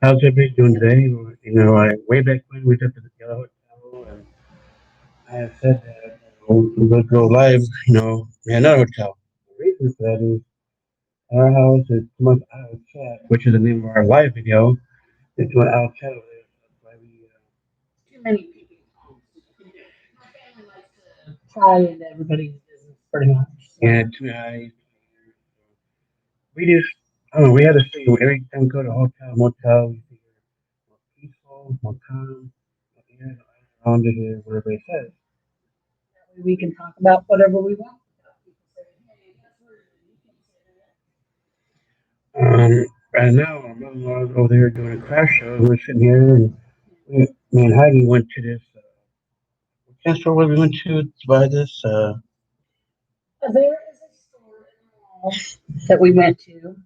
How's everybody doing today? Way back when we took to the Yellow Hotel, and I have said that we would go live, in another hotel. The reason for that is our house is too much out of chat, which is the name of our live video. It's too much out of chat over there. So that's why Too many people. My family likes to pry into everybody's business pretty much. yeah, too high. We just, I don't know, we had to stay every time we go to a hotel, motel, we figure more peaceful, more calm, more air around it here, whatever it says. That way we can talk about whatever we want without people saying, hey, that's rude. You can't say Right now, my mother-in-law is over there doing a craft show. We're sitting here, and me and Heidi went to this. What store where we went to buy this? that. There is a store in the mall that we went to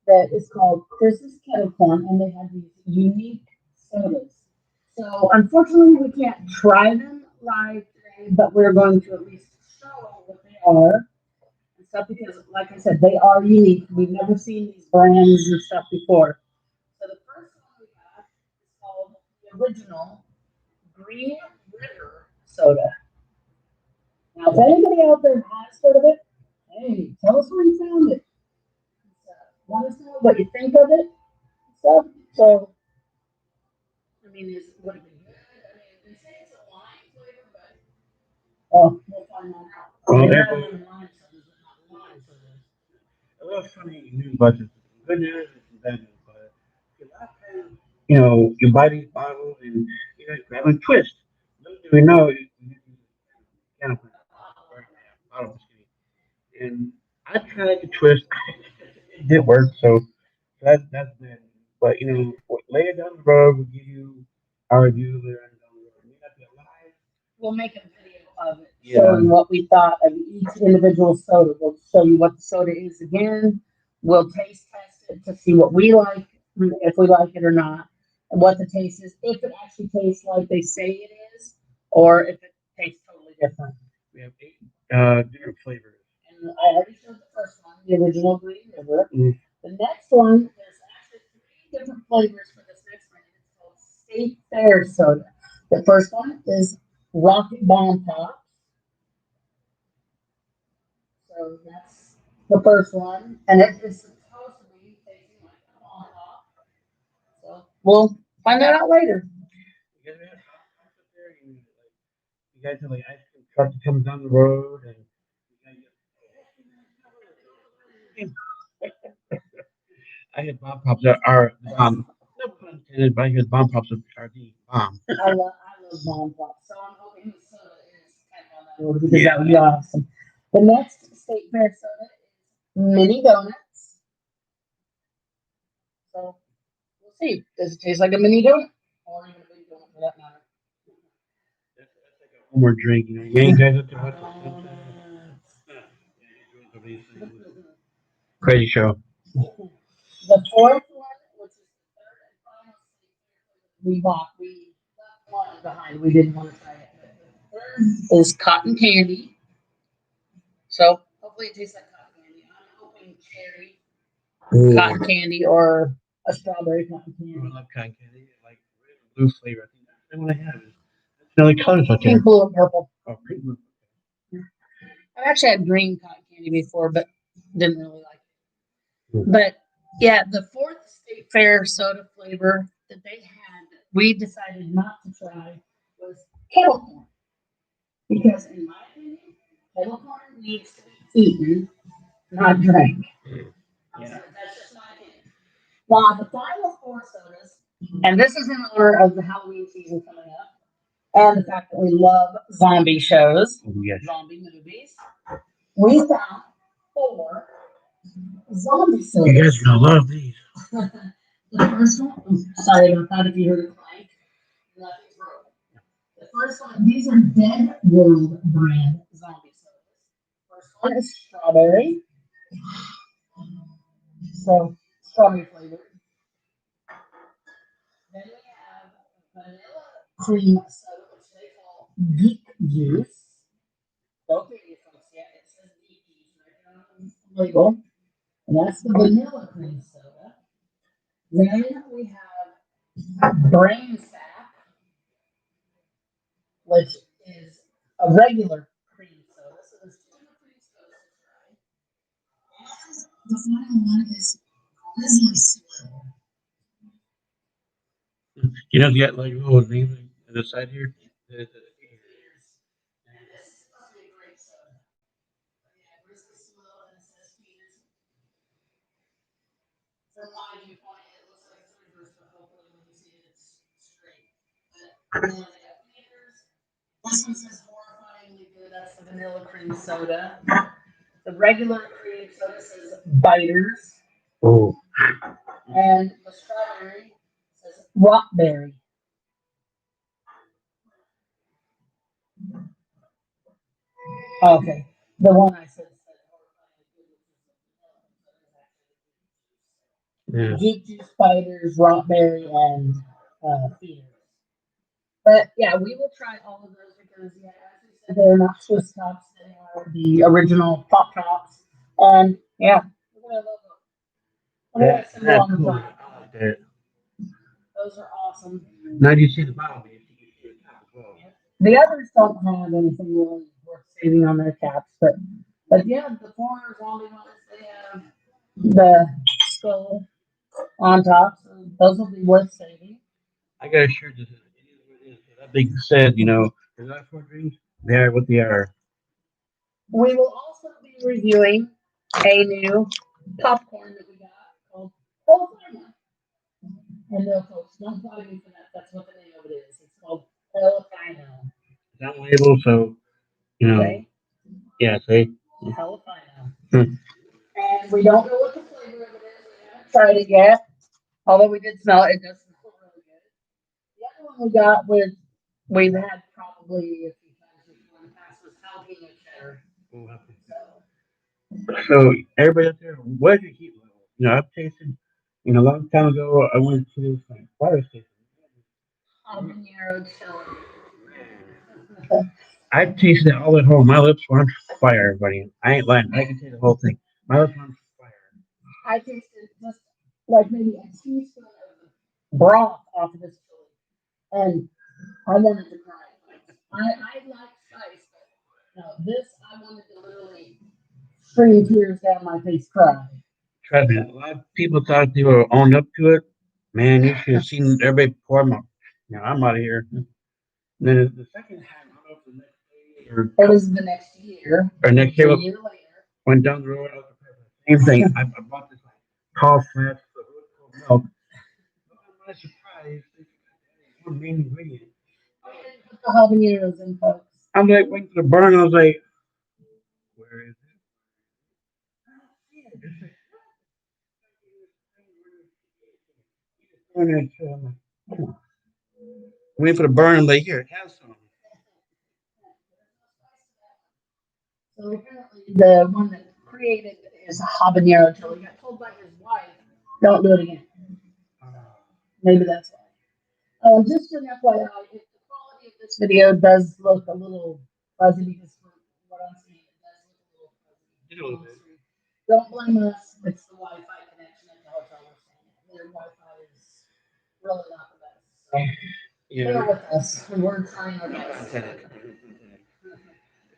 that is called, there's this kettle corn, and they have these unique sodas. So unfortunately, we can't try them live today, but we're going to at least show what they are and stuff because, like I said, they are unique. We've never seen these brands and stuff before. So the first one we got is called the original Green River soda. Now, if anybody out there has heard of it, hey, tell us where you found it. Let us know what you think of it and stuff. So, I mean, would it be good? I mean, they say it's a lime flavor, but we'll find that out. Well, There they're are both other lime sodas, but not lime sodas. a little funny news about this. Good news and some bad news, but a lot of times, you buy these bottles and you know, grab a twist. Little do we know, you can of right now, bottle whiskey. And I tried to twist. It did work, so that's bad. But later down the road, we'll give you our review later on down the road. It may not be alive. We'll make a video of it Yeah. showing what we thought of each individual soda. We'll show you what the soda is again. We'll taste test it to see what we like, if we like it or not, and what the taste is, if it actually tastes like they say it is, or if it tastes totally different. We have eight different flavors. And I already showed the first one, the original Green River. The next one, there's actually three different flavors for this next one. It's called State Fair Soda. The first one is Rocket Bomb Pops. So that's the first one. And it is supposed to be tasting like a bomb pop. So we'll find that out later. You guys have hot pops up there? You guys have like ice cream truck that comes down the road, and you guys I had bomb pops that are the bomb. No pun intended, but I hear bomb pops are the bomb. I love bomb pops. So I'm hoping the soda is kind of on that order because that would be awesome. The next State Fair soda is Mini Donuts. So we'll see. Does it taste like a mini donut? Or even a big donut for that matter. That's like a homework drink. You ain't guys up to watch crazy show. The fourth one, which is the third and final we left one behind. We didn't want to try it. But the third is cotton candy. So hopefully it tastes like cotton candy. I'm hoping cherry Ooh. cotton candy or a strawberry cotton I candy. love cotton candy. Like red and blue flavor. I think that's what I have. That's the only colors out there. Pink, blue, and purple. Oh, pink, blue. I've actually had green cotton candy before, but didn't really like it. But yeah, the fourth state fair soda flavor that they had, we decided not to try was kettle corn. Because in my opinion, kettle corn needs to be eaten, not drank. Yeah. That's just my opinion. Now the final four sodas, and this is in honor of the Halloween season coming up, and the fact that we love zombie shows, Yes. zombie movies. We found four zombie sodas. You guys are gonna love these. The first one, sorry about that if you heard it clank. Nothing's broken. The first one, these are Dead World brand zombie sodas. First one is strawberry. So, strawberry flavored. Then we have vanilla cream soda, which they call geek juice. Don't get you folks yet. It says geek juice right there on the label. And that's the vanilla cream soda. Then we have brain sap, which is a regular cream soda. So there's two different cream sodas to try. And the final one is grizzly swill. You know, you got like little names on the side here. Peters. And this is supposed to be a grape soda. But yeah, grizzly swill and it says Peters. From my viewpoint, it looks like it's reversed, but hopefully when you see it, it's straight. But then they got Peters. This one says horrifyingly good. That's the vanilla cream soda. The regular cream soda says biters. Oh, And the strawberry says rockberry. Okay. The one I said horrifyingly good, yeah. geek juice, spiders, rockberry, and feeders. But yeah, we will try all of those because yeah, as we said, they're not Swiss tops; they are the original pop tops. And yeah, we're gonna love them. We're gonna send That's along the cool. drive. I like that. Those are awesome. Now you see the bottom, but you see the top as well. The others don't have anything really worth saving on their caps, but yeah, the four zombie ones they have the skull on top, so those will be worth saving. I got a shirt that says it is what it is. So that being said, you know, there's not four drinks. They are what they are. We will also be reviewing a new popcorn that we got called Jalapeno. And no, folks, don't bother me for that. That's what the name of it is. It's called Jalapeno. It's not labeled, so you know. Okay, Yeah, see. Jalapeno. Hmm. And we don't know what the flavor of it is. We haven't tried it yet. Although we did smell it, it does smell really good. The other one we got was we've had probably a few times before in the past was jalapeno cheddar. So So everybody out there, what is your heat level? You know, I've tasted. You know, a long time ago, I went to this like fire station. habanero chili. I tasted it all at home. My lips were on fire, everybody. I ain't lying. I can taste the whole thing. My lips were on fire. I tasted just like maybe a teaspoon of broth off of this chili, and I wanted to cry. I like spice, but no, this I wanted to literally stream tears down my face, cry. Trust me, a lot of people thought they were owned up to it. Man, you should have seen everybody pour them up. Now I'm out of here. And then the second time, I don't know if the next day It was the next year, or next a year, year later. went down the road. I was same thing. I bought this like tall flask of milk. But I'm not surprised. They forgot one main ingredient. They didn't put the habaneros in, folks. I'm like waiting for the burn. I was like, where is it? It's like, I'm like, waiting for the burn. I'm like, here, have some. So apparently, the one that created is a habanero chili. He got told by his wife, "Don't do it again." Maybe that's why. Just an FYI, if the quality of this video does look a little fuzzy because from what I'm seeing, it does look a little Did a little bit. fuzzy. Don't blame us. It's the Wi-Fi connection at the hotel we're staying at. Their Wi-Fi is really not the best. So bear Yeah. with us. We're trying our best.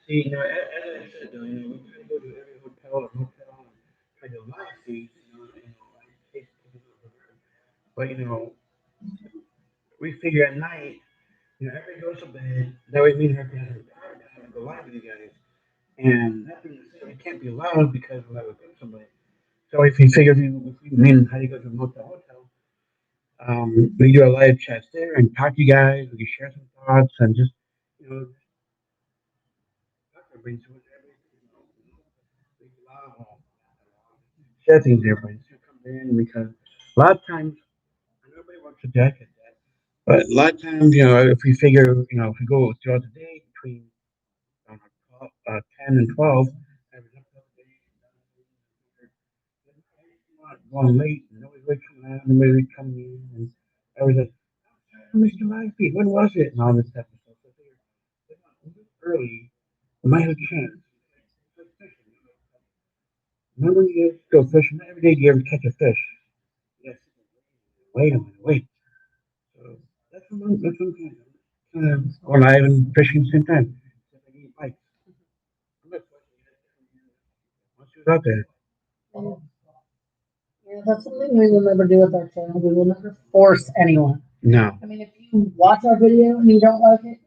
See, you know, as I said, though, you know, we try to go to every hotel or motel and try to live these, like, but you know, we figure at night, you know, everybody goes to bed. That way, me and her can have time and go live with you guys. And that being said, it can't be loud because we'll have a go somebody. So if you figure, if we mean how do you go to a hotel, we do a live chat there and talk to you guys. We can share some thoughts and just, you know, bring some share things there, but to come in because a lot of times nobody wants to jacket that. But a lot of times, you know, if we figure, you know, if we go throughout the day between 10 and 12, and we look up the day, going late, and nobody's waking up, nobody's coming in, and everybody's like, Mr. Lively, when was it? And all this type of stuff. So I figured, early, we might have a chance. Remember when you guys go fishing? Not every day do you ever catch a fish. Yes. wait a minute, wait. So that's what I'm kind of going live and fishing at the same time. Except I need bikes. I'm not once you out there. And, yeah, that's something we will never do with our channel. We will never force anyone. No. I mean, if you watch our video and you don't like it,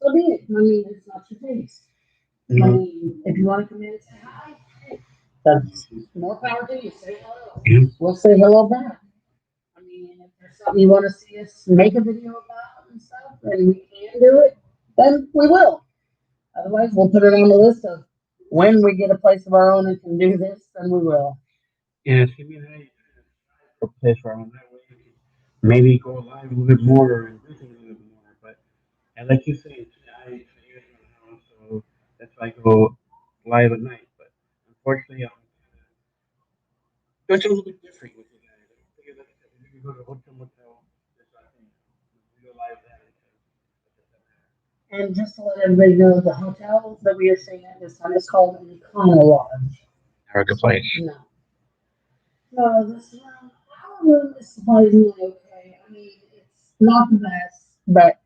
so be it. I mean, it's not your taste. I No. mean, if you want to come in and say hi, hey, that's more power to you. Say hello. Yeah. We'll say hello back. I mean, if there's something you want to see us make a video about and stuff, and we can do it, then we will. Otherwise, we'll put it on the list of when we get a place of our own and can do this, then we will. Yeah. See me and I for place where I'm that way. We can maybe go live a little bit more and do things a little bit more. But and like you say, I use my house, so that's why I go live at night. But unfortunately, I'm doing something a little bit different with you guys. I figure that we can go to hotel motel. This I think we go live there. And just to let everybody know, the hotel that we are staying at this time is called Econo Lodge. Our good place. No. No, this room, our room is surprisingly okay. I mean, it's not the best, but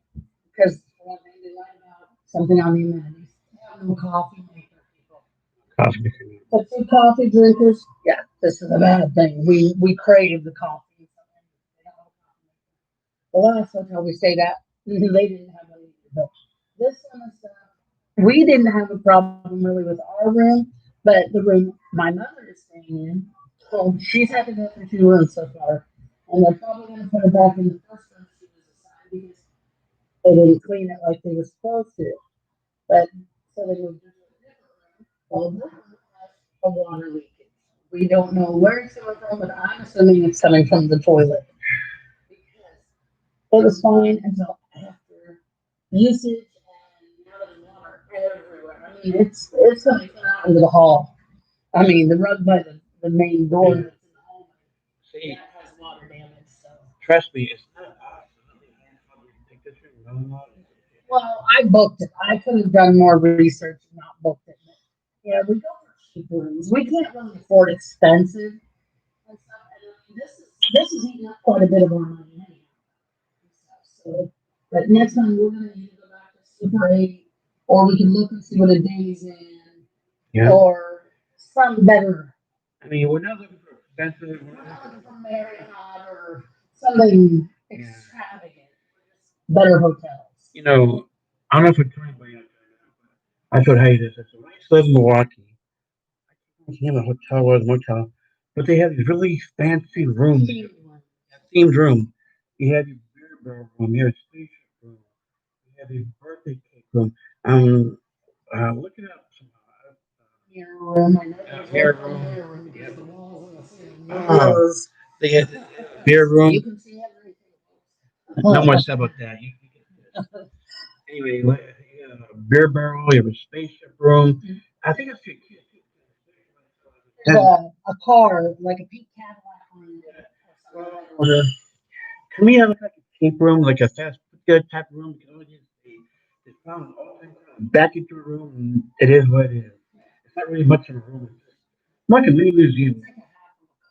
because one thing they like about something on the amenities, they have no coffee maker people. Coffee. But two coffee drinkers, yeah, this is a bad thing. We crave the coffee. The last hotel we stayed at, they didn't have any, but this one is we didn't have a problem really with our room, but the room my mother is staying in, well, she's had to go through two rooms so far, and they're probably going to put her back in the first room she was assigned because they didn't clean it like they were supposed to. But so they moved her to a different room. Well, that room has a water leakage. We don't know where it's coming from, but I'm assuming it's coming from the toilet because it was fine until after usage, and now there's water everywhere. I mean, it's going to come out into the hall. I mean, the rug by the main door that's in the hallway See, that has water damage. So, trust me, it's not us. Take this room. No, no. well, I booked it. I could have done more research and not booked it. But, yeah, we go for cheap rooms. We can't really afford expensive and stuff. And I mean, this is eating up quite a bit of our money anyhow. So, but next time we're gonna either go back to Super 8, or we can look and see what a day's in, Yeah. or some better. I mean, we're not looking for expensive. We're not looking for Marriott or something Yeah. extravagant. Better hotels. You know, I don't know if it's anybody out there. I told Heidi this. I said, when I used to live in Milwaukee, I can't remember a hotel or a motel, but they have these really fancy rooms, themed room. You have your beer barrel room, you have a spaceship room, you have your birthday cake room. Look it up somehow. Mirror room. I know there's Mirror a room. mirror room Yep. because the walls and the ceiling. Ah, they have beer room. You can see everything. Not much about that. You get this. Anyway, you have a beer barrel, you have a spaceship room. I think it's your kids. There's a car, like a pink Cadillac room. Well, to me, that looks like a escape room, like a fast food type of room. You know, they found all things back into a room, and it is what it is. It's not really much of a room. It's just more like a mini museum.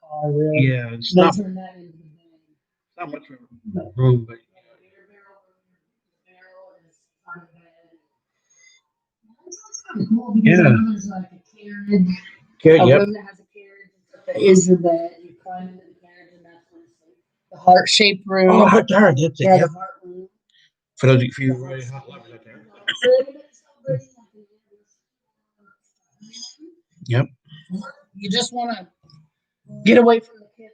Car, really. Yeah, it's They not, turned that into the bed. not much of a room, but Cool because yeah. I know there's like a carriage, Okay, a yep. room that has a carriage that is the bed. You climb into the carriage and that's when it's the heart shaped room. Oh, heart to heart. That's it. Yeah, Yep. the heart room. For those of you really hot lovers out there. Yep. You just want to get away from the kids.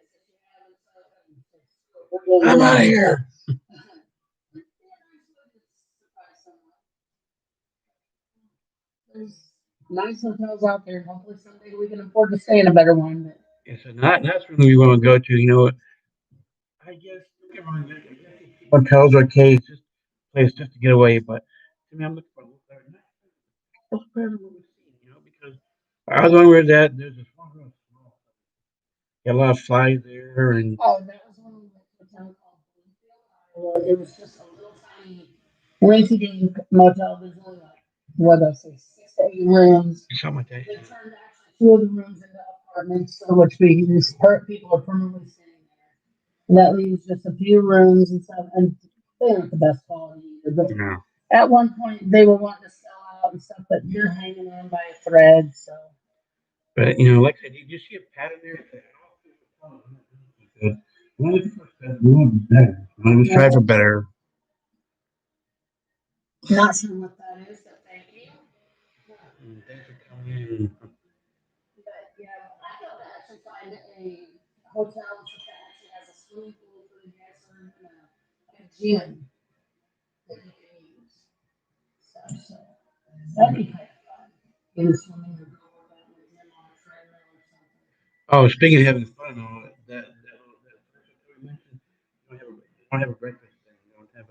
I'm out of here. There's nice hotels out there. Hopefully someday we can afford to stay in a better one. But Yeah, so that's when we want to go to. You know, I guess don't get me wrong, I guess hotels are okay. It's just a place just to get away. But to me, I'm looking for a little better. What's better than what we've seen? You know, because I was wondering that there's a small. Got a lot of flies there, and oh, that was one of the hotel called Bloomfield, Iowa. It was just a little tiny rinky-dink motel. There's only like what I say, 6 to 8 rooms. something like that. They turned actually two of the rooms into apartments, so which we use. People are permanently staying there. And that leaves just a few rooms and stuff, and they aren't the best quality either. But No. at one point, they were wanting to sell out and stuff, but you're hanging on by a thread, so. But you know, like I said, you see a pattern there. Good. One of the first said we want better. I was trying for better. Not sure what that is, but thank you. Thanks for coming in. But yeah, I got to actually find a hotel that actually has a swimming pool for the guests and a gym that you can use. So that'd be kind of fun. Get a swimming or go work out in the gym on a treadmill or something. Oh, speaking of having fun, that we mentioned, you don't have a breakfast thing. You don't have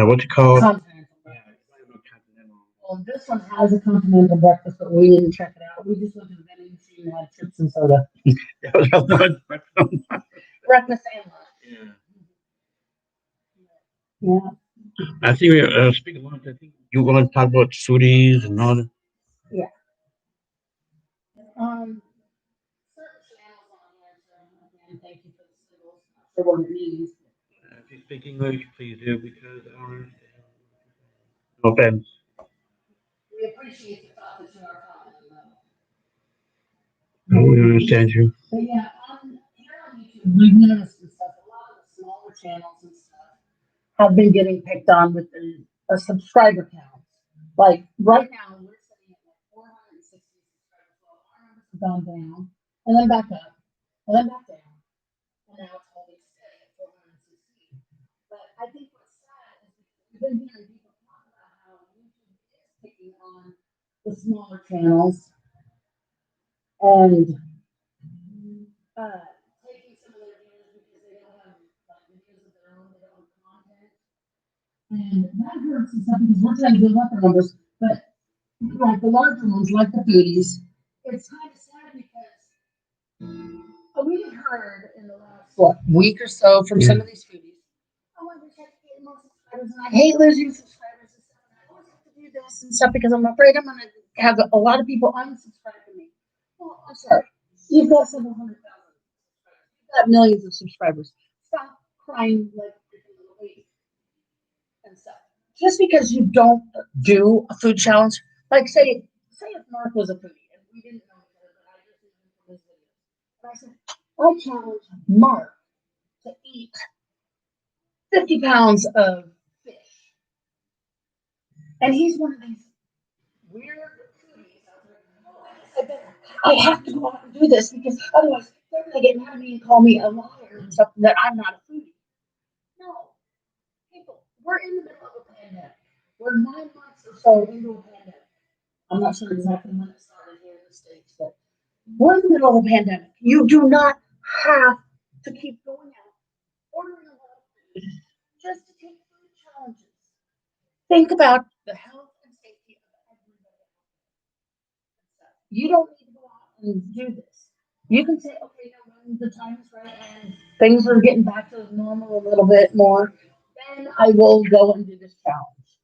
what you call it? Continental Yeah, breakfast. you don't have a continental. Well, this one has a continental breakfast, but we didn't check it out. We just went to the vending machine and had chips and soda. That was how the breakfast. Breakfast and lunch. Yeah. Yeah. I think speaking of lunch, I think you want to talk about foodies and all that. Yeah. Certain channels on here, so again, thank you for the signals. Not sure what it means. If you speak English, please do because I don't understand. No offense. We appreciate the thought that you are commenting though. No, we understand you. But yeah, here on YouTube, we've noticed and stuff, a lot of the smaller channels and stuff have been getting picked on with the subscriber counts. Like right now, we're sitting at like 460 subscribers. Well, our numbers have gone down and then back up and then back down. And now it's holding steady at 460. But I think what's sad is we've been hearing people talk about how YouTube is picking on the smaller channels and uh, taking some of their views because they don't have like videos of their own, they don't have content. And that hurts and stuff because we're trying to build up our numbers. But like the larger ones, like the foodies, it's kind of sad because we heard in the last week or so from some of these foodies. Oh, I wish I could get more subscribers, and I hate losing subscribers and stuff. And I always have to do this and stuff because I'm afraid I'm gonna have a lot of people unsubscribe to me. Well, I'm sorry. You've got several hundred thousand subscribers. You've got millions of subscribers. Stop crying like a little baby and stuff. Just because you don't do a food challenge, like say if Mark was a foodie and we didn't know each other, but I just knew him from his videos. And I said, I challenge Mark to eat 50 pounds of fish. And he's one of these weird foodies out there. Oh, I guess I have to go out and do this because otherwise they're going to get mad at me and call me a liar and stuff that I'm not a foodie. No, people, we're in the middle of a pandemic. We're 9 months or so into a pandemic. I'm not sure exactly when it started here in the States, but we're in the middle of a pandemic. You do not have to keep going out, ordering a lot of food just to take food challenges. Think about the health and safety of everybody. You don't need to go out and do this. You can say, okay, now when the time is right and things are getting back to normal a little bit more, then I will go and do this challenge.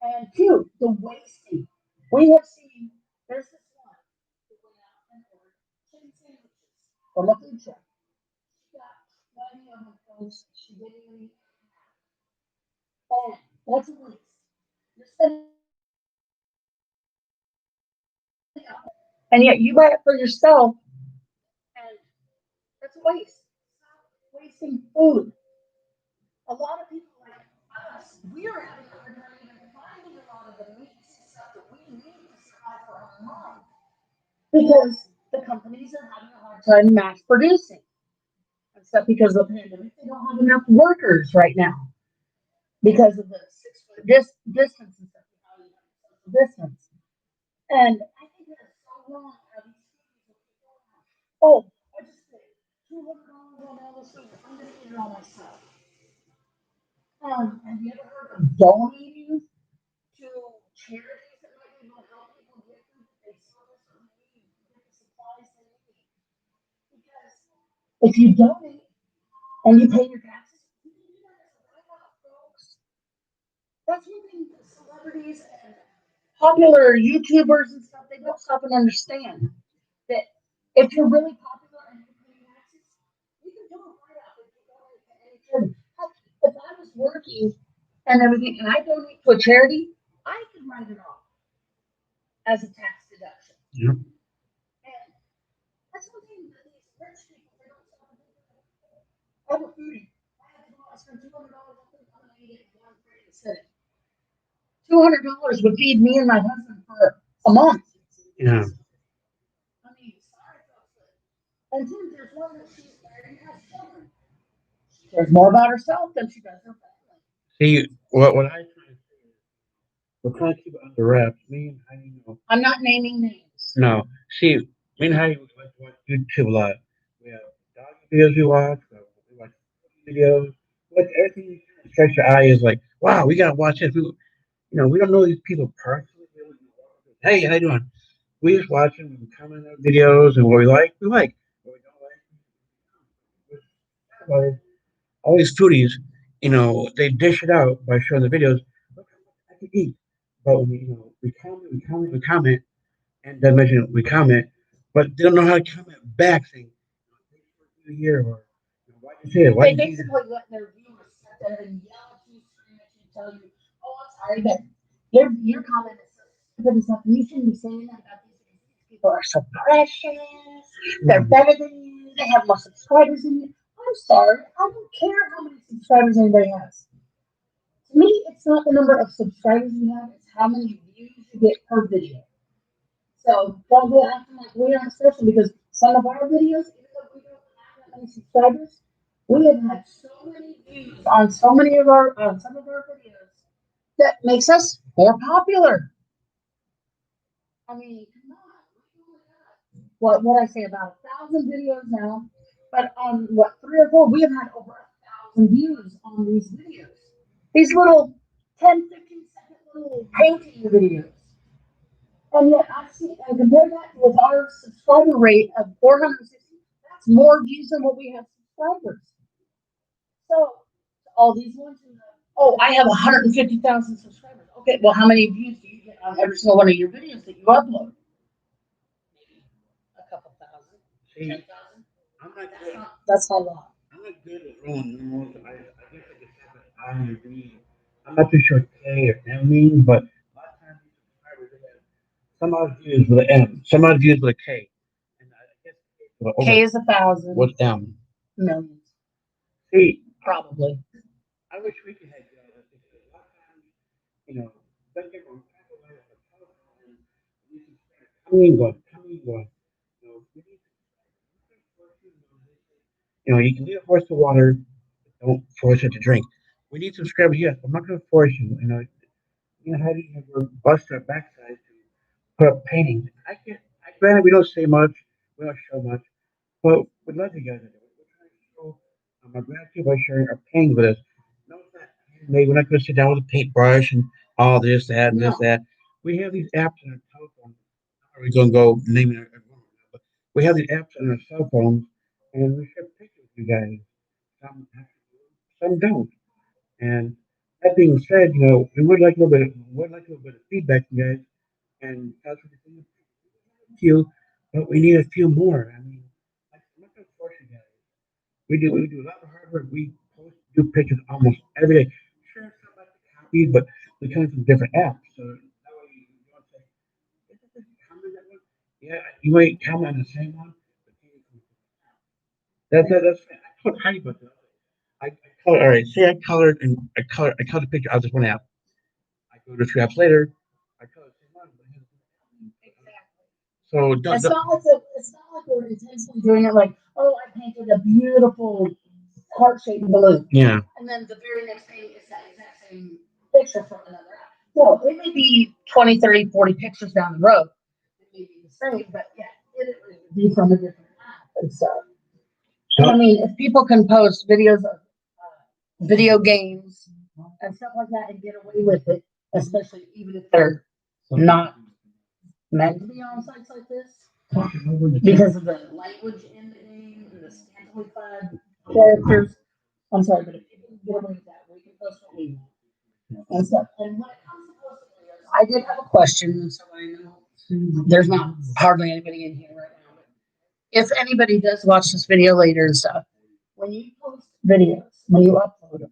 And two, the wasting. We have seen, there's this one who went out and ordered chicken sandwiches from a food truck. She got 20 of them, folks. She didn't even eat half. And that's a waste. You're spending and yet you buy it for yourself, and that's a waste. Stop wasting food. A lot of people like us, we are having a hard time even finding a lot of the meats and stuff that we need to survive for our life because the companies are having a hard time mass producing and stuff because of the pandemic. They don't have enough workers right now because of the 6 foot distance and stuff. How you have social distance. And I think that is so wrong how these people are going. Oh, I just paid $200 on all this food. I'm gonna eat it all myself. Have you ever heard of donating to charities that might be able to help people get food that they service or need, get the supplies they need? Because if you donate and you pay your taxes, you can do that as a write-off, folks. That's one thing celebrities and popular YouTubers and stuff, they don't stop and understand that if you're really popular and you pay taxes, you can charity. Heck, if I was working and everything, and I donate to a charity, I could write it off as a tax deduction. Yep. And that's one thing that these rich people, they don't stop and think about. I'm a foodie. I had to go out and spend $200 on food. I'm gonna eat it in one free sitting. $200 would feed me and my husband for a month. Yeah. I mean, sorry, folks. And then there's one that she's married and has children. She cares more about herself than she does her family. See, what I try to say is, we're trying to keep it under wraps. Me and Heidi, I'm not naming names. no. See, me and Heidi like to watch YouTube a lot. We have dog videos we watch. We watch videos. Like everything that strikes your eye is like, wow, we gotta watch this. We don't know these people personally. Hey, how you doing? We just watch them and comment on videos and what we like, we like. What we don't like, all these foodies, they dish it out by showing the videos. Look how much I can eat. But when we comment, and then mention we comment, but they don't know how to comment back saying, "Thanks for being here," or why did you say it? Why They did you say basically let their viewers sit there and yell at you, scream at you, tell you, "Oh, I'm sorry, but your comment is so stupid and stuff. You shouldn't be saying that about these people. These people are so precious. They're that? better than you. They have more subscribers than you." I'm sorry. I don't care how many subscribers anybody has. To me, it's not the number of subscribers you have; it's how many views you get per video. So don't go acting like we aren't special because some of our videos, even though we don't have that many subscribers, we have had so many views on so many of our on some of our videos that makes us more popular. I mean, come on. What I say about 1,000 videos now, but on what 3 or 4, we have had over 1,000 views on these videos. These little 10, 15 second little painting videos. And yet I see, and compare that with our subscriber rate of 460, that's more views than what we have subscribers. So all these ones, oh, I have 150,000 subscribers. Okay, well, how many views do you get on every single one of your videos that you upload? Maybe a couple thousand, See, 10,000. I'm not good. That's a lot. I'm not good at rolling numerals. I guess I just have an I or B. I'm not too sure what K or M means, but a lot of times these subscribers they have some odd views with an M, some odd views with a K, and I guess K is 1,000. what's M? Millions, See, probably. I wish we could have because a lot of times, you know, don't get wrong, people like on the telephone and you can start coming and going. We need you can lead a horse to water, but don't force it to drink. We need subscribers, yes. I'm not going to force you. How do you ever bust our backside to put up paintings? Granted, we don't say much, we don't show much, but we'd love you guys to do it. We're trying to show our gratitude by sharing our paintings with us. No, it's not handmade. We're not going to sit down with a paintbrush and all this, that, and this, No. that. We have these apps on our telephone. Are we going to go naming everyone? But we have these apps on our cell phones, and we share pictures with you guys. Some some don't. And that being said, we would like a little bit of feedback from you guys, and that's what we few, but we need a few more. I mean, I'm not gonna force you guys. We do a lot of hard work. We do pictures almost every day. Sure, some like the copies, but we come from different apps, so that way you don't say, "Is this comment that one?" Yeah, you might comment on the same one, but that's fine. I told Heidi about that. I color. All right, say I colored a picture out of this one app. I go to 2 apps later. I color the same one, but it has Exactly. so It's not like we're intentionally doing it like, oh, I painted a beautiful heart-shaped balloon. yeah. And then the very next thing is that exact same picture from another app. Well, it may be 20, 30, 40 pictures down the road. It may be the same, but yeah, it would be from a different app and stuff. And I mean, if people can post videos of video games and stuff like that and get away with it, especially even if they're not meant to be on sites like this because of the language in the game and the scantily clad characters. I'm sorry, but if people can get away with that, we can post what we want and stuff. And when it comes to posting videos, I did have a question, so I know there's not hardly anybody in here right now. But if anybody does watch this video later and stuff, when you post videos, when you upload it.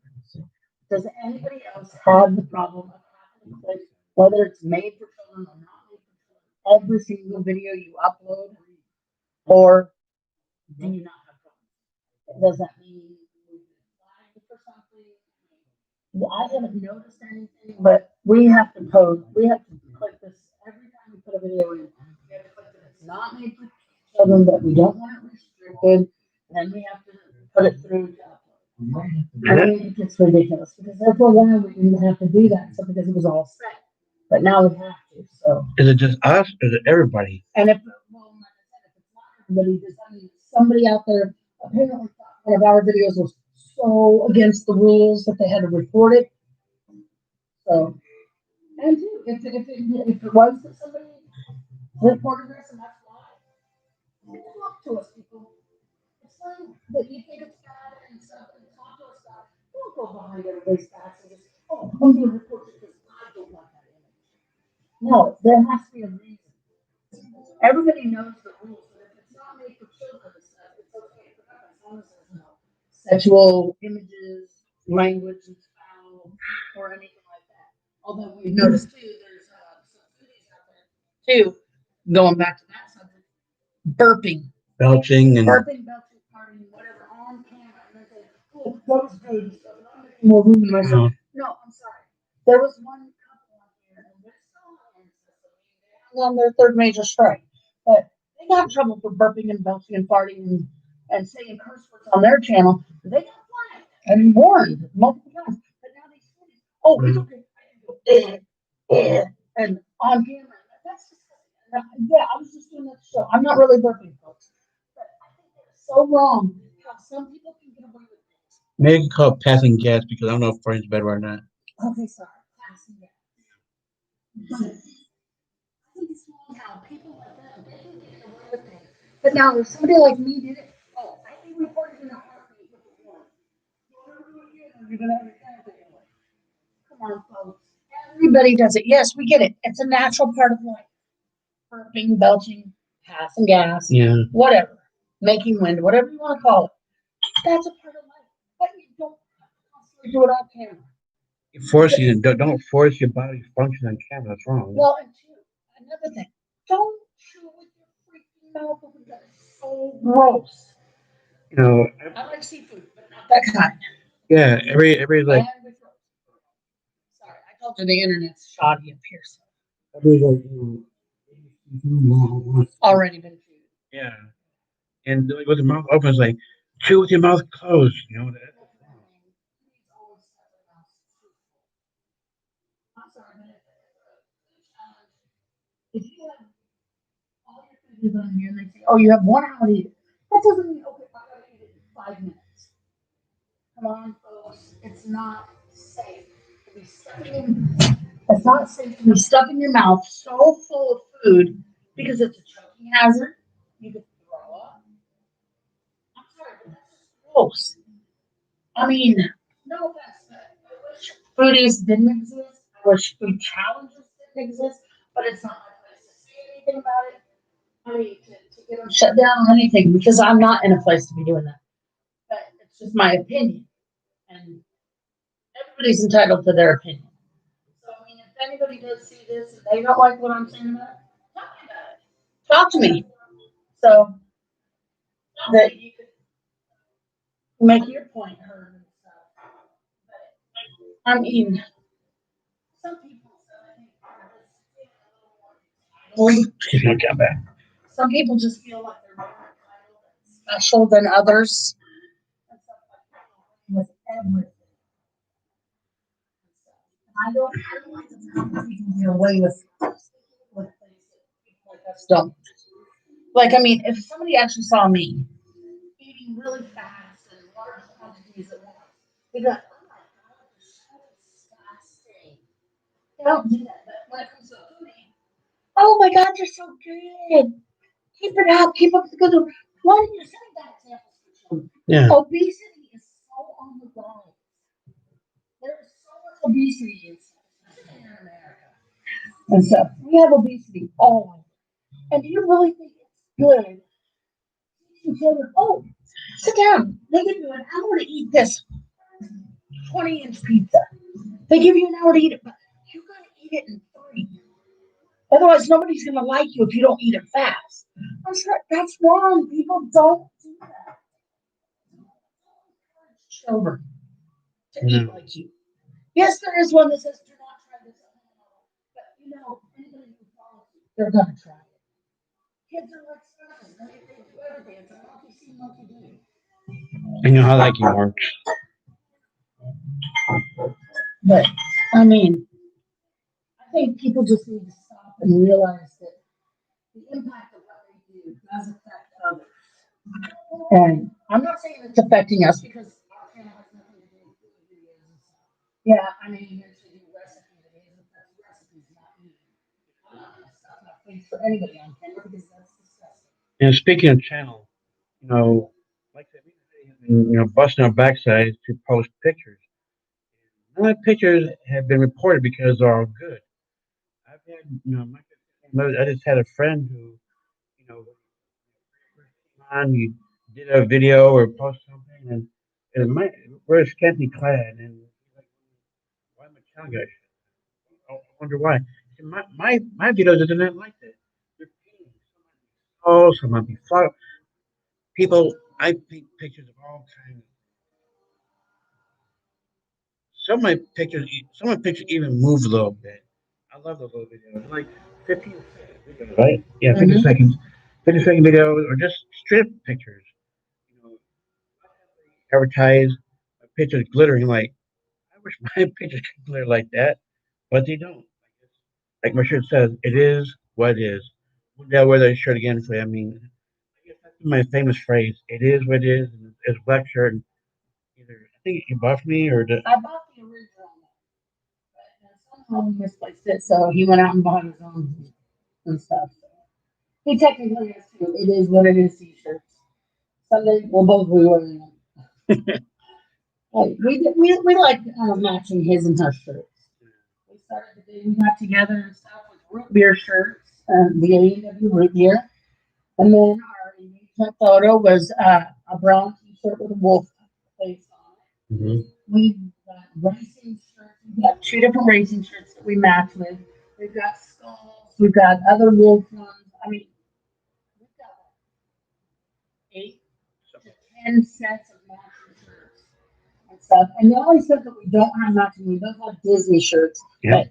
Does anybody else have the problem of having to click whether it's made for children or not made for children? Every single video you upload, or do you not have problems? Does that mean you flagged for something? Well, I haven't noticed anything, but we have to post. We have to click this every time we put a video in. We have to click that it's not made for children, but we don't want it restricted. And then we have to put it through to upload. I mean, it gets ridiculous because there for a while we didn't have to do that, so because it was all set. But now we have to. So Is it just us or is it everybody? and if well, like I said, if it's not everybody, just I mean, somebody out there apparently thought one of our videos was so against the rules that they had to report it. So and too, if it was that somebody reported us and that's why, talk to us, people. It's fine that you think it's bad and stuff, and talk to us about it. Don't go behind everybody's backs and just, oh, I'm going to report you because I don't want that image. No, there has to be a reason. Everybody knows the rules, but if it's not made for children and stuff, it's okay to put up as long as there's no sexual images, language that's foul, or anything like that. Although we've noticed too, there's some foodies out there too, going back to that subject, burping, Belching and belching, farting, whatever, on camera, and then say, oh, that was good and stuff, and I'm making more room in myself. No, I'm sorry. There was one couple on here, and they're still on on their third major strike. But they got in trouble for burping and belching and farting and saying curse words on their channel. They got flagged and warned multiple times. But now they say, oh, it's okay. I can go, and on camera. That's disgusting. Yeah, I was just doing that show. I'm not really burping, folks. But I think it's so wrong how some people can get away with things. maybe you can call it passing gas because I don't know if Fran's better or not. Okay, sorry. Passing gas. But I think it's wrong how people like that, they can get away with things. But now, if somebody like me did it, oh, I'd be reported in a heartbeat with a warrant. You're gonna have your time taken away. Come on, folks. Everybody does it. Yes, we get it. It's a natural part of life. Burping, belching, passing gas, Yeah. whatever, making wind, whatever you want to call it. That's a part of life. But you don't have to constantly do it on camera. You force you don't force your body to function on camera. That's wrong. Well, and two, another thing, don't chew with your freaking mouth open. That is so gross. You know, I like seafood, but not that kind. yeah, every like And with roast. Sorry, I told you the internet's shoddy up here. So every like already been chewed. yeah, and like, with the mouth open, it's like chew with your mouth closed. You know that. I'm sorry, but if you have all your food is on here and they say, oh, you have 1 hour to eat it, that doesn't mean, okay, I gotta eat it in 5 minutes. Come on, folks, it's not safe to be stuffing. It's not safe to be stuffing your mouth so full of food because it's a choking hazard. You could throw up. I'm sorry, but that's just gross. I mean, no offense, but I wish foodies didn't exist. I wish food challenges didn't exist, but it's not my place to say anything about it. I mean, to get them shut down or anything because I'm not in a place to be doing that. But it's just my opinion, and everybody's entitled to their opinion. So, I mean, if anybody does see this and they don't like what I'm saying about it, talk to me about it. Talk to me so that you could make your point heard and stuff. But, I mean, some people, Excuse me, come back. some people just feel like they're more entitled and special than others. And stuff like that with everything. I don't like the fact that people get away with things that people like us don't. Like, I mean, if somebody actually saw me eating really fast and large quantities at once, they'd be like, oh my God, you're so disgusting. They don't do that, but when it comes to foodie, oh my God, you're so good. Keep it up, keep up the good work. Why didn't you setting bad examples for children? Yeah. Obesity is so on the rise. There is so much obesity especially in America. And so we have obesity all over. And do you really think it's good teaching children, oh, sit down, they give you an hour to eat this. 20-inch pizza. They give you an hour to eat it, but you gotta eat it in 3. Otherwise, nobody's gonna like you if you don't eat it fast. I'm sorry, that's wrong. People don't do that. Children to eat like you. Yes, there is one that says do not try this at home, but anybody who follows you, they're gonna try it. Kids are like sponges. They do everything. It's a monkey see, monkey do. I know how that can work. But I mean, I think people just need to stop and realize that the impact of what they do does affect others. And I'm not saying it's affecting us because our channel has nothing to do with food videos and stuff. Yeah, I mean, you usually do recipe videos, but that's recipes, not me. I'm not gonna stuff my face for anybody on camera because that's disgusting. And speaking of channel, like I said, we've been, busting our backsides to post pictures. None of the pictures have been reported because they're all good. I've had, I just had a friend who, on, you did a video or post something, and we're scantily clad, and he's like, why am I telling you? I wonder why. See, my videos are not like that. They're painting. Oh, some might be flat. People, I paint pictures of all kinds. Some of my pictures even move a little bit. I love those little videos, like 15-second videos, right? Yeah, 50 seconds, 50-second videos, or just strip pictures. You know, advertise pictures glittering. Like, I wish my pictures could glitter like that, but they don't. Like my shirt says, it is what it is. One day I'll wear that shirt again for you. I mean, I guess that's my famous phrase. It is what it is. And it's a black shirt. And either I think you bought for me or the. I bought the original one, but somehow he misplaced it, so he went out and bought his own and stuff. He technically has two. It is what it is t-shirts. Someday we'll both be wearing them. Like, we like matching his and her shirts. We started the day we got together and stuff with root beer shirts, the A&W root beer. And then our engagement photo was a brown t-shirt with a wolf face on it. We've got racing shirts. We've got 2 different racing shirts that we match with. We've got skulls. We've got other wolf ones. I mean, we've got 8 to 10 sets of matching shirts and stuff. And the only stuff that we don't have matching, we don't have Disney shirts. Yeah. But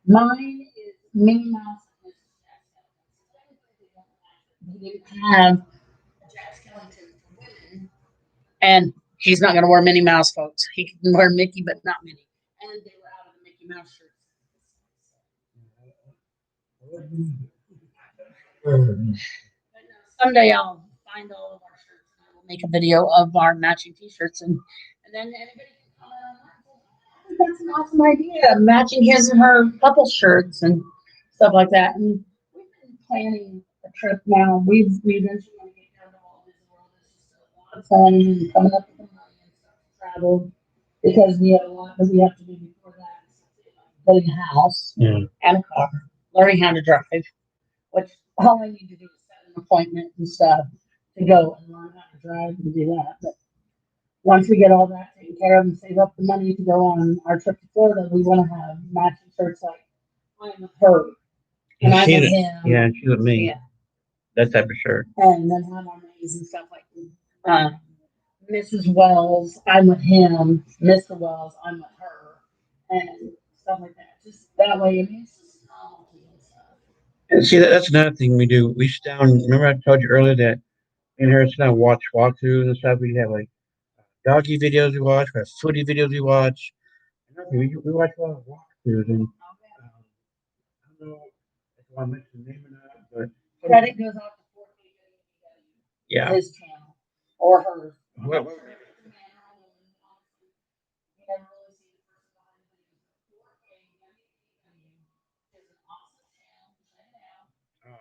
mine is Minnie Mouse and Mrs. Jack Skellington. They didn't have Jack Skellington for women. And he's not going to wear Minnie Mouse, folks. He can wear Mickey, but not Minnie. And they were out of the Mickey Mouse shirts. Someday I'll find all of our shirts and I will make a video of our matching t-shirts and then anybody can comment on that. I think that's an awesome idea. Matching his and her couple shirts and stuff like that. And we've been planning a trip now. We eventually want to get down to Walt Disney World. It's just a lot of planning and coming up with the money and stuff to travel because we have a lot that we have to do before that. Getting a house and a car, learning how to drive, which all I need to do is set an appointment and stuff to go and learn how to drive and do that. But once we get all that taken care of and save up the money to go on our trip to Florida, we want to have matching shirts like I'm with her and I'm with him. Yeah, she's with me. Yeah. That type of shirt. And then have our names and stuff like Mrs. Wells, I'm with him. Mr. Wells, I'm with her. And stuff like that. Just that way, I mean, it's just novelty and stuff. And see, that's another thing we do. We sit down. Remember, I told you earlier that me and her sit down and watch walkthroughs and stuff. We have like doggy videos we watch, we have foodie videos we watch. We watch a lot of walkthroughs, and I don't know if I want to mention the name or not, but credit goes out to 4K yeah, his channel or hers. What-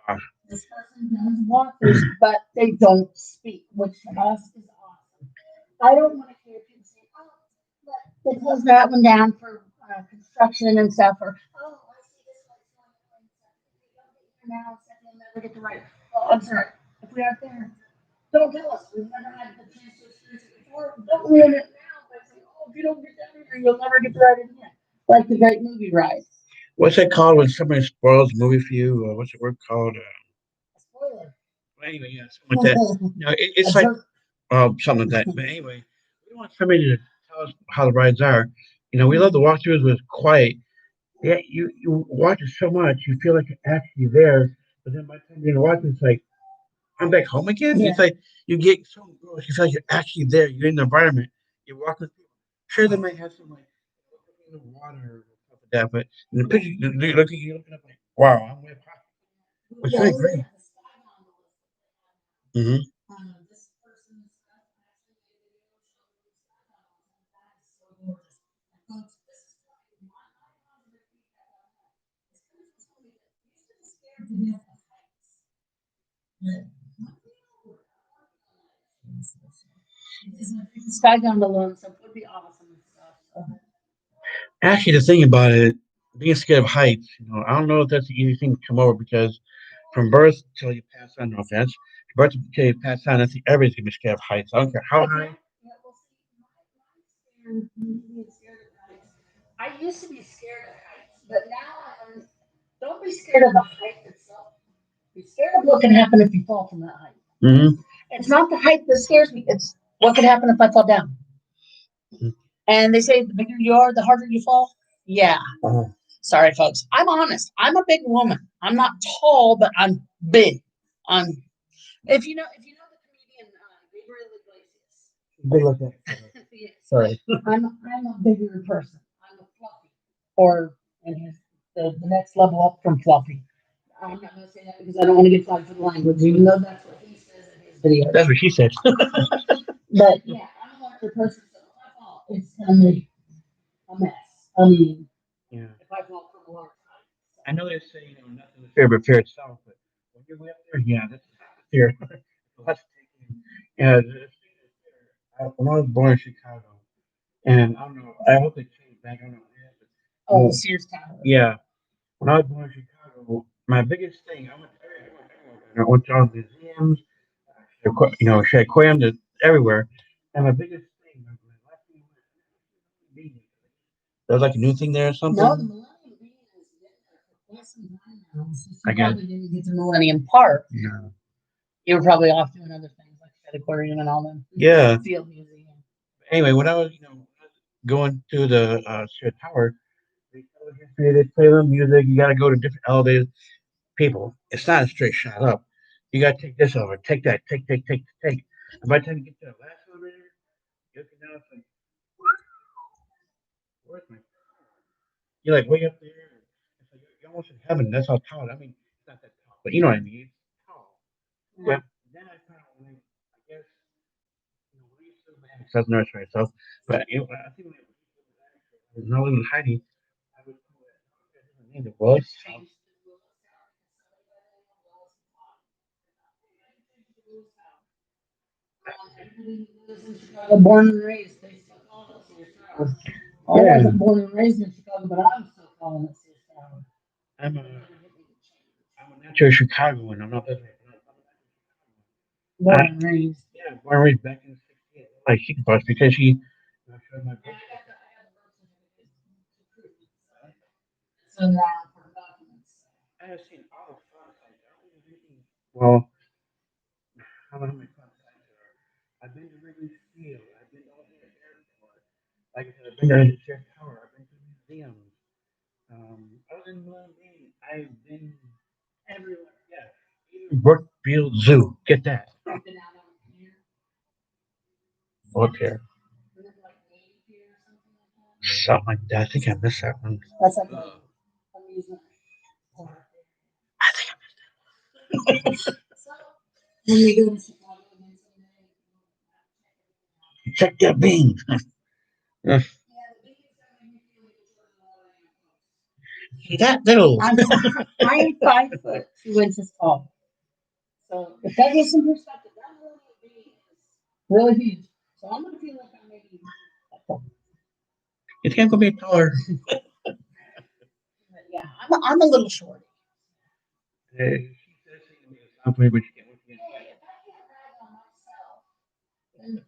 uh, This person does walkers, but they don't speak, which to us is awesome. I don't want to hear people say, "Oh, but they closed that one down for construction and stuff," or "Oh, I see this one's going on." If you don't get here now, you'll never get the right. Well, I'm sorry. If we aren't there, don't tell us. We've never had the chance to experience it before. Don't ruin it now by saying, "Oh, if you don't get down here, you'll never get to ride it again. Like the great movie ride. What's that called when somebody spoils a movie for you? What's the word called? A spoiler. Anyway, yeah, something like that. No, A it's like jerk. something like that. But anyway, we want somebody to tell us how the rides are. We love the walkthroughs when it's quiet. Yeah, you watch it so much, you feel like you're actually there. But then by the time you're watching, it's like I'm back home again. Yeah. It's like you get so engrossed, you feel like you're actually there. You're in the environment. You're walking with people. Sure, they might have some like in the water or stuff like that, but in the picture, you're looking up like, wow, I'm way past. It's really great. Mm-hmm. This person's sky gondola and stuff would be awesome and stuff. So. Actually, the thing about it, being scared of heights, I don't know if that's the easy thing to come over because from birth till you pass on, no offense, birth till you pass on, I think everybody's gonna be scared of heights. I don't care how high. I used to be scared of heights, but now I learned don't be scared of the height itself. Be scared of what can happen if you fall from that height. Mm-hmm. It's not the height that scares me. It's what could happen if I fall down. Mhm. And they say the bigger you are, the harder you fall. Yeah. Uh-huh. Sorry, folks. I'm honest. I'm a big woman. I'm not tall, but I'm big. I'm if you know the comedian Gabriel Iglesias. Big like that. Yes. Sorry. I'm a bigger person. I'm a fluffy. Or and his the next level up from fluffy. I'm not gonna say that because I don't want to get flagged for the language, even though that's what he says in his video. That's what she said. But yeah, I'm a larger person, so if I fall, it's gonna be a mess. I mean, Yeah. if I fall from a large height. I know they say nothing is fair but fair itself, but when you're way up there, yeah, that's fair. Let's take it. Yeah, when I was born in Chicago, and I don't know, I hope they change back. I don't know. Oh, the Sears Tower. Yeah, when I was born in Chicago, my biggest thing, I went to all the museums, Shea Aquarium, everywhere. And my biggest thing, my last thing was there's like a new thing there or something. No, the Millennium Bean has been there for quite some time now. So I you got probably didn't get to Millennium Park. no. You were probably off doing other things like Fed Aquarium and all them. Yeah. Field Museum. Anyway, when I was going to the Shea Tower, they tell us yesterday they play the music. You got to go to different elevators. People, it's not a straight shot up. You got to take this over, take that, take. And by the time you get to the last elevator, you're looking down, it's like, where's my you're like way up there. It's like you're almost in heaven. That's how tall. I mean, it's not that tall, but you know what I mean. It's tall. But then I found, I guess, we used to have access nurse right. So, but I think when I was with Heidi, I was name it was. Everybody who lives in Chicago, born and raised, they still call it Sears Tower. I Yeah, wasn't born and raised in Chicago, but I'm still calling it Sears Tower. I'm a I'm a natural Chicagoan. I'm not that. Born and raised. Yeah, born and raised back in the '68. Like she can bust because she showed my birth. So now for documents. I have seen all the fun sites. I don't think there's anything. Well, I don't know how many fun sites there are. I've been to Wrigley Field. I've been to all the airport. Like I said, I've been to the Church Tower. I've been to museums. Other than Miami, I've been everywhere. Yeah, even Brookfield Zoo. Get that. I've been out on the pier. Okay. Isn't it like Navy Pier or something like that? Something like that. I think I missed that one. That's like a amusement park. I think So when we go to Chicago again someday, I check that bean. yeah, the biggest thing that you feel like it's That little. I'm 5'2" tall. So if that gives some perspective, that really big is really huge. So I'm gonna feel like I'm maybe You think I'm gonna be taller? yeah, I'm a little short. She says she's gonna be a something, but she can't. Hey, if I can't ride on myself, then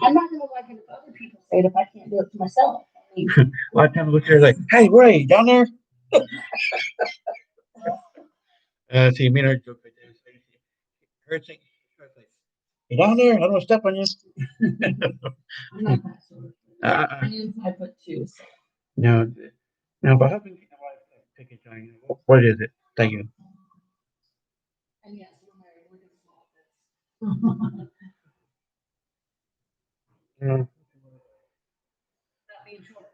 I'm not gonna like it if other people say it if I can't do it to myself. I mean, A lot of times I look there like, hey, Ray, down there. See, me and her joke right there. Her saying, you down there? I don't want to step on you. I'm not that sort of thing. Uh, I am 5'2", so. no, no, but husband and wife take it on you. What is it? Thank you. And yes, we're married. We're just small. Mm, Not being short.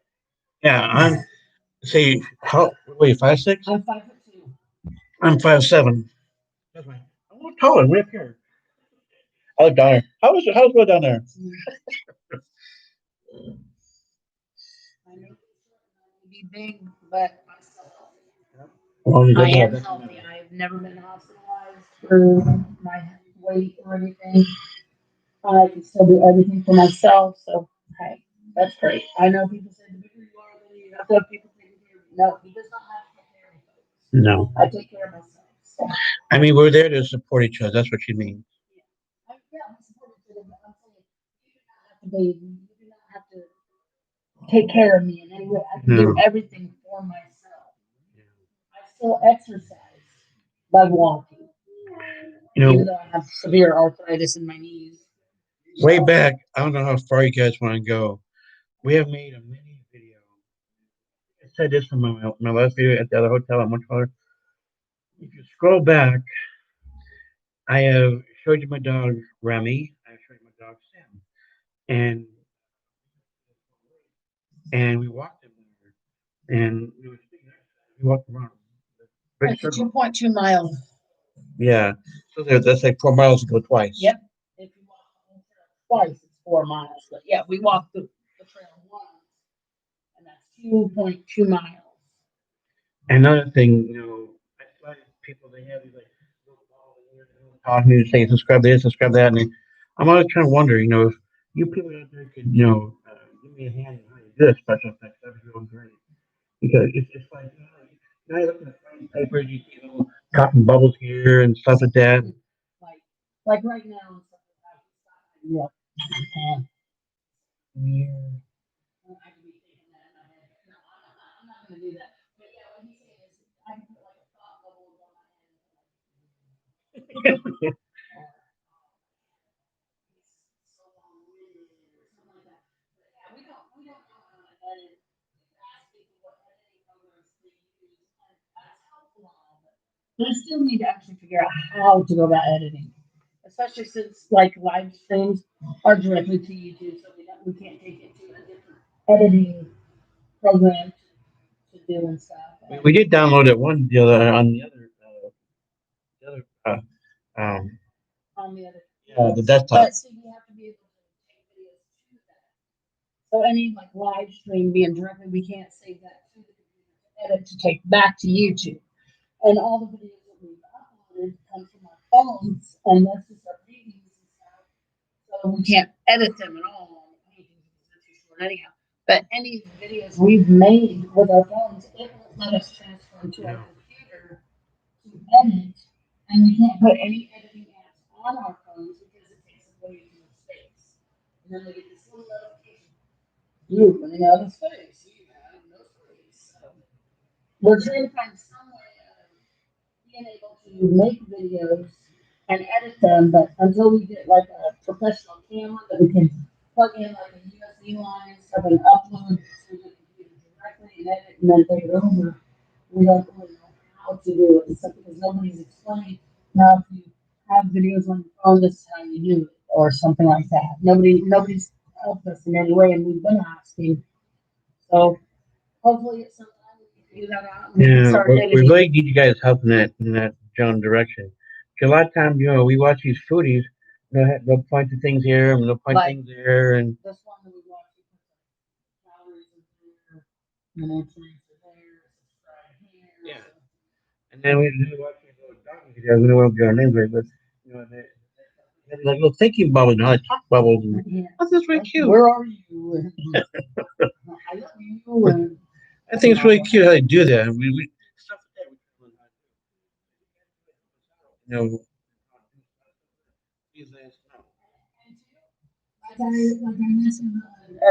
yeah, I'm say how wait 5'6"? I'm 5'2". I'm 5'7". That's right. I'm a little taller, way up here. I look down there. How's it go down there? I know I may be big, but I'm still Well, healthy. I am that's healthy. I've never been hospitalized for my weight or anything. I can still do everything for myself. So, hey, that's great. I know people say the bigger you are, then you have to have people taking care of you. No, he does not have to take care of me, folks. no. I take care of myself. So, I mean, we're there to support each other. That's what you mean. yeah, I'm supportive to them, but I'm saying you do not have to be, you do not have to take care of me in any way. I can do No. everything for myself. I still exercise by walking, You even know, though I have severe arthritis in my knees. way back, I don't know how far you guys want to go. We have made a mini video. I said this in my last video at the other hotel at Montreal. If you scroll back, I have showed you my dog Remy. I showed you my dog Sam, and we walked him there, and we walked around. Big Like a circle. 2.2 miles. Yeah. So that's like 4 miles to go twice. Yep. If you walk the whole trail twice, it's 4 miles. But yeah, we walked the trail once, and that's 2.2 miles. Another thing, I find people they have these like little balls in here, talking to you, saying subscribe this, subscribe that, and I'm always trying to wonder, if you people out there could, give me a hand in how you do special effects, that'd be real great. Because it's just like, you're looking at funny papers, you see little cotton bubbles here and stuff like that. Like, like right now, and stuff like that. Yeah. Weird. I could be thinking that in my head. No, I'm not gonna do that. But yeah, what he's saying is I can put like a thought bubble on my head. So long or something like that. But yeah, we don't know how to edit. Ask people what editing programs they use, and that's helpful and all, but we still need to actually figure out how to go about editing. Especially since like live streams are directly to YouTube, so we can't take it to a different editing program to do and stuff. We did download it one the other on the other On the other, the desktop. but so you have to be able to take videos to that. So any like live stream being directly, we can't save that to the computer to edit to take back to YouTube. And all the videos that we've uploaded come from our phones, and that's just our paintings and stuff. So we can't edit them at all on the paintings because they're too short anyhow. But any videos we've made with our phones, it won't let us transfer to our computer to edit, and we can't put any editing apps on our phones because it takes up way too much space. And then we get this little notification, you're running out of space. You have no space. So we're trying to find some way of being able to make videos and edit them, but until we get like a professional camera that we can plug in like a USB line and stuff and upload to the computer directly and edit and then take it over, we don't really know how to do it. Except because nobody's explained. Now, if you have videos on your phone, this is how you do it, or something like that. Nobody's helped us in any way, and we've been asking. So hopefully, at some time we can figure that out and we can Yeah, start we editing. really need you guys help in that general direction. 'Cause a lot of times, we watch these foodies, they'll point to things here and they'll point Like things there, and this one that we watched, we put the calories in there, the nutrients are there, subscribe here. yeah, So. and then we watch these little docking videos. We don't want to get our names right, but they like little thinking bubbles, like talk bubbles, and Yeah. that's just really cute. Where are you? I love you. And, I think it's really cute how they do that. We stuff like that. You know, these days, like I mentioned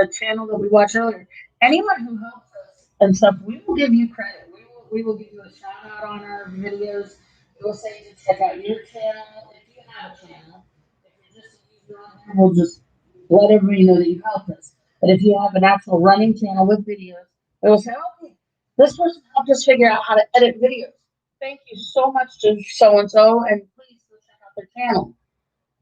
a channel that we watched earlier. Anyone who helps us and stuff, we will give you credit. We will give you a shout out on our videos. We will say to check out your channel if you have a channel. If you're just a user on there, we'll just let everybody know that you helped us. But if you have an actual running channel with videos, we will say, okay, this person helped us figure out how to edit videos. Thank you so much to so and so, and please go check out their channel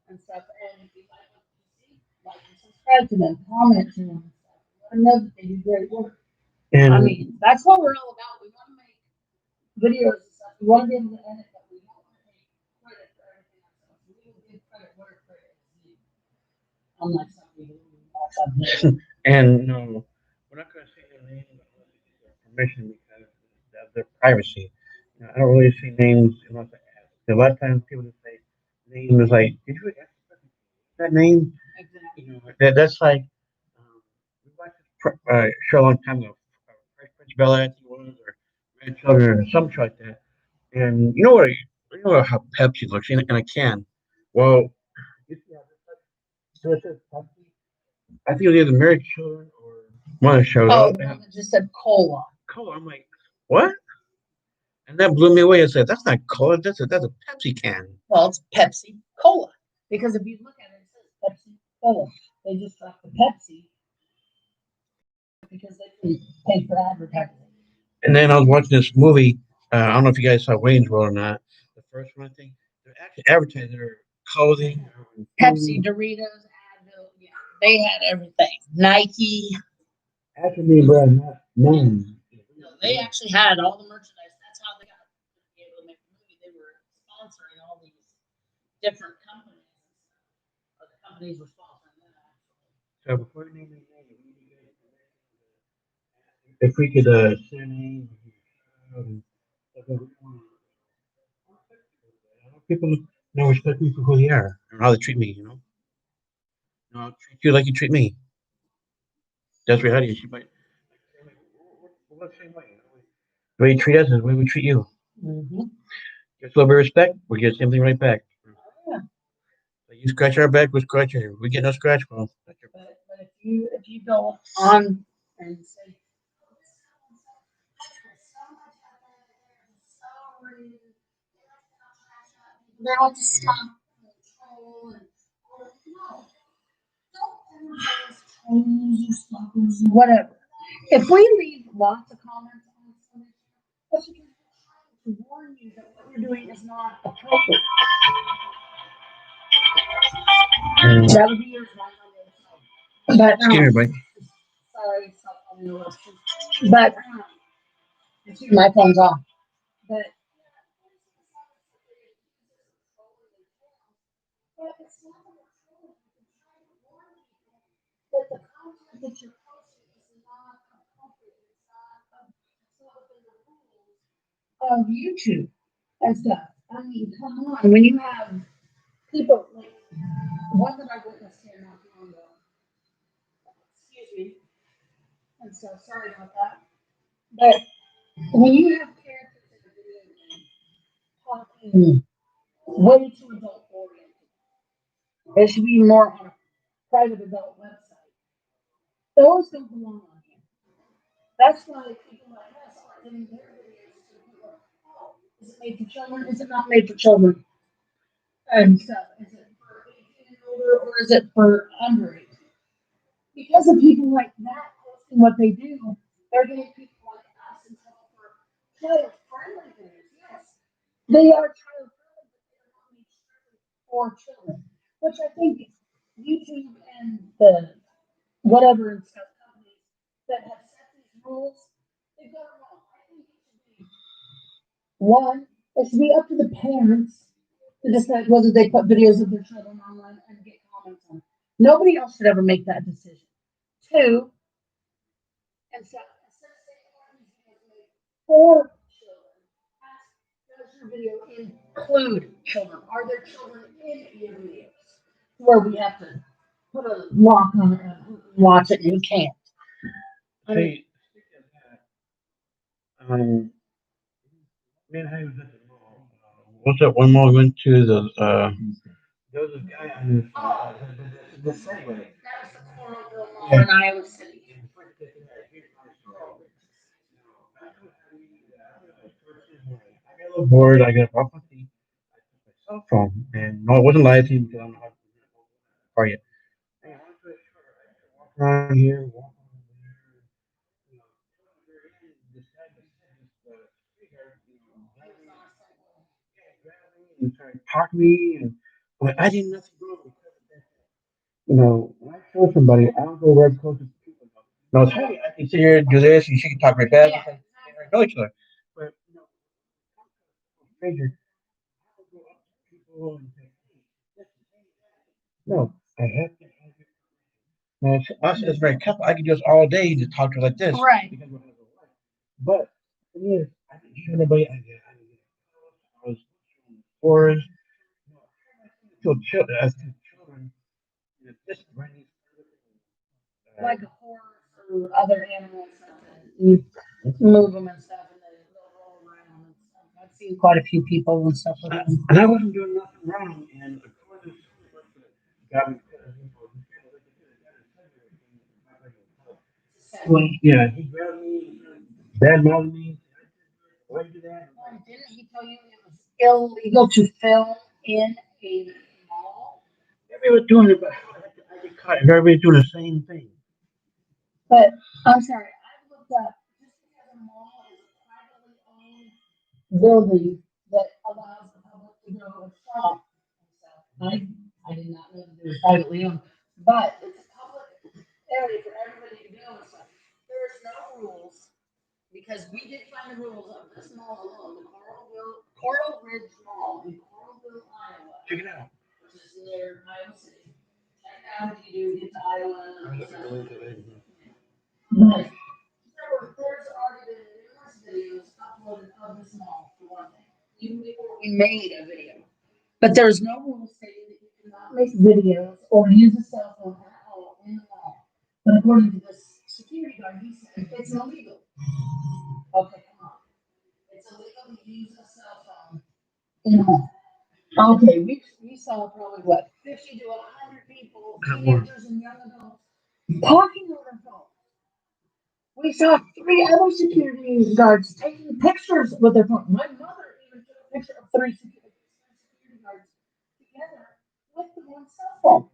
and stuff. And if you like what you see, like and subscribe to them, comment to them, and stuff. Let them know that they do great work. I And mean, that's what we're all about. We want to make videos and stuff. We want to be able to edit, but we don't want to take credit for everything ourselves. We will give credit where credit is due. Unlike some people who watch on video. and no, we're not going to say their names unless we get their permission because of their privacy. I don't really see names unless I ask. A lot of times people just say name is like, did you ask that name? Exactly. That's like we watched this show a long time ago, Fresh Prince of Bel Air, I think it was, or Red Children, or something like that. And you know how Pepsi looks in a can. Well, you see how so it says Pepsi. I think it was either Married Children or one of the shows. Oh, the one that just said cola. Cola. I'm like, what? And that blew me away. I said, that's not cola. That's a Pepsi can. Well, it's Pepsi Cola. Because if you look at it, it says Pepsi Cola. They just dropped the Pepsi because they can pay for advertising. And then I was watching this movie. I don't know if you guys saw Wayne's World or not. The first one, I think. They're actually advertising their clothing, Pepsi, Doritos, Advil, yeah, they had everything. Nike, actually being brand name. no, they actually had all the merchandise. That's how they got to be able to make the movie. They were sponsoring all these different companies, or the companies were sponsoring them. So before we name his name, if we could say a name, stuff like that, people know respect me for who they are and how they treat me. I'll treat you like you treat me. That's where Heidi is. She might. We're the same way. The way you treat us is the way we treat you. Mm-hmm. Just a little bit of respect, we get the same thing right back. Yeah. Like you scratch our back, we scratch you. We get no scratch, well, But if you go on and say, they want to stop control and no, don't those trolls or stalkers or whatever. If we leave lots of comments on something, that's because we're trying to warn you that what you're doing is not appropriate. That would be yours, mine on the other side. But excuse me, buddy. sorry, stop on the list. But excuse me, my phone's off. But it's not that the content that you're posting is not appropriate. It's not within the rules of YouTube and stuff. I mean, come on. When you have people like one that I witnessed here not too long ago, excuse me, and so sorry about that. But when you have characters in a video game talking way too adult oriented, it should be more on a private adult website. Those don't belong on here. That's why people like us are getting their videos to people. Oh, is it made for children? Is it not made for children? And stuff. Is it for 18 and older or is it for under 18? Because of people like that posting what they do, they're getting people like us in trouble for child friendly things. Yes, they are child friendly, but they are not made strictly for children. Which I think YouTube and the whatever and stuff companies that have set these rules, they've got it wrong. I think it should be one, it should be up to the parents to decide whether they put videos of their children online and get comments on it. Nobody else should ever make that decision. Two, and so instead of saying made for children, ask, does your video include children? Are there children in your videos? Where we have to put a lock on it and watch it and you can't. I mean, See, um, me and Heidi was at the mall. What's that one mall we went to? The there was this guy on this the Segway. That was the Coralville Mall Yeah. in Iowa City. I got a little bored. I got off my feet. My cell phone, and no, it wasn't live team because I'm not far yet. Hey, I went to a walk around here, walk around there. You know, this guy, this speaker, and started talking to me, and I'm like, I did nothing wrong. You know, when I show somebody, I don't go right close to people. No, it's hey, I can sit here and do this, and she can talk right back. Yeah. Because they know each other. But you know, stranger, I don't go up to people and say, hey, no, I have to have it. Now, us as married couple, I can do this all day to talk to her like this. Right. Because we're having a life. But the thing is, I didn't show nobody. I was forest. Till children, as to children, you know, just running. Like a horse or other animals, you move them and stuff, and they'll roll around and stuff. I've seen quite a few people and stuff with them. And I wasn't doing nothing wrong. And according to God, yeah, he grabbed me, bad mouthed me. Why you do that? Didn't he tell you it was illegal to film in a mall? Everybody was doing it, but I get caught. Everybody's doing the same thing. But I'm sorry, I looked up just because a mall is a privately owned building that allows the public to go and shop and stuff. I did not know that it was privately owned, but it's a public area for everybody to go and stuff. There's no rules because we did find the rules of this mall alone, the Coral Ridge Mall in Coralville, Iowa, Check it out. which is near Iowa City. Check out if you do get to Iowa I'm and looking at stuff. the link of it. But there's already been numerous videos uploaded of this mall for one thing, even before we made a video. But there's no rule stating that you cannot make videos or use a cell phone at all in the mall. But according to this security guard, he said it's illegal. Okay, come on. It's illegal to use a cell phone in a mall. Okay, we saw probably what 50 to 100 people, teenagers and young adults, talking on their phones. We saw three other security guards taking pictures with their phone. My mother even took a picture of three security guards together with the one cell phone.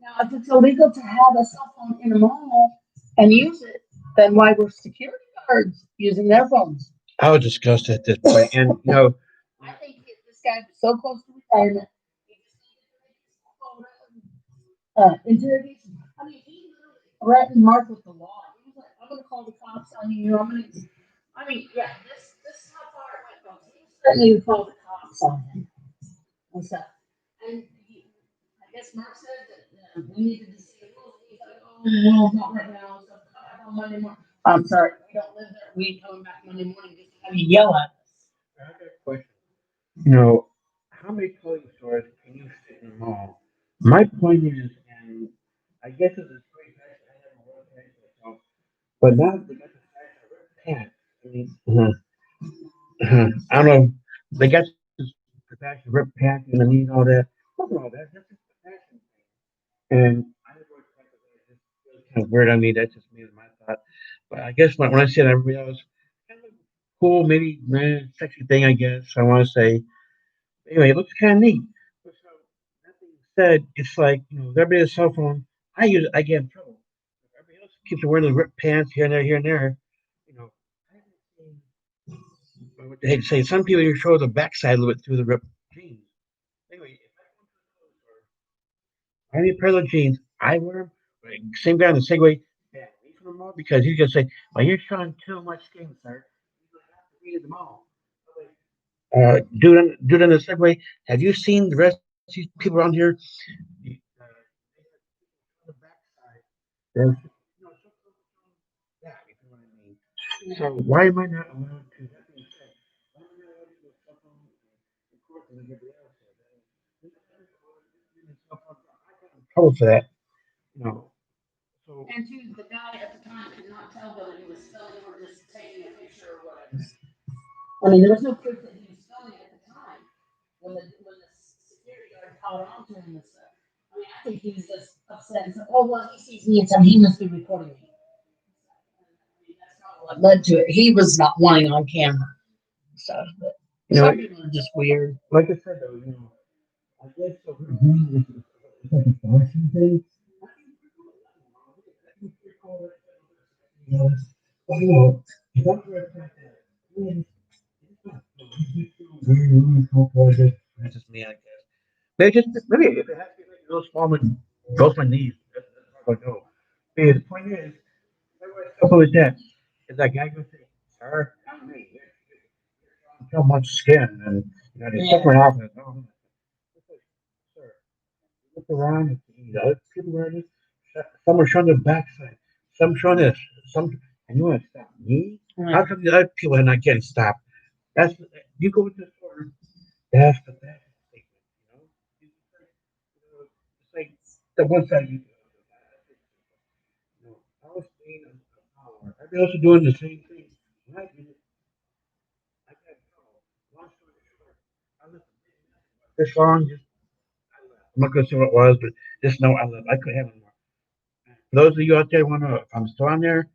Now, if it's illegal to have a cell phone in a mall and use it, then why were security guards using their phones? I was disgusted at this point, and you know, I think this guy was so close to retirement. He just needed to make his interrogation. I mean, he literally threatened Mark with the law. He was like, "I'm going to call the cops on you. I'm going to." I mean, yeah, this is how far it went, folks. He was threatening to call the cops on him and stuff. And I guess Mark said that we needed to see the rules. He's like, "Oh, well, not right now. So come back on Monday morning." I'm sorry, we don't live there. We ain't coming back Monday morning just to have you yell at us. I got a question. You know, how many clothing stores can you fit in a mall? My point is, and I guess it's a great fashion. I haven't worn pants myself, but now they got the fashion of red pants. I mean, I don't know. They got this fashion of red pants and all that. Look at all that. That's just the fashion. And I never really thought that was just really kind of weird on me. That's just me and my thought. But I guess when I see it, everybody else, kind of cool, maybe sexy thing. I guess I want to say. Anyway, it looks kind of neat. But so that being said, it's like if everybody has a cell phone. I use it. I get in trouble. If everybody else keeps wearing the ripped pants here and there, here and there. You know, I haven't seen. What they hate to say. Some people you show the backside a little bit through the ripped jeans. Anyway, if I go to the clothes store, I need a pair of jeans. I wear them. Like, same guy on the Segway. Yeah, leave from the mall because he's gonna say, "Well, you're showing too much skin, sir. You have to read the mall." Dude on the Segway. Have you seen the rest of these people around here? The, uh, on the backside, there's that. If you know what I mean. So why am I not allowed to? That being said, why am I not allowed to do a cell phone recording and everybody else? I got in trouble for that. You know. So And two, the guy at the time could not tell whether he was filming or just taking a picture or whatever. I mean, there was no proof that he was filming at the time when the security guard caught on to him and stuff. I mean, I think he's just upset and said, "Oh well, he sees me and so he must be recording me." I mean, that's probably what led to it. He was not wanting on camera, so but You know, some people are just weird. like I said though, I guess so. It's like a fashion thing. You know, well, if I'm gonna attack that, man, it's not. That's just me, I guess. Maybe if it has to be like a little small, one goes my knees. That's how I go. Hey, the point is, everybody stuff like that. Is that guy gonna say, "Sir, not me. You so much skin," and they're Yeah. suffering off it. No, sir, look around and see the other people wearing this. Some are showing their backside. Some showing this. Some, and you want to stop me? How Right. come the other people are not getting stopped? That's you go to the store. That's the best statement. It's like the one side you. I was being an hour. Everybody else is doing the same thing. Right? I got long story short. I listened to this song. Just I'm not gonna say what it was, but just know I love. I couldn't have it more. For those of you out there want to know if I'm still on there,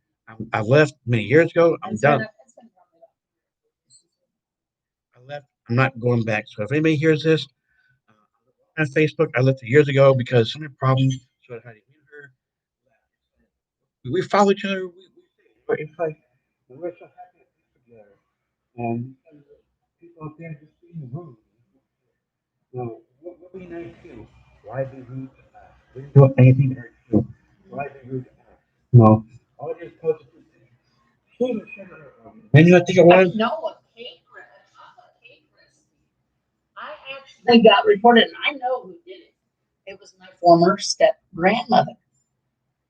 I left many years ago. I'm done. I left. I'm not going back. So if anybody hears this on Facebook, I left it years ago because some of the problems. So I had to meet her. We follow each other. It's like we're so happy to be together. And people out there just being rude. What we nice to? Why be rude to us? We didn't do anything to hurt you. Why be rude to us? No. All just posted two things. She was sugar. And you know what I think it I was? know a cake, a chocolate cake recipe. I actually got reported, and I know who did it. It was my former step grandmother.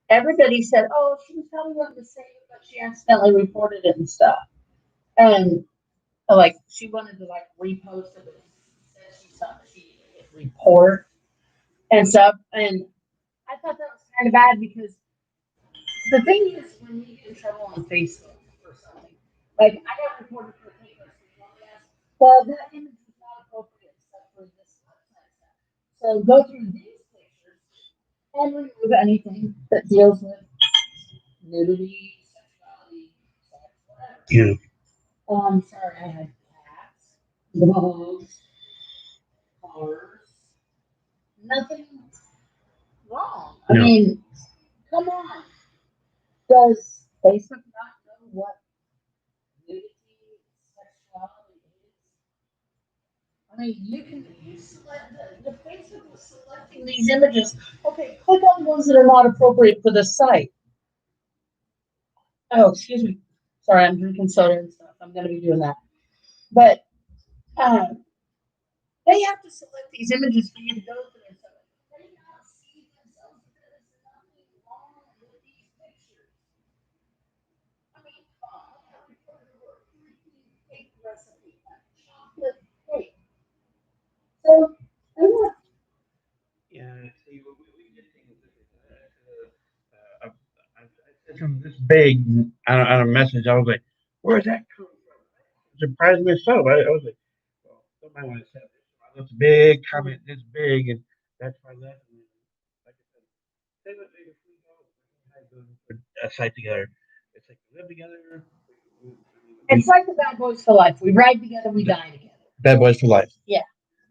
Everybody said, "Oh, she was probably wanting to save it, but she accidentally reported it and stuff." And like she wanted to like repost it, but said she saw she hit report and stuff. And I thought that was kind of bad because the thing is, when you get in trouble on Facebook for something, like I got reported for a cake recipe, and they asked, "Well, that image is not appropriate except for this website stuff. So go through these pictures and remove anything that deals with nudity, sexuality, sex, whatever." Yeah. Oh, I'm sorry, I had cats, dogs, cars, nothing wrong. I mean, come on. Does Facebook not know what nudity, sexuality is? I mean, you select the Facebook was selecting these images. Okay, click on the ones that are not appropriate for the site. Oh, excuse me. Sorry, I'm drinking soda and stuff. I'm going to be doing that. But um, they have to select these images for you to go through. And so they not see themselves that there is nothing wrong with these pictures. I mean, come on. I got reported for a freaking cake recipe, a chocolate cake. So, I'm not. Yeah. See, we did things I said something this big on a message. I was like, "Where's that coming from?" Surprised myself. I was like, "Well, don't mind what I said. This big comment, this big, and that's why I left." And like I said, say what they if we go, we had a site together. It's like we live together. It's like the bad boys for life. We ride together, we die together. Bad boys for life. Yeah.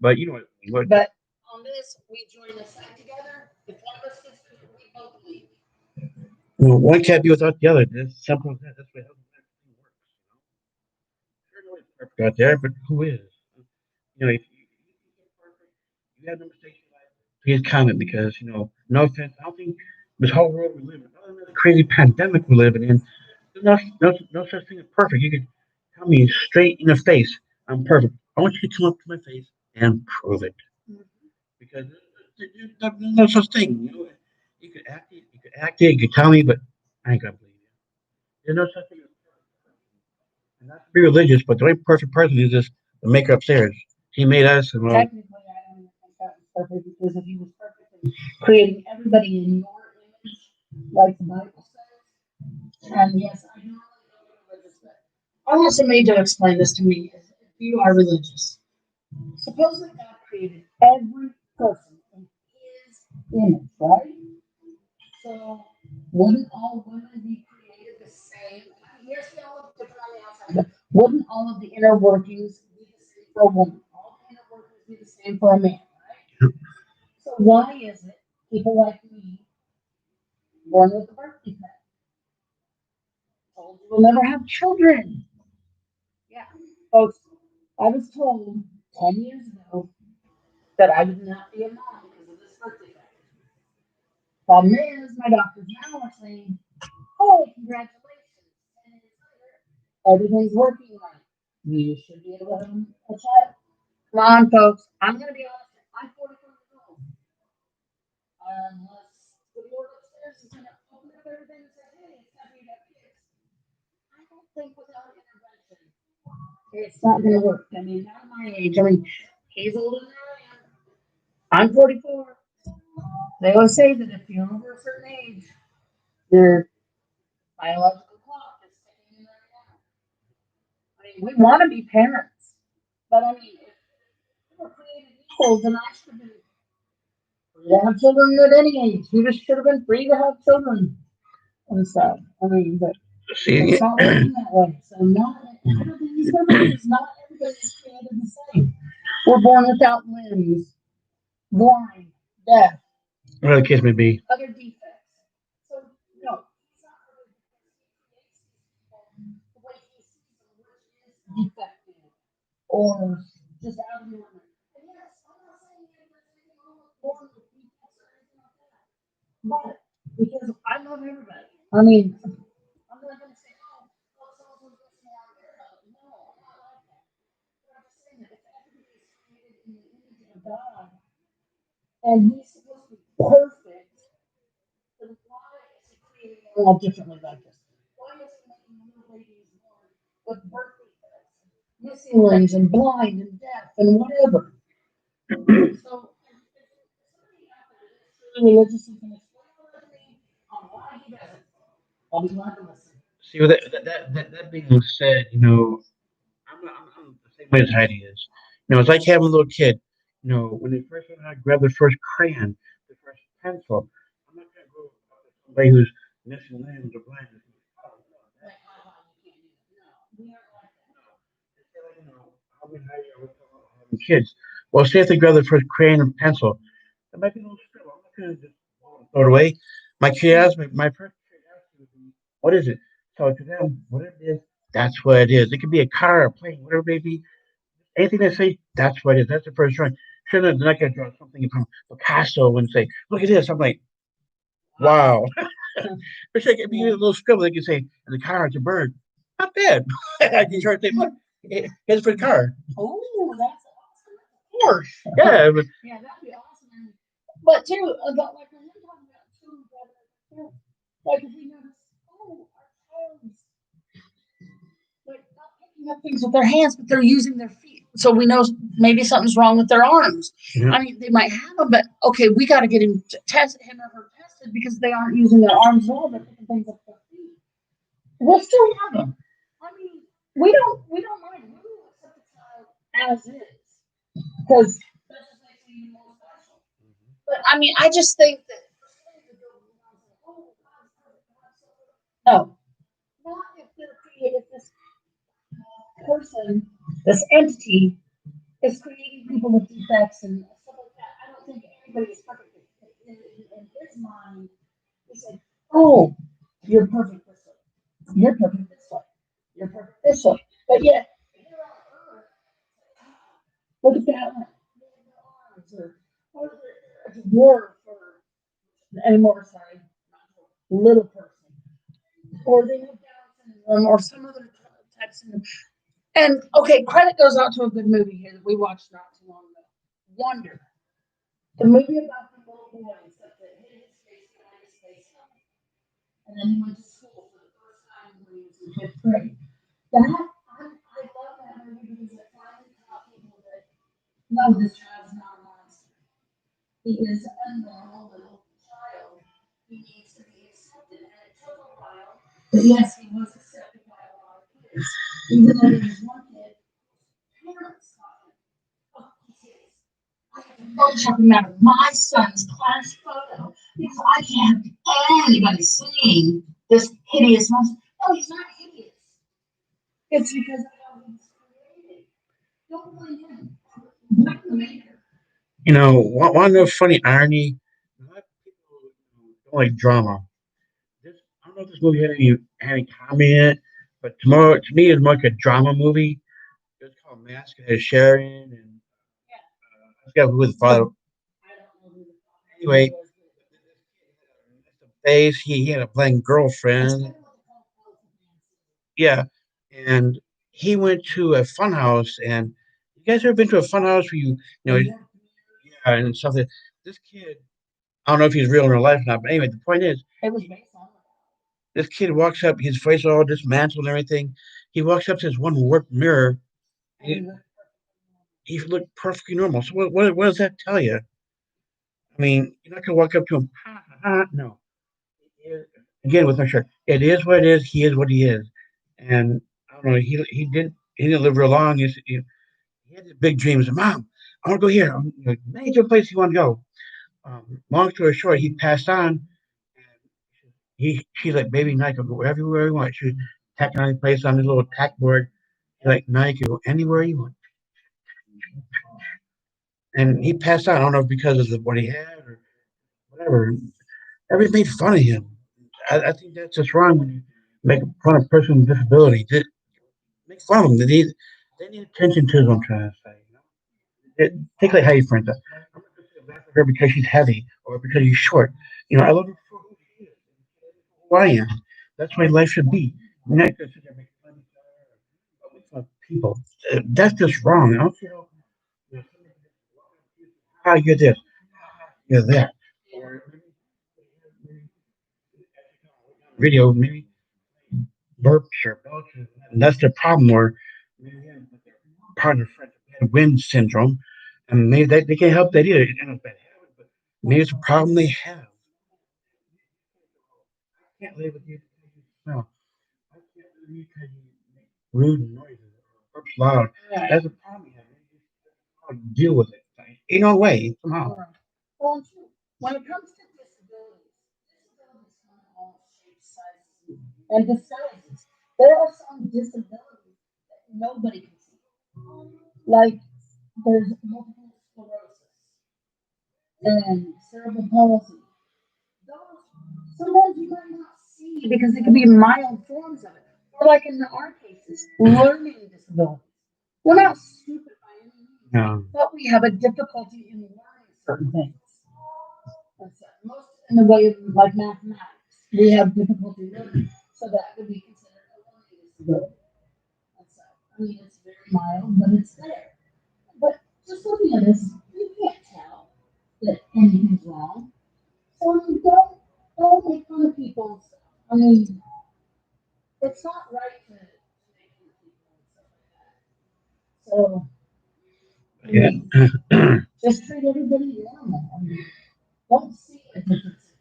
But you know what? But on this, we join the site together. If one of us gets to it, we both leave. One can't be without the other. It's simple as that. That's the way everything works. Sure, nobody's perfect out there, but who is? If you're perfect, you have no mistakes in life. Please comment because no offense. I don't think this whole world we live in, other than the crazy pandemic we're living in, there's no such thing as perfect. You can tell me straight in the face, I'm perfect. I want you to come up to my face and prove it because there's no such thing. You could act it, you could tell me, but I ain't gonna believe you. There's no such thing as and not to be religious, but the only perfect person is just the maker upstairs. He made us, and well, Technically, I don't even think that was perfect because if he was perfect in creating everybody in your image, like the Bible says, and yes, I don't really know religious, but I want somebody to explain this to me if you are religious. Suppose that God created every person Wouldn't all women be created the same? Yes, we all look different on the outside, but wouldn't all of the inner workings be the same for a woman? All the inner workings be the same for a man, right? So why is it people like me, born with a birth defect, told you will never have children? Yeah, folks, I was told 10 years ago that I would not be a mom because of this birth defect. Problem is, my doctors now are saying, oh, congratulations. 10 years later, everything's working right. You should be able to have a child. Come on, folks. I'm going to be honest. I'm 44 years old. Unless the Lord upstairs is going to open up everything and say, hey, it's time for you to have kids. I don't think without intervention, it's not going to work. I mean, not at my age. I mean, he's older than I am. I'm 44. They always say that if you're over a certain age, your biological clock is ticking right now. I mean, we want to be parents, but I mean, if we were created equal, then I should have been free to have children at any age. You just should have been free to have children and stuff. I mean, but See, it's not working that way. So not everybody's different. Not everybody's created the same. We're born without limbs, blind, deaf, whatever the case may be. other defects. So no, he's not really the way he sees them, which is defective or just out of limit. And yes, I'm not saying that there's anything wrong with born with defects or anything like that. But because I love everybody. I mean, I'm not gonna say, oh, well, someone's this more on their own. No, I'm not like that. But I'm just saying that if everybody is created in the image of God and he's supposed to be perfect, then why is he creating them all differently like this? Why is he making little babies born with birth defects, missing limbs, and blind and deaf and whatever? So, if somebody out there that's really religious and can explain that to me on why he does it, I'll be glad to listen. See, with that being said, I'm the same way as Heidi is. It's like having a little kid. When they first learn how to grab their first crayon, their first pencil, I'm not going to go up to somebody who's missing limbs or blind and say, oh, no, Like, that's you can't do that. No, we aren't like that. no. It's like, how many Heidi are we talking about having kids? Well, say if they grab their first crayon and pencil, that might be a little scribble. I'm not going to just throw it away. My first curiosity would be, what is it? So to them, whatever it is, that's what it is. It could be a car, a plane, whatever it may be. Anything they say, that's what it is. That's the first drawing. Sure, they're not going to draw something from Picasso and say, look at this. I'm like, wow. It's like if you get a Yeah. little scribble, they can say, and the car, it's a bird. Not bad. I can try to say, look, here's for the car. Oh, that's awesome. Of course. Yeah, but Yeah, that'd be awesome. But too, about like when you're talking about children, like if we notice, oh, our child's like not picking up things with their hands, but they're using their feet. So we know maybe something's wrong with their arms. yeah. I mean, they might have them, but okay, we got to get him or her tested because they aren't using their arms at all. They're picking things up with their feet. We'll still have them. I mean, we don't mind. We will accept the child as is because that just makes it even more special. But I mean, I just think that no, not if they're created. If this person, this entity, is creating people with defects and stuff like that. I don't think anybody is perfect. In his mind, he said, "Oh, you're perfect this way. You're perfect this way. You're perfect this way." But yet, here on Earth, look at that one. Or it's a dwarf or anymore, sorry, little person. Or they have Down syndrome or some other type of syndrome. And okay, credit goes out to a good movie here that we watched not too long ago. Wonder. The movie about the little boy that hit his face behind his face helmet. And then he went to school for the first time when he was in fifth grade. I love that movie because it finally taught people that no, this child's not a monster. He is a normal little child. He needs to be accepted. And it took a while. But yes, he was accepted by a lot of kids. Even though there was one kid, parents taught him, oh, he's his. I have to photoshopping out of my son's class photo because I can't have anybody seeing this hideous monster. No, he's not hideous. It's because of how he's created. Don't blame him. Blame the maker. One of the funny irony, a lot of people don't like drama. I don't know if this movie had any comedy in it, but to me, it's more like a drama movie. It's called Mask. It has Sharon and I forgot who his father. I don't know who the Anyway, was. face he had a playing It's girlfriend. kind of what they call Yeah, and he went to a fun house. And you guys ever been to a fun house where yeah, and stuff? This kid, I don't know if he's real in real life or not, but anyway, the point is, it was based on this kid walks up, his face all dismantled and everything. He walks up to this one warped mirror. He, he looked perfectly normal. So what does that tell you? I mean, you're not gonna walk up to him. Ha, ha, ha. No. Again, with my shirt, it is what it is. He is what he is. And I don't know. He didn't live real long. He had these big dreams. Mom, I want to go here. Major place you want to go. Long story short, he passed on. She's like, baby, Nike, go everywhere you want. She was tacking on the place on the little tack board. She's like, Nike, go anywhere you want. And he passed on. I don't know if because of what he had or whatever. Everybody made fun of him. I think that's just wrong when you make fun of a person with disability. Just make fun of them. They need attention too, is what I'm trying to say. Take like Heidi, for instance. I'm not going to say laugh at her because she's heavy or because she's short. I love her for who she is, who I am. That's the way life should be. You're not going to sit there and make fun of her or make fun of people. That's just wrong. I don't see how you're this, you're that. Or video, maybe burps or belches. And that's the problem. Or maybe part of the French had wind syndrome, and maybe they can't help that either. It's not a bad habit, but maybe it's a problem they have. I can't live with you because you smell. I can't live with you because you make rude noises or burps loud. That's a problem you have. You just gotta deal with it in a way somehow. well, when it comes to disabilities, disabilities come in all shapes, sizes, and disguises. There are some disabilities that nobody can see. Like there's multiple sclerosis and cerebral palsy. Those sometimes you might not see because it can be mild forms of it. Or like in our cases, learning disabilities. We're not stupid by any means, No. but we have a difficulty in learning certain things. That's most in the way of like mathematics. We have difficulty learning, so that would be considered a learning disability. That's I mean, it's very mild, but it's there. But just looking at this, you can't tell that anything's wrong. So I mean, don't make fun of people. I mean, it's not right to make fun of people and stuff like that. So I Yeah. mean, just treat everybody normal. I mean, don't see a difference in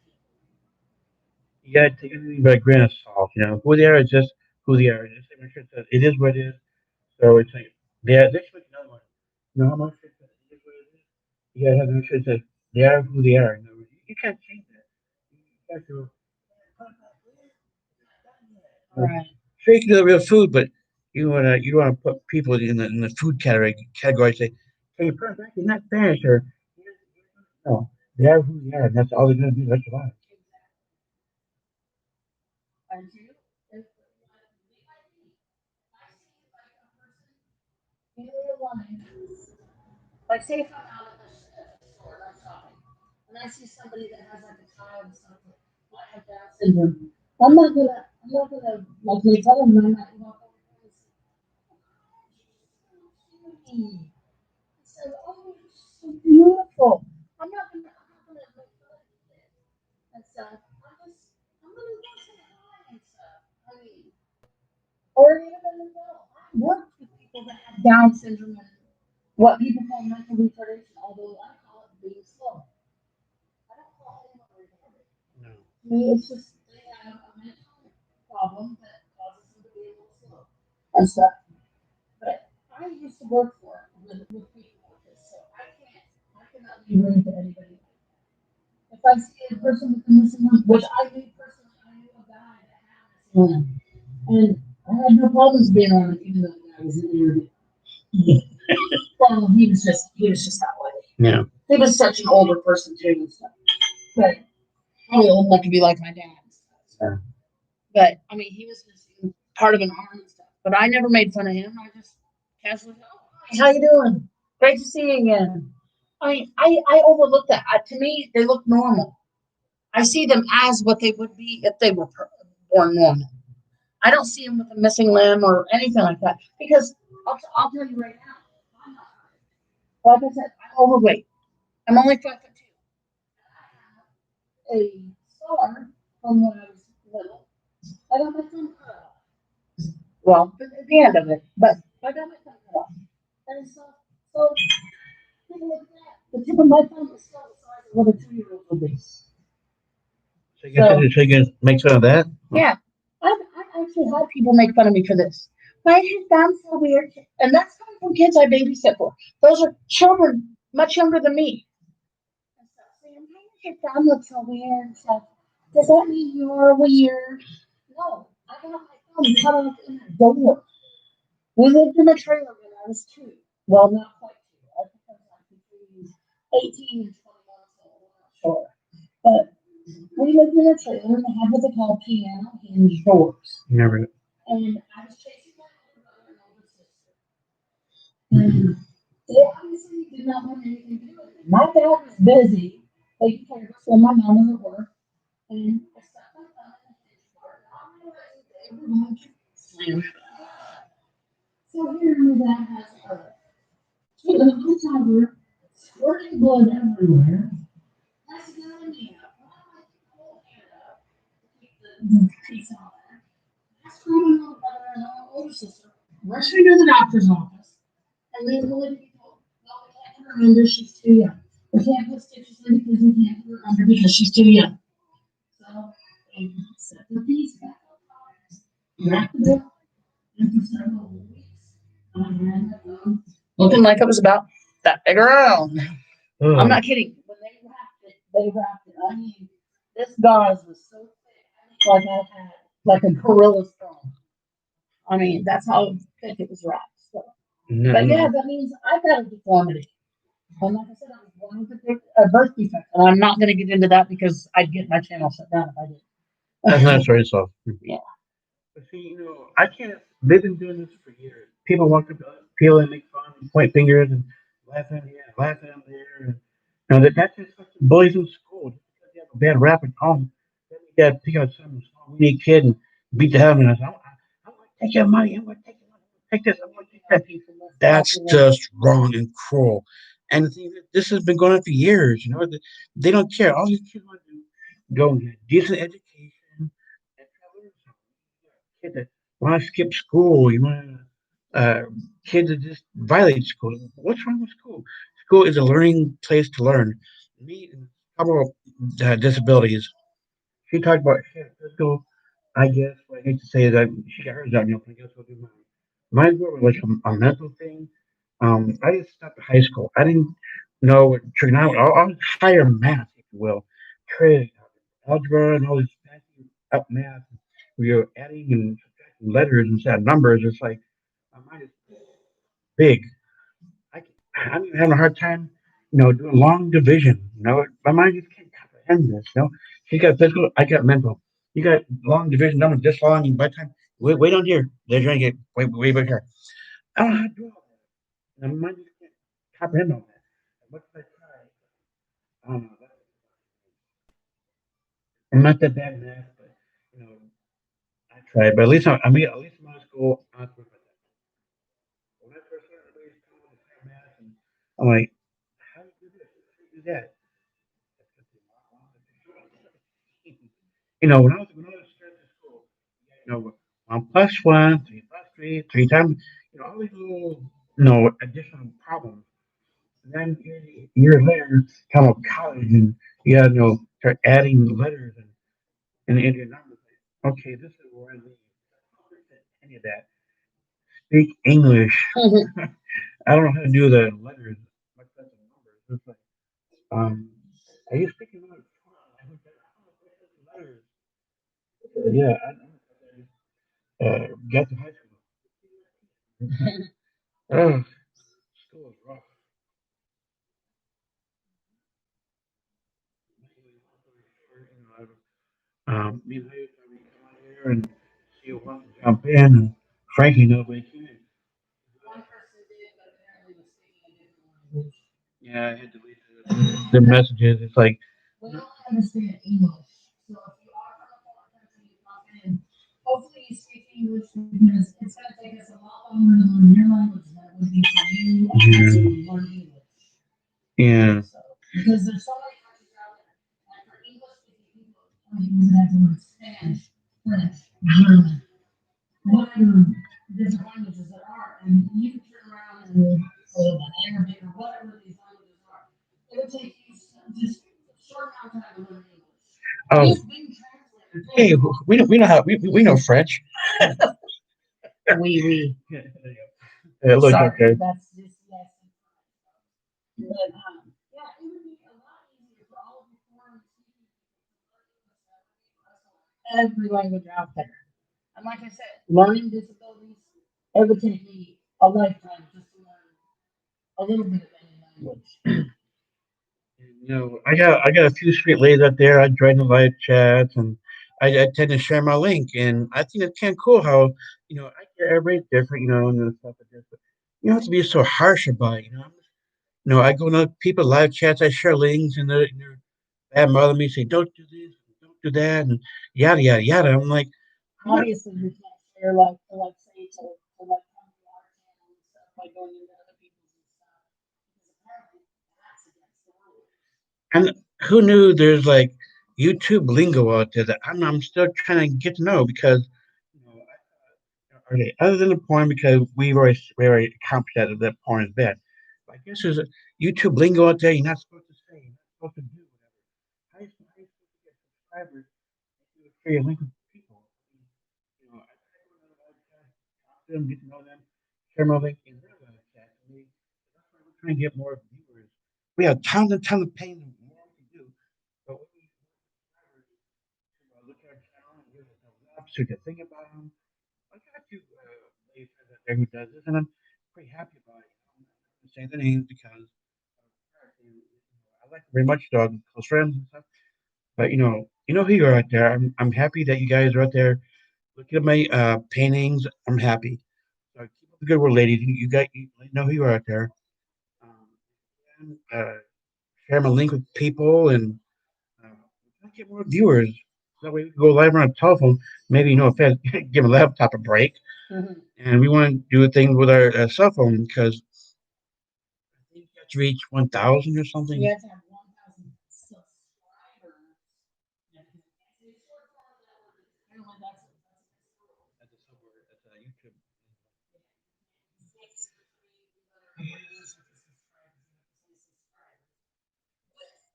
You gotta take everything by a grain of salt. Who they are is just who they are. Just make sure that it is what it is. So it's like they should make another one. How much it is what it is. You gotta have to make sure that they are who they are. You can't change that. You have to. people. Right. Sure, you can do the real food, but you wanna put people in the food category. Say, hey, your parents actually not Spanish or no, they are who they are. And that's all they're gonna do. That's your life. And you, if I see like a person, either one, like say if I'm out at the store and I'm shopping, and I see somebody that has like a child or something, might have Down syndrome, I'm not gonna like they tell them, I'm not walk over and say, "Oh, cutie." I said, "Oh, you're so beautiful." I'm not gonna make fun of it and stuff. I'm gonna go say hi and stuff. I mean, or even well, I worked with people that have Down syndrome and what people call mental retardation, although I call it being slow. I don't call anyone retarded. No. To me, it's just they have a mental problem that causes them to be a little slow and stuff. But I used to work with people with this, so I cannot be rude to anybody. If I see a person with a missing limb, which I knew personally, I knew a guy that had a missing limb, and I had no problems being on it, even though the guy was an interview. Well, he was just that way. Yeah. He was such an older person too and stuff. But probably old enough to be like my dad and stuff. So. Yeah. But I mean, he was missing part of an arm and stuff. But I never made fun of him. I just casually, oh, hi, how you doing? Great to see you again. I mean, I overlook that. To me, they look normal. I see them as what they would be if they were born normal. I don't see them with a missing limb or anything like that because I'll tell you right now, I'm not, like I said, I'm overweight. I'm only 5'2". A scar from when I was little. I got my thumb cut off. Well, at the end of it, but I got my thumb cut off. And so take a look at that. The tip of my thumb is still the size of what a 2-year-old would be. So you can make fun of that? Yeah, I've actually had people make fun of me for this. Why is your thumb so weird? And that's coming from kids I babysit for. Those are children much younger than me. And so saying, why does your thumb look so weird? So, does that mean you're weird? No, I got my thumb cut off in a door. We lived in a trailer when I was 2. Well, not quite 2. I think I was like between 18 and 21, so I'm not sure. But we lived in a trailer and had what they call piano hinge doors. Never. And I was chasing my older brother and older sister. And they obviously did not want anything to do with it. My dad was busy taking care of us when my mom was at work. And I stuck my thumb in the hinge door, not realizing they were going to slam it. So here my dad has a little toddler squirting blood everywhere. That's going me up. I pull it up to keep the piece on there. That's my little brother and my older sister rushing to the doctor's office. And then Lily people, well, we can't put her under, she's too young. We can't put stitches in because we can't put her under because she's too young. So they set the piece back on, wrapped it up, and for several weeks, I had looking like it was about that big around. I'm not kidding. When they wrapped it. I mean, this gauze was so thick, like I had like a gorilla strong. I mean, that's how thick it was wrapped. So. But yeah, that means I've got a deformity. And like I said, I was born with a birth defect, and I'm not going to get into that because I'd get my channel shut down if I did. That's not very soft. Yeah. But see, I can't. They've been doing this for years. People walk up to people and make fun, and point fingers, and laugh at them here, laugh at them there. And, that's just like the bullies in school. Just because you have a bad rap at home, then you got to pick out some small weenie kid and beat the hell out of him. I'm going to take your money. I'm going to take your money. Take this. I'm going to take that. That's just wrong and cruel. And the thing is, this has been going on for years. They don't care. All these kids want to do go and get a decent education and travel. Kid that want to skip school. You want kids that just violate school. What's wrong with school? School is a learning place to learn. Me and a couple of disabilities. She talked about she had physical. I guess what I hate to say is that she got hers out. I guess I'll do mine. Mine were like a mental thing. I didn't stop at high school. I didn't know what trigonometry, all higher math, if you will, trig, algebra, and all this fancy up math. We were adding and subtracting letters instead of numbers. It's like my mind is big. I, I'm even having a hard time, doing long division. My mind just can't comprehend this. She got physical, I got mental. You got long division numbers this long, and by the time wait on here, they're trying to get way back here. I don't know how to do all that. And my mind just can't comprehend all that. As much as I try, I don't know. I'm not that bad in math, but you know, I tried. But at least I'm out of school. I was with that. When I first started, everybody's telling me to math, and I'm like, how do you do this? How do you do that? When I was starting school, one plus one, three plus three, three times, all these little, additional problems. And then years later, come up college, and you got to start adding letters and your numbers. Okay, this is where I leave. Any of that. Speak English. I don't know how to do the letters, much less the numbers. It's like, Um, are you speaking of letters? Yeah, got to high school. Oh, school was rough. Me and Hayes, we come out here and see who wants to jump in, and Frankie nobody can. One person did, but apparently was speaking a different language. Yeah, I had to delete the messages. It's like, We only understand English. So if you are from a foreign country, you come in, hopefully you speak English because it's going to take us a lot longer to learn your language than it would be for you to yeah, learn English. yeah. So, because there's so many countries out there. Like for English speaking people, you would have to learn Spanish, French, German, whatever different languages there are. And you can turn around and Arabic or whatever these languages are. It would take you just a short amount of time to learn English. Oh, Use Bing Translator hey, too. we know how we know French. Oui. Look, Sorry, okay. that's just yes. But yeah, it would be a lot easier for all of the foreign speaking every language out there. And like I said, learning disabilities, it would take me a lifetime just to learn a little bit of any language. I got a few sweet ladies out there. I join the live chats, and I tend to share my link, and I think it's kind of cool how I get everybody's different, and stuff like this. But you don't have to be so harsh about it. I go into people live chats. I share links, and they're bad mother me say, "Don't do this, don't do that," and yada yada yada. I'm like, I'm not. Obviously, you can't share like say to like come to our channel and stuff by going into other people's and stuff because apparently that's against the rules. And who knew there's like YouTube lingo out there that I'm still trying to get to know because you know okay, other than the porn, because we already accomplished that porn is bad. But I guess there's a YouTube lingo out there you're not supposed to say, you're not supposed to do whatever. How you supposed to get subscribers if you share your link with people? I try to know about talk to them, get to know them, share my link in their live chat. That's why we're trying to get more viewers. We have tons and tons of pain and more we can do, but we need subscribers to look at our channel and give us a thumbs up so you can think about them. I got two ladies friends out there who does this, and I'm pretty happy about it. I'm not going to say the names because I like them very much, dog, close friends and stuff. But who you are out there. I'm happy that you guys are out there looking at my paintings. I'm happy. So keep up the good work, ladies. You know who you are out there. Um, and, share my link with people and get more viewers. That way we can go live on a telephone. Maybe if I give a laptop a break. Mm-hmm. And we want to do things with our cell phone because I think you have to reach 1,000 or something. You have to have 1,000 subscribers. Yeah, because you can't say short form of that word. Apparently, that's the rule. That's a subword. That's a YouTube,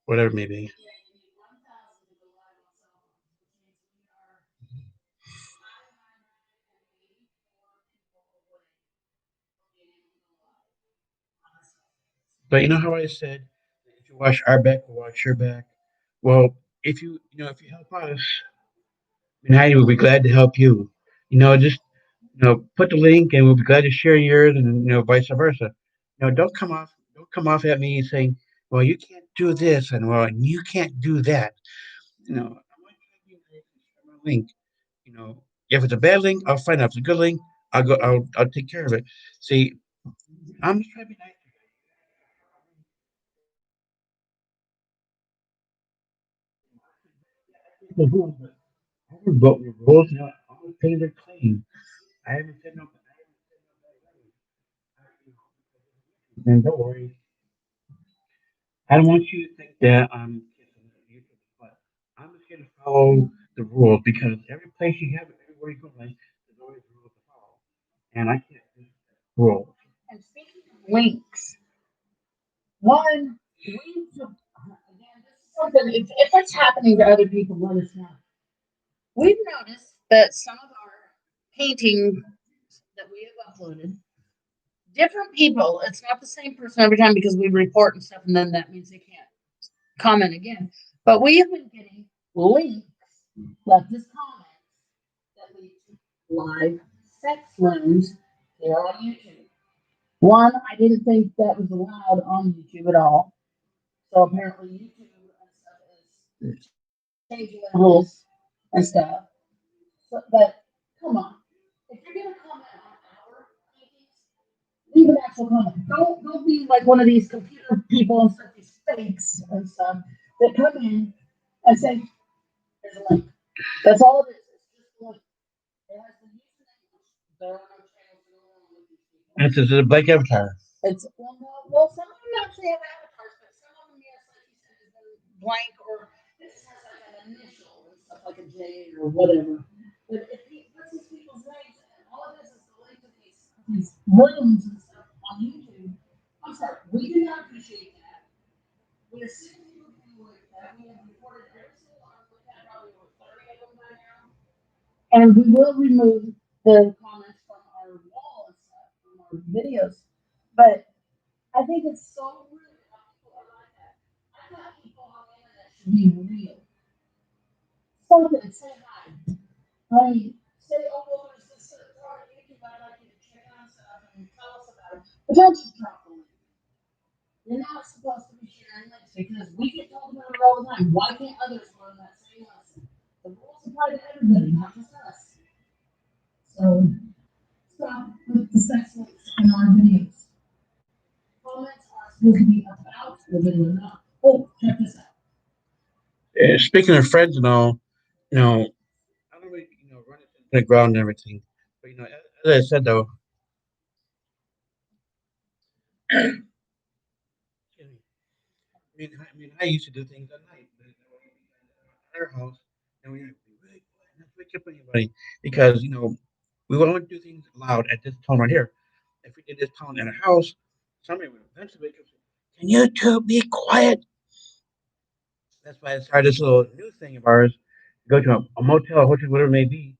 whatever it may be. Yeah, you need 1,000 to go live on cell phones, which means we are 584 people away from being able to go live on our cell phones. But you know how I said, if you watch our back, we'll watch your back. Well, if you help us, then Heidi will be glad to help you. Just put the link, and we'll be glad to share yours, and vice versa. Don't come off at me saying, "Well, you can't do this," and "Well, you can't do that." I want you to share my link. If it's a bad link, I'll find out. If it's a good link, I'll go. I'll take care of it. See, I'm just trying to be nice. The rules, but I haven't broken the rules. I'm gonna pay their claim. I haven't said no. And don't worry. I don't want you to think that I'm kissing YouTube, but I'm just going to follow the rules because every place you have, everywhere you go, like, there's always rules to follow, and I can't do rules. And speaking of links, one, we took, again, this is something, if it's happening to other people, let us know. We've noticed that some of our paintings that we have uploaded, different people, it's not the same person every time because we report and stuff, and then that means they can't. comment again. But we have been getting links, leftist comments that lead to live sex rooms here on YouTube. One, I didn't think that was allowed on YouTube at all. So apparently YouTube and stuff is changing the rules and stuff. So, but come on, if you're gonna comment on our paintings, leave an actual comment. Don't be like one of these computer people and stuff, these fakes and stuff that come in and say, "There's a link." That's all it is. It's just a link. It has the username. There are no channels going on with these people. And it's a blank avatar. It's well, some of them actually have avatars, but some of them, yes, like you said, is blank or it just has like an initial and stuff like a J or whatever. But if he puts these people's names in, all it is the link to these rooms and stuff on YouTube. I'm sorry, we do not appreciate that. We are seeing people do like that. We have reported every single one. We've had probably over 30 of them by now. And we will remove the comments from our wall and stuff, from our videos. But I think it's so rude how people are like that. I thought people on the internet should be real. Something, say hi. I mean, say, oh, well, there's this on YouTube I'd like you to check out stuff and tell us about it. But don't just drop the link. You're not supposed to be sharing links because we get told about it all the time. Why can't others learn that same lesson? The rules apply to everybody, not just us. So stop with the sex links in our videos. Comments are supposed to be about the video, not, oh, check this out. Speaking of friends and all, I don't really, run it into the ground and everything. But as I said though, excuse me, I used to do things at night. At our house, and we had to be really quiet, not to wake up anybody, because we would only do things loud at this tone right here. If we did this tone in a house, somebody would eventually wake up and say, "Can you two be quiet?" That's why I started this little new thing of ours. Go to a motel, a hotel, whatever it may be.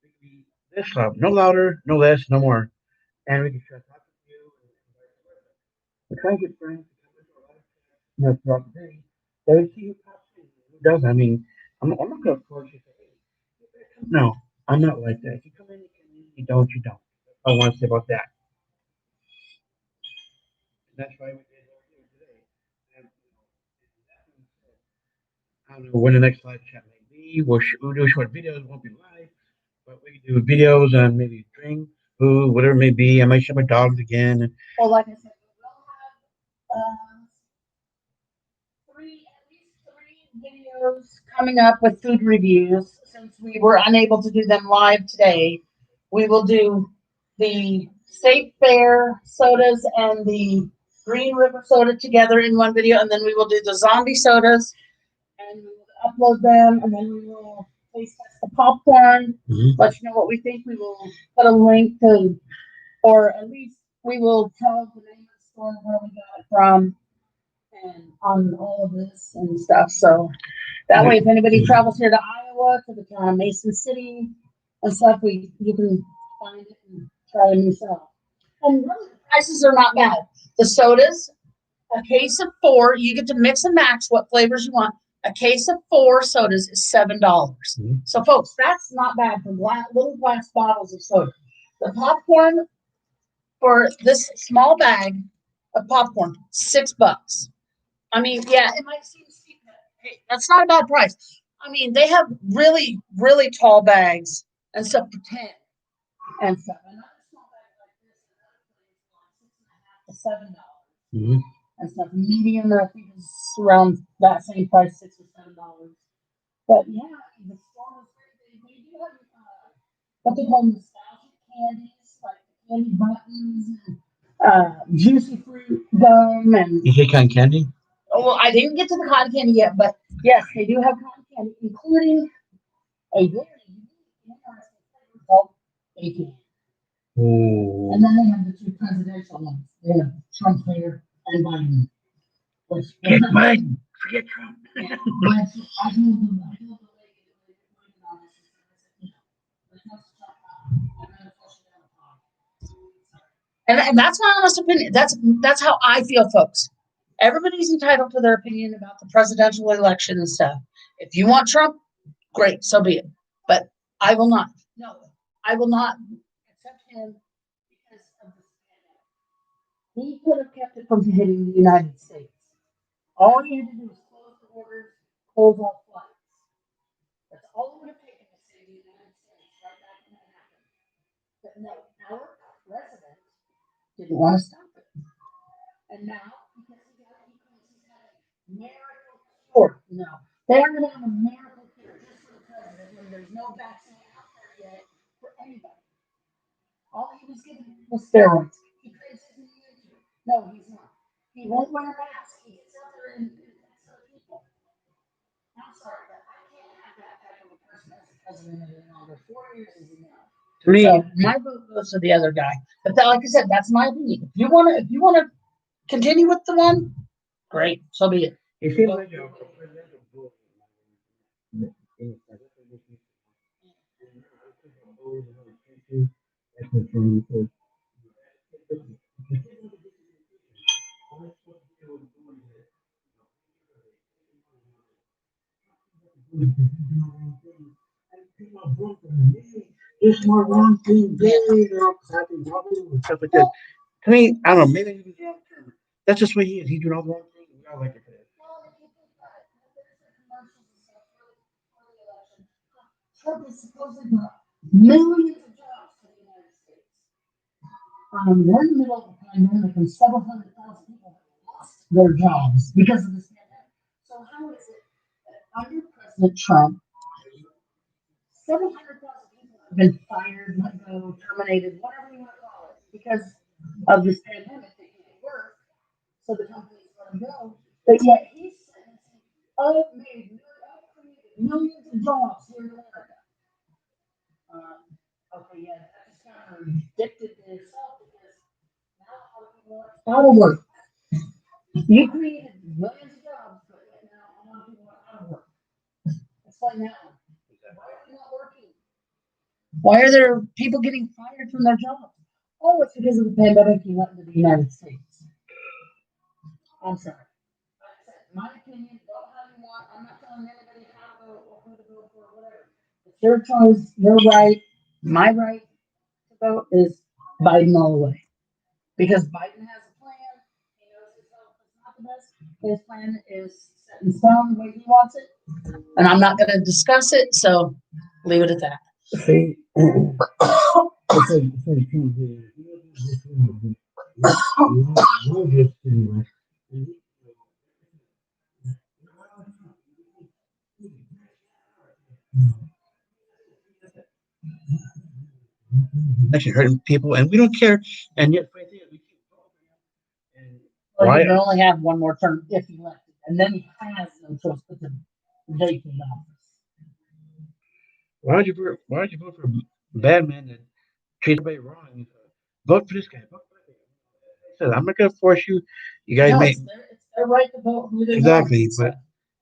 We can be this loud, no louder, no less, no more, and we can try to talk to you. We try and get friends to come into our life, throughout the day. They see who pops in, who doesn't. I mean, I'm not going to force you to say, hey, no, I'm not like that. If you come in, you come in. You don't, you don't. I want to say about that. And that's why we did what we did today. And, I don't know when the next live chat may be. We'll do short videos. It won't be live, but we can do videos on maybe drink, food, whatever it may be. I might show my dogs again. Well, like I said, we will have at least three videos coming up with food reviews. Since we were unable to do them live today, we will do the State Fair sodas and the Green River soda together in one video, and then we will do the zombie sodas, and we will upload them, and then we will taste test the popcorn, let you know what we think. We will put a link to, or at least we will tell the name of the store where we got it from, and on all of this and stuff. So that way, if anybody travels here to Iowa, to the Mason City and stuff, you can find it and try them yourself. And really, the prices are not bad. The sodas, a case of 4, you get to mix and match what flavors you want. A case of 4 sodas is $7. So, folks, that's not bad for little glass bottles of soda. The popcorn for this small bag of popcorn, $6. I mean, yeah, it might seem steep, but hey, that's not a bad price. I mean, they have really, really tall bags and stuff for 10 and stuff. Another small bag like this, another place is $6.50 to $7 and stuff. Medium, I think, is around that same price, $6 or $7. But yeah, the store is great. They do have what they call nostalgic candies, like candy buttons and juicy fruit gum and. You say cotton candy? Oh, well, I didn't get to the cotton candy yet, but yes, they do have cotton candy, including a very unique, interesting flavor called bacon. Ooh. And then they have the 2 presidential ones. They have Trump flavor and Biden. Get Biden. Forget Trump. Yeah, but I told the lady on this, let's not stop. I'm gonna push it down. And that's my honest opinion. That's how I feel, folks. Everybody's entitled to their opinion about the presidential election and stuff. If you want Trump, great, so be it. But I will not. No, I will not accept him because of this pandemic. He could have kept it from hitting the United States. All he had to do was close the borders, close all flights. That's all it would have taken to save the United States right back when that happened. But no, our president didn't want to stop it. And now, because he claims he's got a miracle cure. No, they are going to have a miracle cure just for the president when there's no vaccine out there yet for anybody. All he was given was steroids. He claims he's immune to it. No, he's not. He won't wear a mask. He gets out there and infects other people. I'm sorry, but I can't have that type of a person as the president any longer. 4 years is enough. To me, So my vote goes to the other guy. But that, like I said, that's my opinion. If you wanna continue with the one, great, so be it. it seems like a presidential bull. It's more wrong thing, big, stuff like that. To me, I don't know, maybe he was wrong term. That's just what he is. He's doing all the wrong things. We all like it for that. Trump is supposedly brought millions of jobs to the United States. We're in the middle of a pandemic and several hundred thousand people have lost their jobs because of this pandemic. So how is it that under President Trump, several hundred thousand people have been fired, let go, terminated, whatever you want to call it, because of this pandemic? They can't work, so the companies let them go. But yet he's saying, I've created millions of jobs here in America. Okay, yeah, that just kind of addicted to itself because now a lot of people are out of work. You created millions of jobs, but yet now a lot of people are out of work. Explain that one. Why are they not working? Why are there people getting fired from their jobs? Oh, it's because of the pandemic you went into the United States. I'm sorry. Like I said, my opinion, vote how you want. I'm not telling anybody how to vote or who to vote for or whatever. It's your choice, your right. My right to vote is Biden all the way. Because Biden has a plan. He knows his health is not the best. His plan is set in stone the way he wants it. And I'm not going to discuss it, so leave it at that. See, it's like actually hurting people, and we don't care. And yet, right there, we keep and Well, why? he can only have one more term if he elected, and then he has no choice but to vacate office. Why would you vote for a bad man that treats everybody wrong? Vote for this guy. Vote for that guy. Said, I'm not gonna force you. You guys No, make it's their right to vote who they exactly, want. but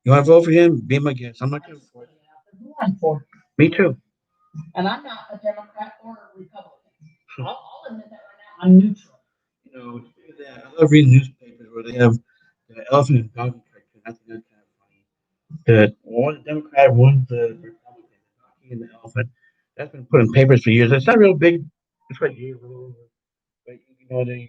you want to vote for him? Be my guest. I'm not I gonna just force. put it out there who I'm for. Me too. And I'm not a Democrat or a Republican. I'll admit that right now. I'm neutral. You know, I love reading newspapers where they have the elephant and donkey cartoon. I think that's kind of funny. The one Democrat, one the Republican, the donkey and the elephant. That's been put in papers for years. It's not real big. It's like years old, but you know they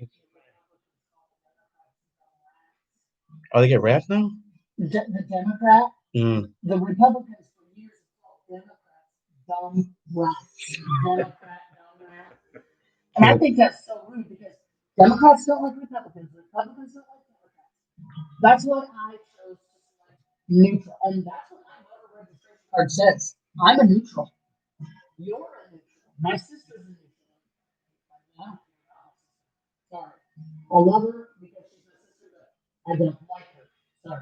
get rats now. The Democrat, Mm. the Republicans for years called Democrats dumb rats. Democrat dumb rat. And I think that's so rude because Democrats don't like Republicans. Republicans don't like Democrats. That's what I chose to select neutral. And that's what my voter registration card says. I'm a neutral. You're a neutral. My sister's a neutral. No, sorry. I love her because she's my sister, but I don't like her. Sorry.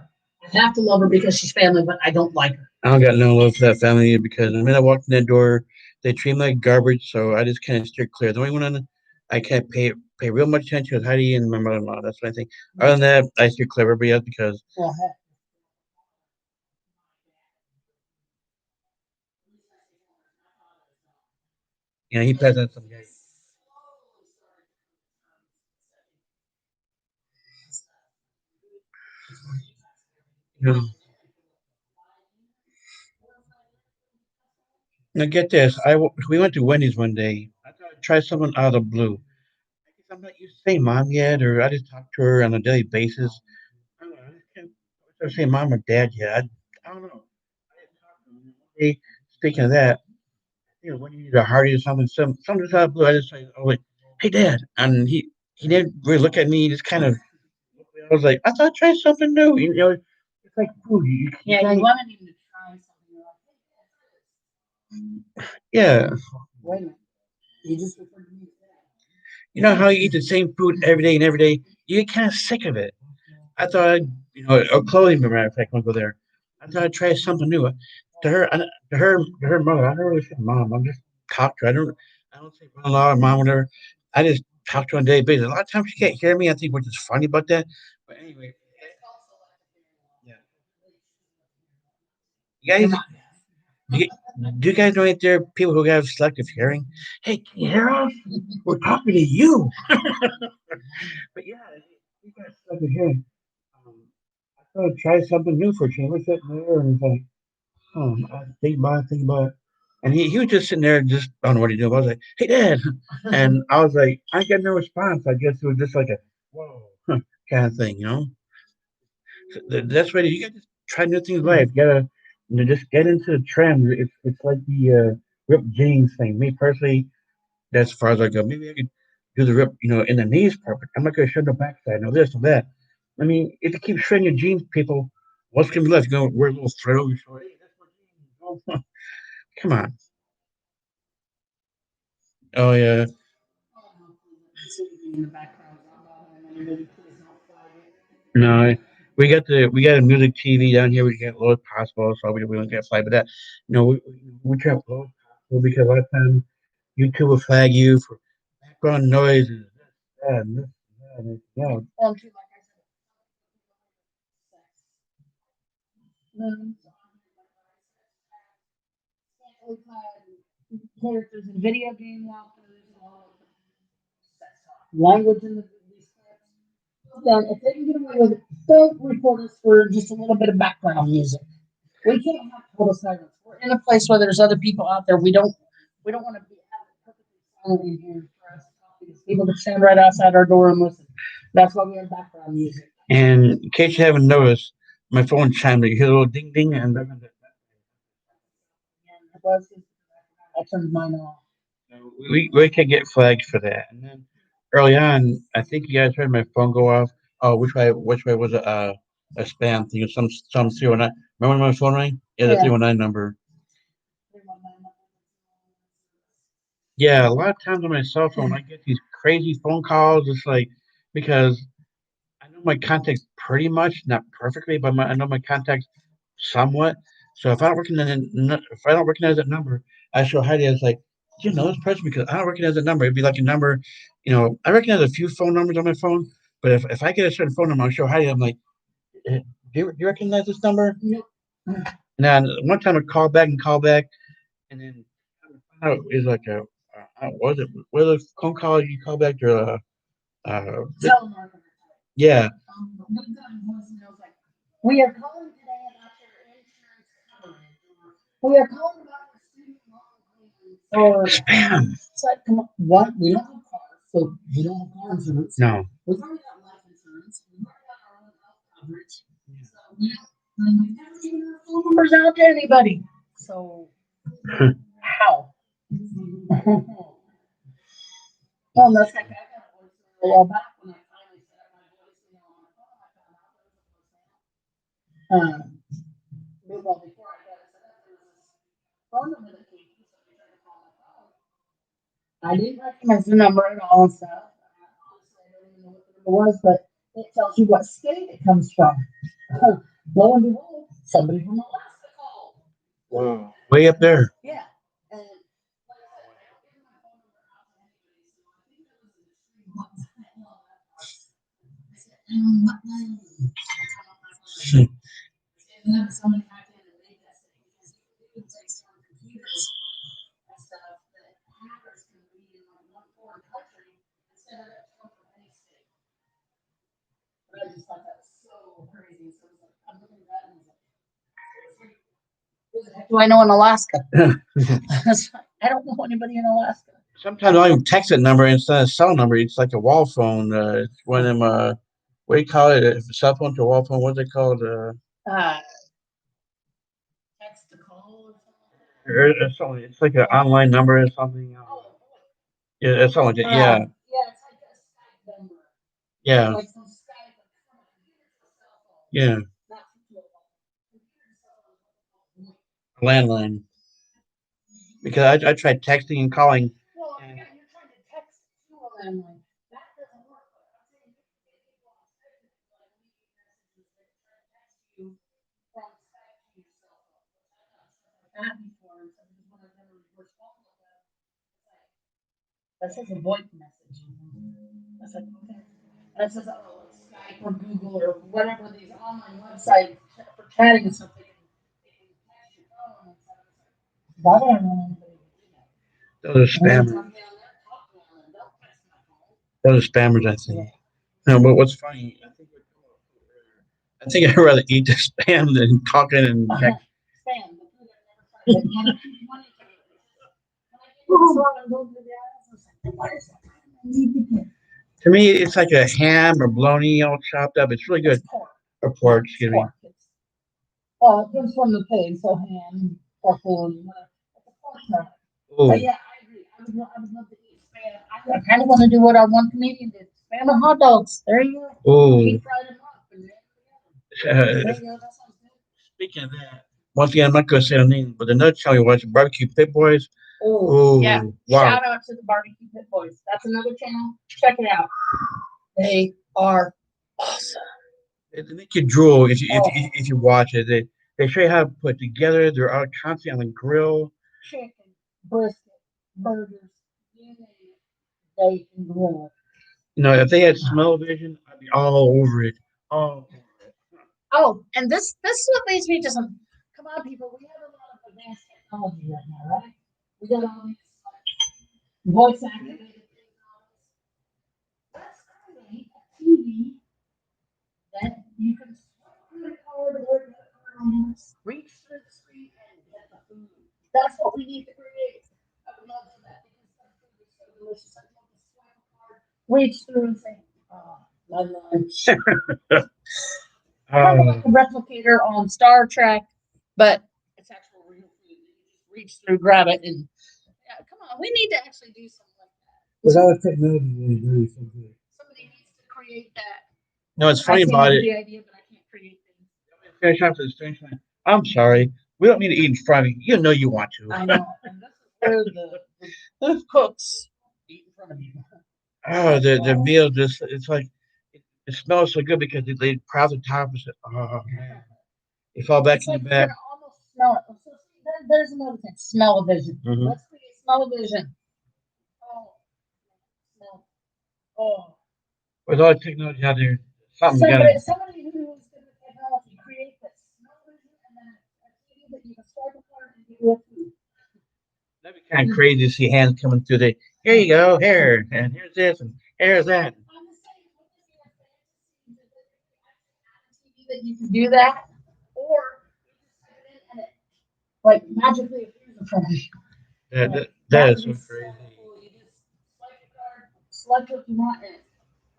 I have to love her because she's family, but I don't like her. I don't got no love for that family either because the minute I walked in that door, they treat me like garbage. So I just kind of steer clear. The only one I can't pay real much attention is Heidi and my mother-in-law. That's what I think. Other than that, I steer clear of everybody else because Well, heck, he passed on some guy. Now get this. We went to Wendy's one day. I thought I'd try something out of the blue. I guess I'm not used to saying mom yet, or I just talk to her on a daily basis. I don't know. I just can't start saying mom or dad yet. I don't know. I didn't talk to him. Hey, speaking of that, when you need a hearty or something, something out of the blue, I just say, oh wait, hey dad, and he didn't really look at me. He just kind of, I was like, I thought I'd try something new. It's like food. Yeah, you wanted him to try something. You're like, yeah. wait a minute. You just referred to me as that. You know how you eat the same food every day and every day? You get kind of sick of it. I thought, or clothing, matter of fact, when I go there. I thought I'd try something new. To her mother, I don't really say mom. I'm just talk to her. I don't say mother-in-law or mom, whatever. I just talk to her on a daily basis. A lot of times she can't hear me. I think which is funny about that. But anyway, yeah. You guys, do you, do you guys know if there are people who have selective hearing? Hey, can you hear us? We're talking to you. But yeah, you got selective hearing. Um, I thought I'd try something new for a change. We're sitting there and it's like, I think about it. And he was just sitting there, just I don't know what he did. I was like, "Hey, Dad," and I was like, I get no response. I guess it was just like a whoa kind of thing, you know. So that's what you got to try new things in life. You gotta just get into the trend. It's like the ripped jeans thing. Me personally, that's as far as I go. Maybe I could do the rip, in the knees part, but I'm not gonna show the backside. No this or that. I mean, if you keep shredding your jeans, people, what's gonna be left? You're gonna wear a little thread over your shoulder. Hey, that's my jeans. Come on. Oh yeah. In the background. Maybe please don't flag it. No, we got a music TV down here. We get lowest possible, so we don't get flagged. But that, we try lowest possible because a lot of times YouTube will flag you for background noise and this, that, and this, and that, and Well, too, like I said, sex. We've had characters in video game walkthroughs and all of the sex talk. Language in these clips. Then, if they can get away with it, don't report us for just a little bit of background music. We can't have total silence. We're in a place where there's other people out there. We don't want to be perfectly silent in here for us to talk because people can stand right outside our door and listen. That's why we have background music. And in case you haven't noticed, my phone chimed. You hear a little ding ding, and And it was I turned mine off. we can get flagged for that. And then early on, I think you guys heard my phone go off. Oh, which way was it? A spam thing, or some 319. Remember when my phone rang? Yeah, the Yeah. 319 number. Yeah, a lot of times on my cell phone, I get these crazy phone calls. It's like because I know my contacts pretty much, not perfectly, but I know my contacts somewhat. So if I don't recognize that number, I show Heidi as like, do you know this person? Because I don't recognize that number. It'd be like a number, I recognize a few phone numbers on my phone, but if I get a certain phone number, I'll show Heidi. I'm like, do you recognize this number? Nope. And then one time I call back, and then it's like what was it? What are the phone calls you call back to? Telemarketer. Yeah. We've gotten voicemails like, we are calling today about your insurance coverage. Or, we are calling about your student loan payments. Or Spam. it's like, come on, what? We don't have cars, so we don't have car insurance. No. We've already got life insurance. We've already got our own health coverage. So we've never given our phone numbers out to anybody. So how? Well, that's like I got a voicemail a while back when I finally set up my voicemail on my phone. I found out there was a voicemail. Well, before I got it set up, there was this phone number that came through, so we tried to call my phone. I didn't recognize the number at all and stuff. Honestly, I don't even know what the number was, but it tells you what state it comes from. Lo and behold, somebody from Alaska called. Wow. Way up there. Yeah. And like I said, I don't give my phone number out to anybody, so I think that was an extreme. What the hell? I said, what name? And then somebody hacked in and made that thing because you could take some computers and stuff that hackers can be in like one foreign country instead of it come from any state. But I just thought that was so crazy. So I was like, I'm looking at that and Do I know in Alaska? I don't know anybody in Alaska. Sometimes I even text that number instead of cell number. It's like a wall phone. It's one of them. What do you call it? A cell phone to a wall phone. What's it called? Text to call or Something. It's like an online number or something. Yeah, it's something like that. Yeah, yeah, it's like a Skype number. yeah, Like some Skype from a computer to a cell phone. yeah. Not to a computer to cell phone. Landline. Because I tried texting and calling. Well, yeah, you're trying to text to a landline. That doesn't work. But I'm saying you can get people on Skype and like leave messages that try to text you from Skype to your cell phone. I've done stuff like that before, and so because when I've never responded to them, it's like that says a voice message. I was like, okay. And it says, oh, it's Skype or Google or whatever these online websites for chatting and stuff. They can text your phone and stuff. Why do I want anybody to do that? Those are spammers. Those are spammers, I think. No, but what's funny, I think I'd rather eat the spam than talking and text. Spam. The food I've never tried. To me, it's like a ham or bologna all chopped up. It's really good. It's pork. Or pork, excuse me. Well, it comes from the pig, so ham, pork, whatever. It's a pork product. But yeah, I agree. I would love to eat spam. I kind of want to do what our one comedian did: spam and hot dogs. There you go. Oh, He fried them up. And there you go. That sounds good. speaking of that, once again, I'm not going to say the name, but another channel you watch, Barbecue Pit Boys. Oh, yeah. Wow. Shout out to the Barbecue Pit Boys. That's another channel. Check it out. They are awesome. They make you drool if you watch it. They show you how to put together. They're out constantly on the grill. Chicken, brisket, burgers, you name it, they can grill. You know, if they had smell vision, I'd be all over it. All over it. Oh, and this is what leads me to some. Come on, people. We have a lot of advanced technology right now, right? We got all these voice activated things on us. Let's create a TV that you can swipe through the card or the card on this, reach through the screen and get the food. That's what we need to create. I would love for that because the food is so delicious. I love to swipe a card, reach through and say, oh, my lunch. Kind of like a replicator on Star Trek, but it's actual real food. You just reach through, grab it, and yeah, come on. We need to actually do something like that. Without technology, really do something. Somebody needs to create that. No, it's funny I about came up with it. the idea, but I can't create things. Finish off this finish line. I'm sorry. We don't mean to eat in front of you. You know you want to. I know. And this is where the cooks eat in front of you. Oh, the meal just it's like it smells so good because they press the top and say, oh man. You fall back It's in like your you bed. can almost smell it. So there's another thing. Smell-o-vision. Mhm. Let's create smell-o-vision. Oh, smell. Oh. With all the technology out there, something's got to. Somebody who is good with technology create this smell-o-vision and then a TV that you can swipe apart and get real food. That'd be kind of crazy to see hands coming through the. Here you go, here, and here's this, and here's that. I'm just saying, TV that you can do that, or you just type it in and it like magically appears in front of you. That is so crazy. Cool. You just swipe your card, select what you want, and it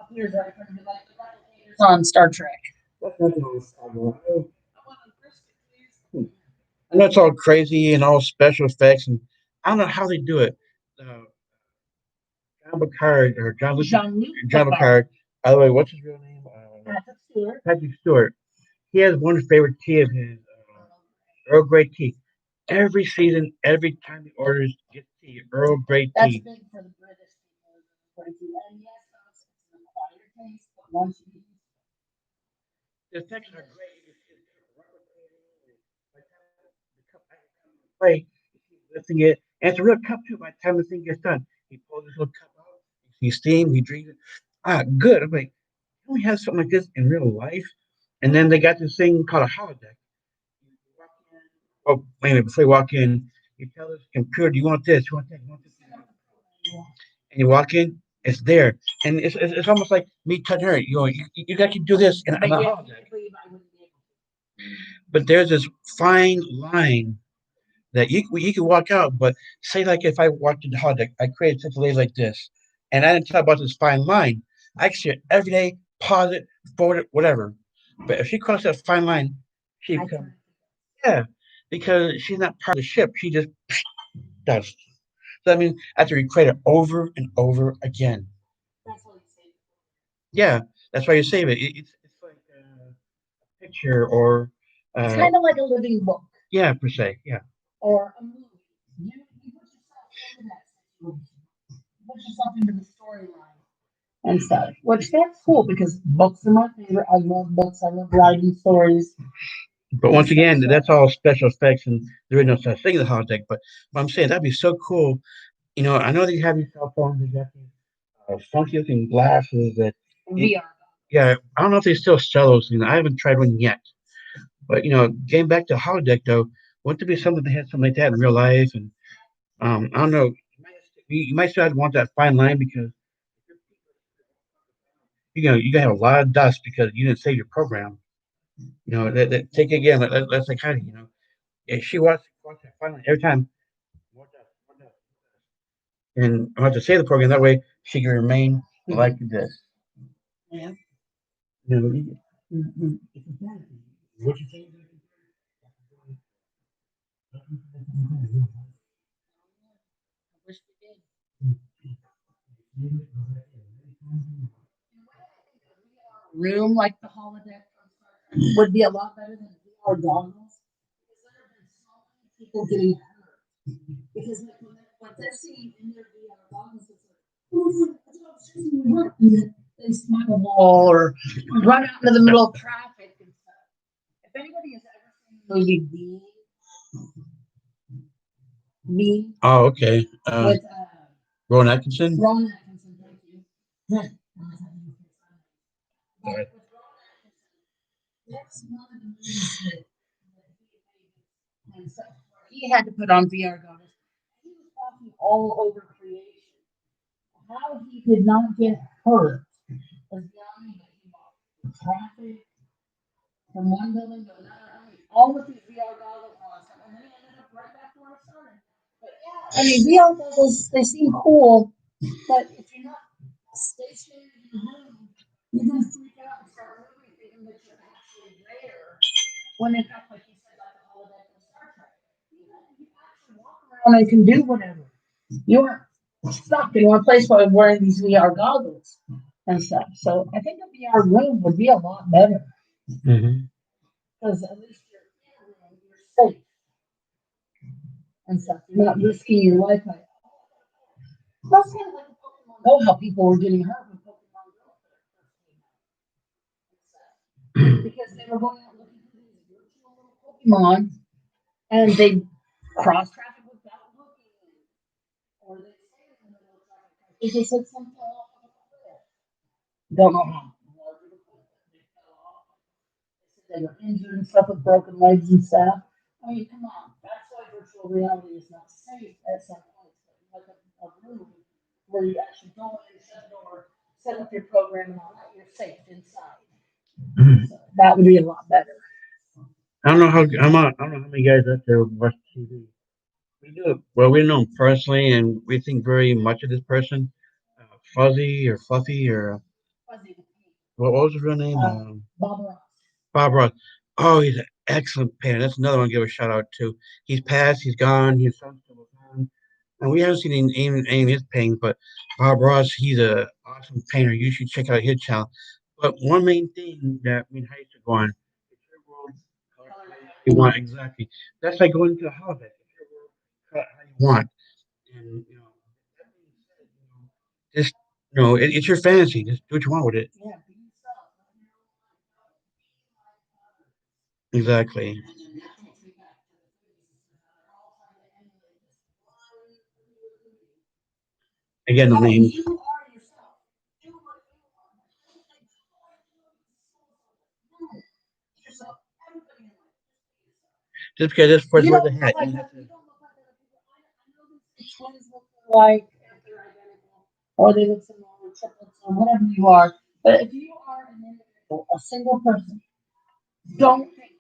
appears right in front of you, like the replicators on Star Trek. That's nothing on Star Wars. I want a brisket, please. I know it's all crazy and all special effects, and I don't know how they do it. John Picard or John Picard. By the way, what's his real name? Patrick Stewart. Patrick Stewart. He has one favorite tea of his, Earl Grey tea. Every season, every time he orders, gets tea, Earl Grey That's tea. big for the British people. And yes, it's an acquired taste, but once you The effects are great. Play, lifting it, and it's a real cup too. By the time the thing gets done, he pulls his little cup out. He steam. He drinks it. Ah, good. I'm like, can we have something like this in real life? And then they got this thing called a holodeck. Oh, wait a minute, before you walk in, you tell this computer, do you want this? You want that? You want this? And you walk in, it's there. And it's almost like me touching her. You got to do this in a holodeck. But there's this fine line that you can walk out, but say like if I walked in the hall, like I created such a lady like this, and I didn't talk about this fine line, I can see it every day, pause it, forward it, whatever. But if she crossed that fine line, she becomes yeah, because she's not part of the ship. She just does. So that means I have to recreate it over and over again. That's what you say. Yeah, that's why you save it. It's like a picture or It's kind of like a living book yeah, per se. Yeah. or a movie. You put yourself into that situation. You put yourself into the storyline and stuff. Which that's cool because books are my favorite. I love books. I love writing stories But and once stuff. again, So that's all special effects, and there is no such thing as a holodeck. But I'm saying that'd be so cool. I know that you have your cell phones, you got these funky looking glasses that, it, VR. yeah, I don't know if they still sell those things. I haven't tried one yet. But getting back to holodeck though, wouldn't it be something to have something like that in real life? And I don't know, you might still want that fine line because you gotta have a lot of dust because you didn't save your program. That take again. Let's like Heidi. If she watch that fine line every time, more dust, more dust, and I have to save the program that way she can remain like this. Yeah. You know, it's important. What you say? I wish we did. Room like the holodeck would be a lot better than VR goggles because there have been so many people getting hurt because like what they're seeing in their VR goggles is like, "Ooh, that's what I'm seeing." And they smack a wall or run out into the middle of traffic and stuff. If anybody has ever seen the movie Bean Oh, okay. with Rowan Atkinson. Rowan Atkinson, thank you. But Sorry. with Rowan Atkinson, that's one of the movies that he made and stuff where he had to put on VR goggles. He was walking all over creation. How he did not get hurt is beyond me, but he walked through traffic from one building to another. I mean, all with these VR goggles on, and then he ended up right back where I started. But yeah, I mean, VR goggles, they seem cool, but if you're not stationary in your room, you're going to freak out and start moving, thinking that you're actually there. When in fact, like you said, like the holodeck in Star Trek, you actually walk around and can do whatever. You aren't stuck in one place while wearing these VR goggles and stuff. So I think a VR room would be a lot better Hmm. because at least you're in a room, you're safe and stuff. You're not risking your life. Like, that's kind of like a Pokemon Go, how people were getting hurt when Pokemon Go first came out and stuff. Because they were going out looking for these virtual little Pokemon and they cross traffic without looking, or they stay in the middle of traffic because they said something off of a cliff. Don't know how large of a cliff they fell off. They said they were injured and stuff with broken legs and stuff. I mean, come on, that's why virtual reality is not safe at some points. But like a room where you actually go in, shut the door, set up your program and all that, you're safe inside. So that would be a lot better. I don't know how many guys out there watch TV. We do it. Well, we know him personally, and we think very much of this person. Fuzzy or Fluffy or Fuzzy. what was his real name? Bob Ross. Bob Ross. Oh, he's an excellent painter. That's another one to give a shout out to. He's passed. He's gone. His son still was on. And we haven't seen any of his paintings, but Bob Ross, he's a awesome painter. You should check out his channel. But one main thing that we had to go on, it's your world, color how you want exactly. That's like going to a holiday. It's your world, color how you want. And that being said, just it's your fantasy. Just do what you want with it. Yeah, be yourself. Exactly. And then that takes me back to the movies. They're all trying to emulate this one movie. Again, the No, names. you are yourself. Do what you want. No, be yourself. Everybody in life, just be yourself. Just because this person You wears a don't look hat, like you have other. to. You don't look like other people. I know these twins look like if they're identical, or they look similar, or triplets, or whatever you are. But if you are an individual, a single person, don't think,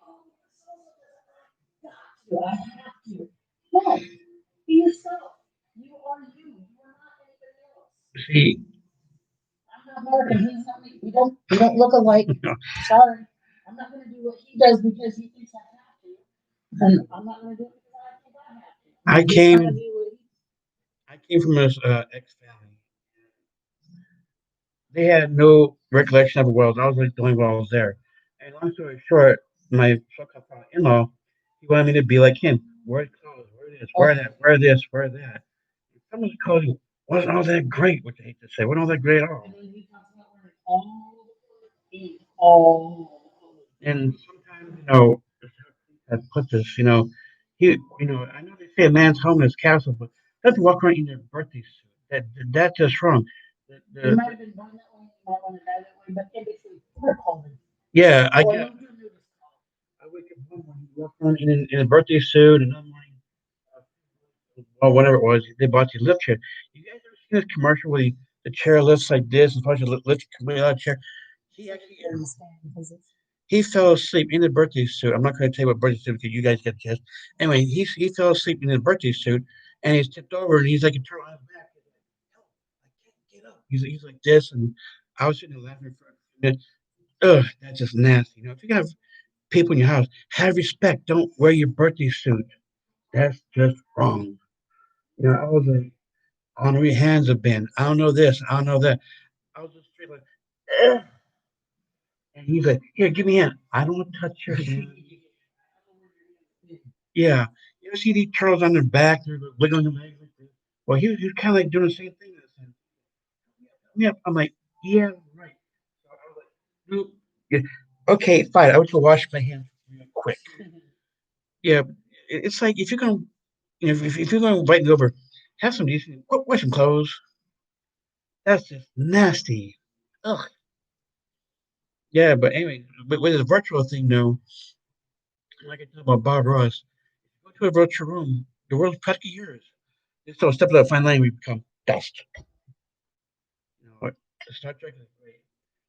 oh, I have to. See, I'm not Mark and he's not me. We don't look alike. Sorry. I'm not gonna do what he does because he thinks I have to. And I'm not gonna do it because I think I have to. I I'm just gonna came, do what he I came from this ex family. They had no recollection of the world. I was like the only one I was there. And long story short, my so-called father-in-law, he wanted me to be like him. Wear clothes, wear this, wear that, wear this, wear that. Someone's clothing wasn't all that great, which I hate to say, wasn't all that great at all. and then he talks about wearing all And sometimes, I put this, I know they say a man's home is his castle, but doesn't walk around in their birthday suit. That's just wrong. you might have been born that way, you might want to die that way, but in between, we're calling. Yeah, I Or get. you do nudist call. I wake up one morning, walk around in a birthday suit, and I'm like, well, whatever it was, they bought you a lift chair. You guys ever seen this commercial where the chair lifts like this and supposed to lift completely out of the chair? He actually he fell asleep in the birthday suit. I'm not going to tell you what birthday suit because you guys get this. Anyway, he fell asleep in the birthday suit and he's tipped over and he's like a turtle on his back. He's like, help, I can't get up. He's like this, and I was sitting there laughing for a minute. Ugh, that's just nasty. If you have people in your house, have respect. Don't wear your birthday suit. That's just wrong. I was like, I don't know where your hands have been. I don't know this. I don't know that. I was just straight like, ugh. And he's like, here, give me a hand. I don't want to touch your hand. Yeah. You ever see these turtles on their back? They're wiggling their legs like this. Well, he was kind of like doing the same thing. Yeah. I'm like, yeah, right. So I was like, "Nope." Yeah. Okay, fine. I went to wash my hands real quick. Yeah. It's like if you're gonna, if you're gonna invite me over, have some decent, wear some clothes. That's just nasty. Ugh. Yeah, but anyway, but with the virtual thing, though, like I talked about Bob Ross, go to a virtual room, the world's practically yours. Just so a step of that fine line, we become dust. What? Star Trek is great.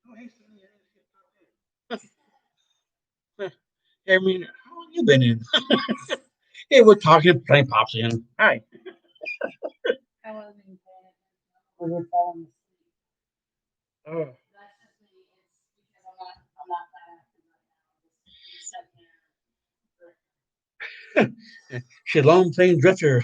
Oh, hey, Sonny, hey, I mean, how long you been in? Hey, we're talking, plane pops in. Hi. I wasn't even paying attention. We were falling asleep. Oh, That's just me. It's because I'm not that active right now. Just sitting Shalom, plane drifter.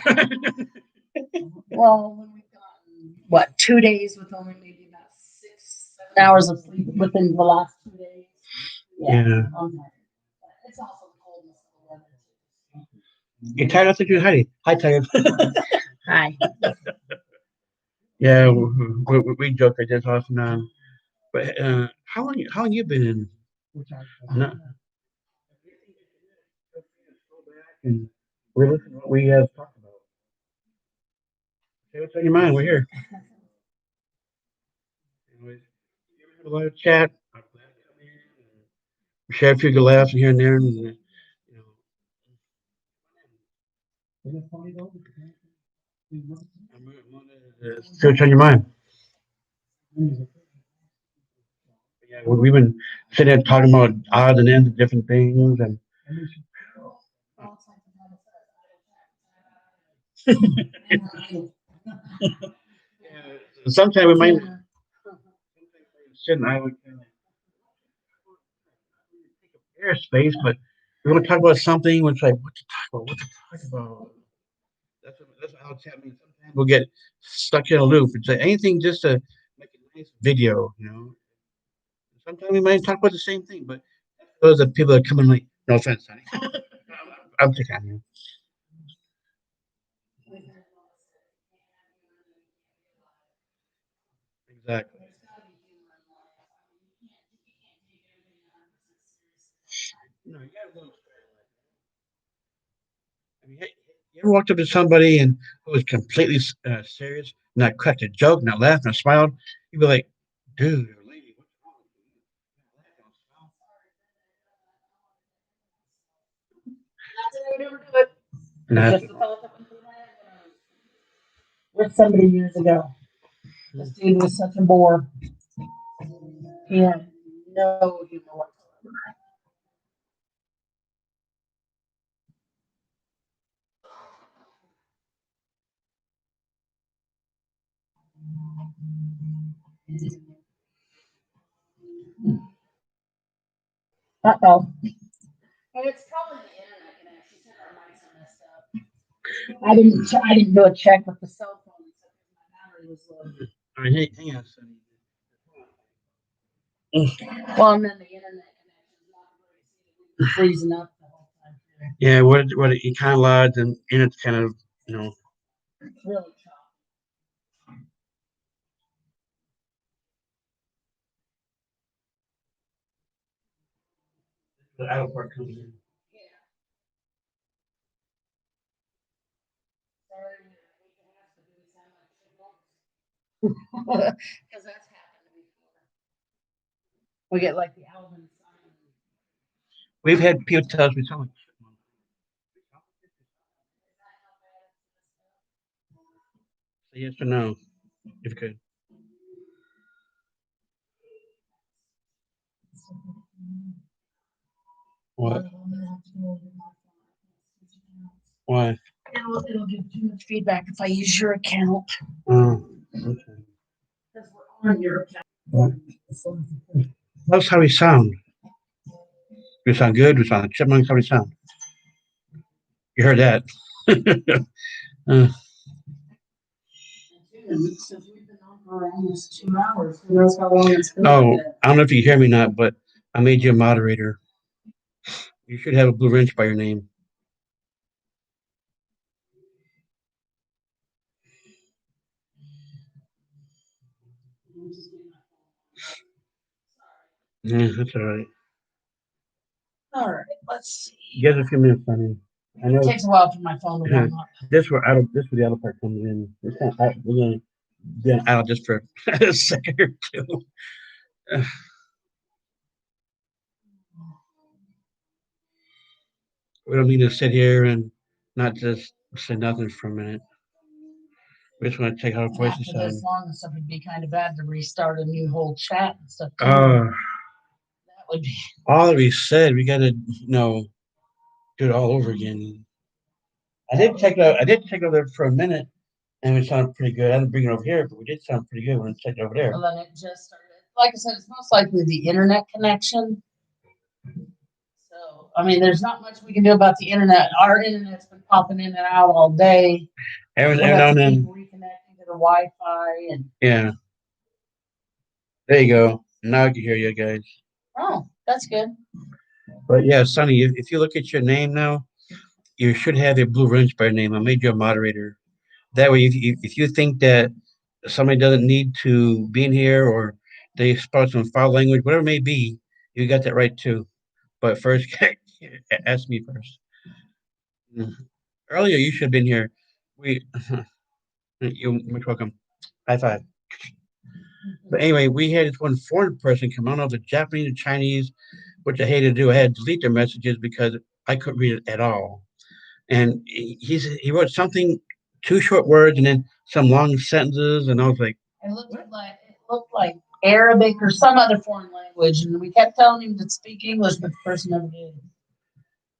Well, when we've gotten what 2 days with only maybe about 6, 7 hours of sleep within the last 2 days. Yeah, Yeah. I'm tired. But it's also the coldness of the weather You tired of thinking, Heidi? Hi, tired. too. Hi. Yeah, we joke like this off and on. But how long you been in? No, and we listen to what we have talked about. Say what's on your mind. We're here. Anyways, you ever have a lot of chat? I'm glad to come in and share a few good laughs here and there. And, see what's on your mind. Yeah, we've been sitting there talking about odds and ends of different things, and sometimes we might sit and I would kind of airspace, but we want to talk about something. It's like, what to talk about? What to talk about? That's how it's happening. Sometimes we'll get stuck in a loop. It's like anything just to make a nice video. Sometimes we might talk about the same thing, but those are people that come in like, no offense, honey. I'm just on you. Exactly. You gotta you ever walked up to somebody and who was completely serious, not cracked a joke, not laughed, not smiled? You'd be like, dude or lady, what's wrong with you? That's why we never do it. Nah. Just the thought that went through my head when I was with somebody years ago. This dude was such a bore. He had no humor whatsoever. Uh-oh. And it's probably the internet connection. She said our mics are messed up. I didn't do a check with the cell phone except my battery was low. All right, hey, hang on, Sonny. Well, and then the internet connection is not very freezing up the whole time. Yeah, what it kind of loud and it's kind of It's really choppy. the out part comes in. Yeah. Sorry, because that's happened before. We get like the Alvin sign. We've had people tell us we sound like chipmunks. Say yes or no, if you could. What? Why? It'll give too much feedback if I use your account. Oh, okay. Because we're on your account. What? That's how we sound. We sound good. We sound like chipmunks. How we sound. You heard that? uh, Since we've been on for almost 2 hours, who knows how long it's been? oh, I don't know if you hear me or not, but I made you a moderator. You should have a blue wrench by your name. Yeah, that's all right. All right, let's see. You guys a few minutes, honey. I know It takes a while for my phone to warm up. this where the other part comes in. We're gonna be out just for a second or two. We don't need to sit here and not just say nothing for a minute. We just want to take our voices After this long and stuff, it'd be kind of bad to restart a new whole chat and stuff. That would be. All that we said, we got to do it all over again. I did check it out. I did check it over there for a minute, and it sounded pretty good. I didn't bring it over here, but we did sound pretty good when I checked it over there. Well, then it just started. Like I said, it's most likely the internet connection. So, I mean, there's not much we can do about the internet. Our internet's been popping in and out all day. Every now and then. Reconnecting to the Wi-Fi and. Yeah. There you go. Now I can hear you guys. Oh, that's good. But yeah, Sonny, if you look at your name now, you should have a blue wrench by your name. I made you a moderator. That way, if you think that somebody doesn't need to be in here or they spout some foul language, whatever it may be, you got that right too. But first, ask me first. Earlier, you should have been here. You're welcome. High five. But anyway, we had this one foreign person come on, the Japanese and Chinese, which I hated to do. I had to delete their messages because I couldn't read it at all. And he wrote something, two short words, and then some long sentences, and I was like, it looked like Arabic or some other foreign language, and we kept telling him to speak English, but the person never did.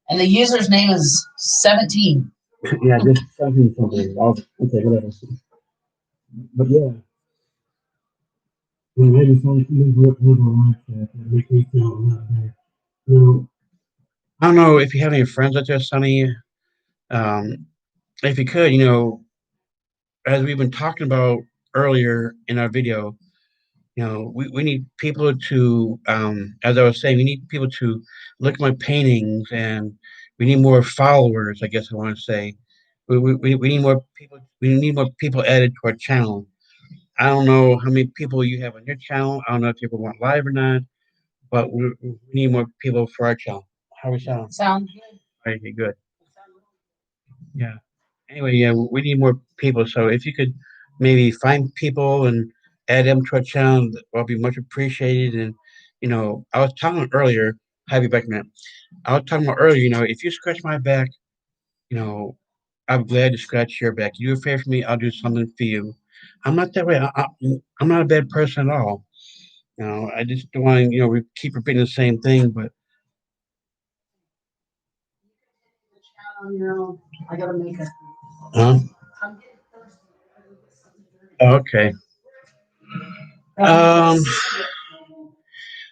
And the user's name is 17. yeah, just something. Okay, whatever. But yeah. Maybe some liberal like that. That make me feel a lot better. Now, I don't know if you have any friends out there, Sonny. Um, if you could, as we've been talking about earlier in our video, we need people to, as I was saying, we need people to look at my paintings, and we need more followers. I guess I want to say, we need more people. We need more people added to our channel. I don't know how many people you have on your channel. I don't know if people want live or not, but we need more people for our channel. How we sound? Sounds good. Okay, good. Yeah. Anyway, yeah, we need more people. So if you could maybe find people and add them to our channel, that will be much appreciated. And I was talking earlier. Have you back, man? I was talking about earlier. If you scratch my back, you know, I'm glad to scratch your back. You do a favor for me, I'll do something for you. I'm not that way. I'm not a bad person at all. I just don't want to, we keep repeating the same thing, but I gotta make it. huh? Okay. Um,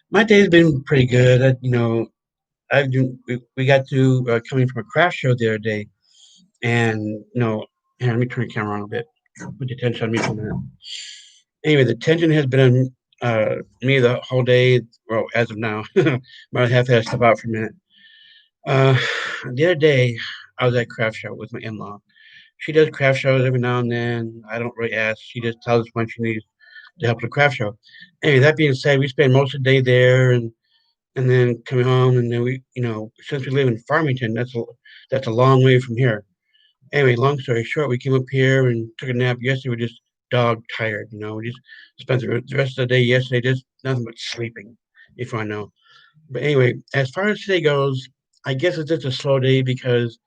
my day's been pretty good. We got to coming from a craft show the other day, and here, let me turn the camera on a bit. Put the attention on me for a minute. Anyway, the tension has been on me the whole day. Well, as of now, might have to step out for a minute. Uh, the other day, I was at craft show with my in-law. She does craft shows every now and then. I don't really ask. She just tells us when she needs to help with the craft show. Anyway, that being said, we spend most of the day there, and then coming home, and then since we live in Farmington, that's a long way from here. Anyway, long story short, we came up here and took a nap yesterday. We're just dog tired, We just spent the rest of the day yesterday just nothing but sleeping, if I know. But anyway, as far as today goes, I guess it's just a slow day because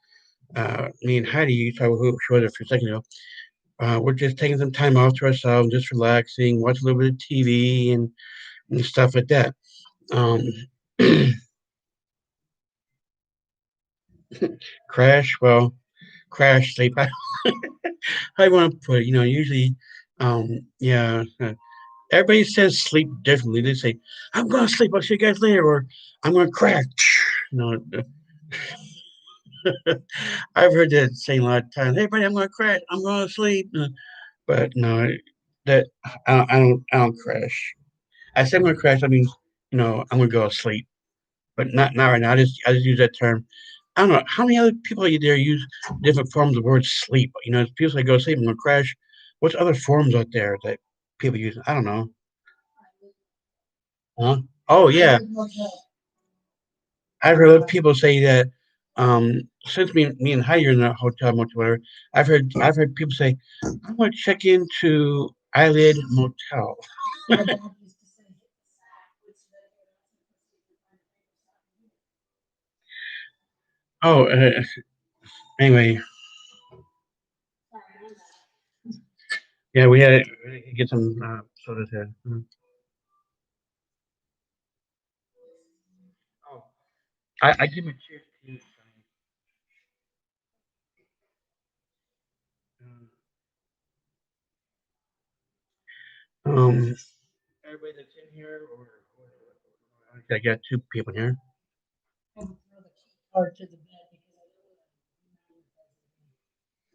me and Heidi, you saw who she was a few seconds ago. We're just taking some time off to ourselves, just relaxing, watch a little bit of TV and stuff like that. Um, crash, well, crash, sleep. I want to put it, usually, yeah. Everybody says sleep differently. They say, "I'm going to sleep. I'll see you guys later," or "I'm going to crash." You know, I've heard that saying a lot of times. Hey, buddy, I'm going to crash. I'm going to sleep. But no, that I don't crash. I say I'm going to crash. I mean, I'm going to go to sleep, but not right now. I just use that term. I don't know how many other people out there use different forms of the word sleep. People say go to sleep. I'm going to crash. What's other forms out there that people use? I don't know. Huh? Oh yeah, I've heard other people say that. Since me and Heidi are in a hotel, motel, whatever, I've heard people say, "I'm going to check into Eyelid Motel." Oh, anyway, yeah, we had to get some sodas here. Mhm. Oh, I give a cheers to you. Um, everybody that's in here, or I got two people here.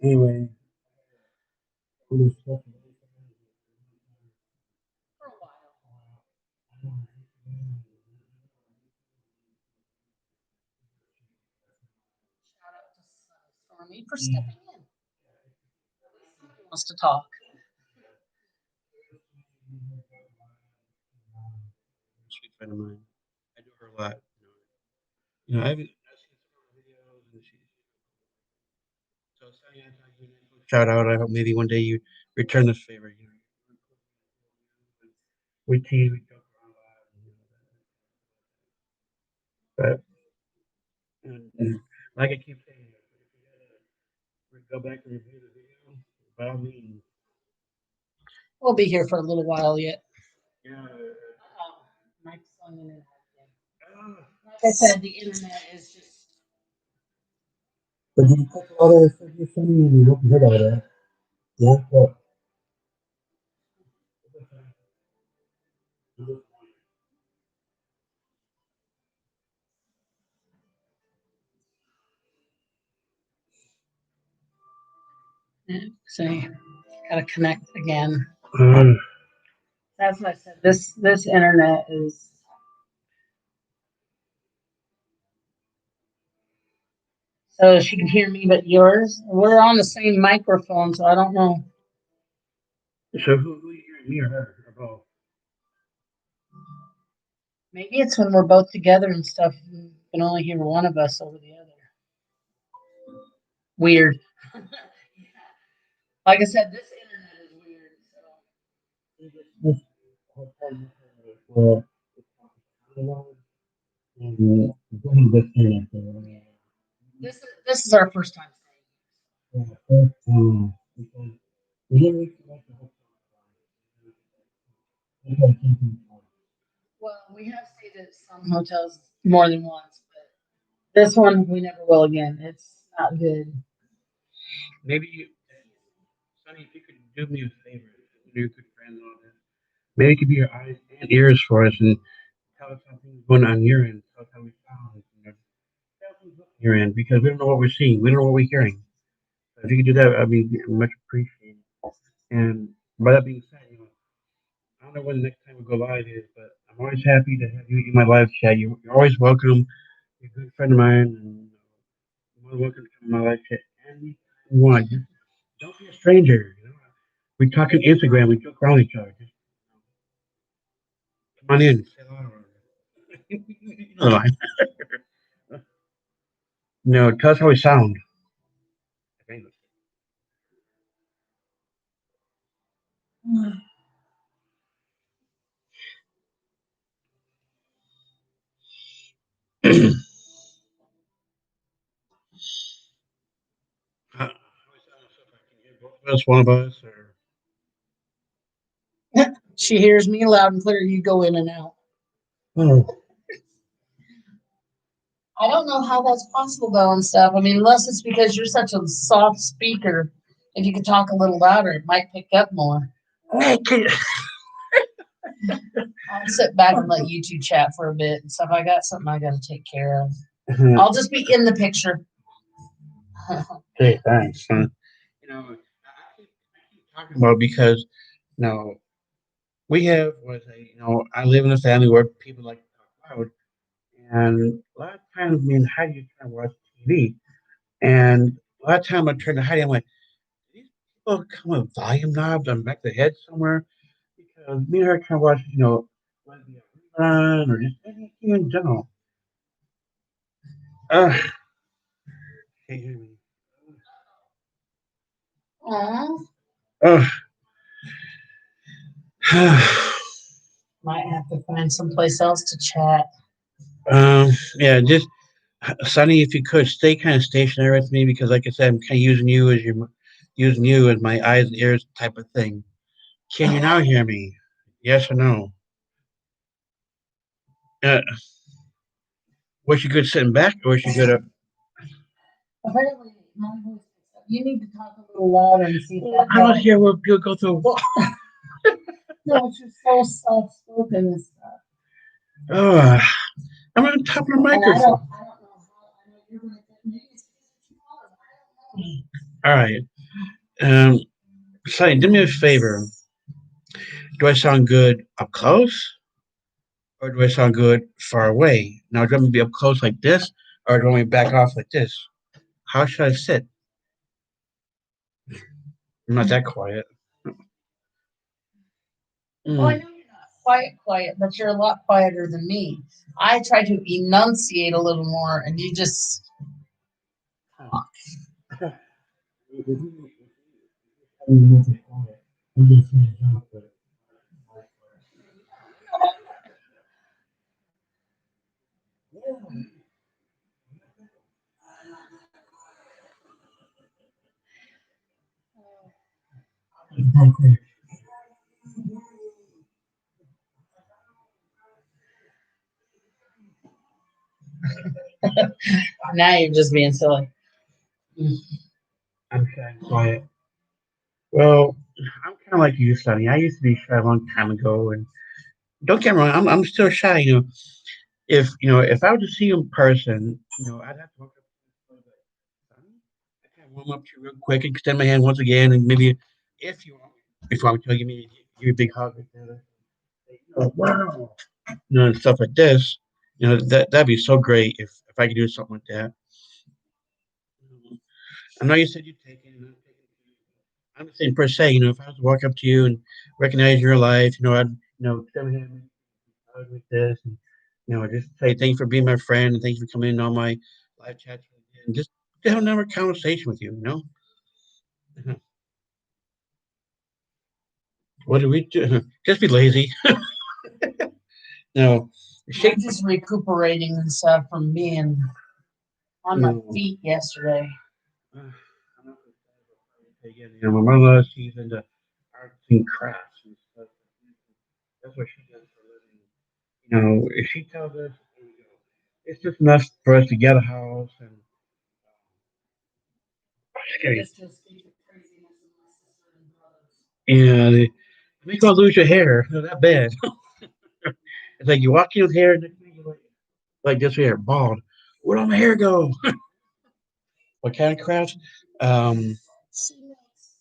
Anyway, For stepping in. Wants to talk. sweet friend of mine. I do her a lot. I've seen some of her videos, and so Sonny, I thought you a nice little shout out. I hope maybe one day you return this favor. We tease, we joke around a lot, but like I keep saying, if we go back and review the video, by all means. We'll be here for a little while yet. Yeah. Mike's on the internet. Uh, Like I said, the internet is just. but did you catch all the stuff you're saying? You hope you heard all that. Yeah. Well, See, gotta connect again. uh, That's what I said. This internet is. So she can hear me, but yours. We're on the same microphone, so I don't know. so who you hearing, me or her, or both? Maybe it's when we're both together and stuff. You can only hear one of us over the other. Weird. Like I said, this internet is weird. This whole time, well, and doing this thing, This is our first time because we didn't reach the Well, we have stayed at some hotels more than once, but this one we never will again. It's not good. maybe Sonny, if you could do me a favor, you're a good friend and all that. Maybe it could be your eyes and ears for us and tell us how things going on your end. Tell us how we sound. Tell us what's on your end because we don't know what we're seeing. We don't know what we're hearing. So if you could do that, I'd be much appreciated. And by that being said, I don't know when the next time we go live is, but I'm always happy to have you in my live chat. You're always welcome. You're a good friend of mine, and you're more than welcome to come in my live chat anytime you want. Just don't be a stranger. We talk on Instagram. We joke around each other. Just come on in. Say hello. You know the line. No, tell us how we sound. Both of us, one of us, or She hears me loud and clear. You go in and out. oh, I don't know how that's possible though and stuff. I mean, unless it's because you're such a soft speaker. If you could talk a little louder, it might pick up more. okay. I'll sit back and let you two chat for a bit and stuff. I got something I got to take care of. I'll just be in the picture. Okay, thanks. I keep talking about because we have what I live in a family where people like to talk loud, and a lot of times me and Heidi are trying to watch TV, and a lot of time I turn to Heidi, I'm like, "Do these people come with volume knobs on the back of the head somewhere?" Because me and her trying to watch, whether it be a rerun or just anything in general. Can't hear me. Aw. Ugh. Might have to find someplace else to chat. Yeah, just Sonny, if you could stay kind of stationary with me because, like I said, I'm kind of using you as my eyes and ears type of thing. Can you now hear me? Yes or no? Uh, was you good sitting back, or was you good up? Apparently, my voice picks up. You need to talk a little louder and see if that I don't helps. hear where people go through. No, it's just so soft spoken and stuff. Oh, I'm on top of the And microphone. I don't know how. I know you're gonna get maybe it's because you're too loud. I don't know. All right. Um, Sonny, do me a favor. Do I sound good up close, or do I sound good far away? Now, do you want me to be up close like this, or do you want me to back off like this? How should I sit? I'm not that quiet. Well, I Mm. know you're not quiet, but you're a lot quieter than me. I try to enunciate a little more, and you just now you're just being silly. I'm shy and quiet. Well, I'm kind of like you, Sonny. I used to be shy a long time ago, and don't get me wrong, I'm still shy. If I were to see you in person, I'd have to walk up to you and say, "Sonny, I kind of warm up to you real quick, extend my hand once again, and maybe if you want me to, give me a big hug, like that. Wow, and stuff like this. That'd be so great if I could do something like that. I know you said you'd take it, and I'd take it. I'm just saying per se, if I was to walk up to you and recognize your life, I'd, extend my hand like this, and just say thank you for being my friend, and thank you for coming in on my live chat, and just to have another conversation with you. Mhm. What do we do? Just be lazy. No, I'm shake. just recuperating and stuff from being on my No. feet yesterday. I'm not gonna say again. My mother, she's into arts and crafts and stuff. That's what she does for a living. If she tells us, it's just enough for us to get a house and scary. Just to escape the craziness of my sister and brothers. Yeah, Make you lose your hair. It's not that bad. It's like you walk in with hair, next thing you're like this hair, bald. Where'd all my hair go? What kind of crafts? Um, She makes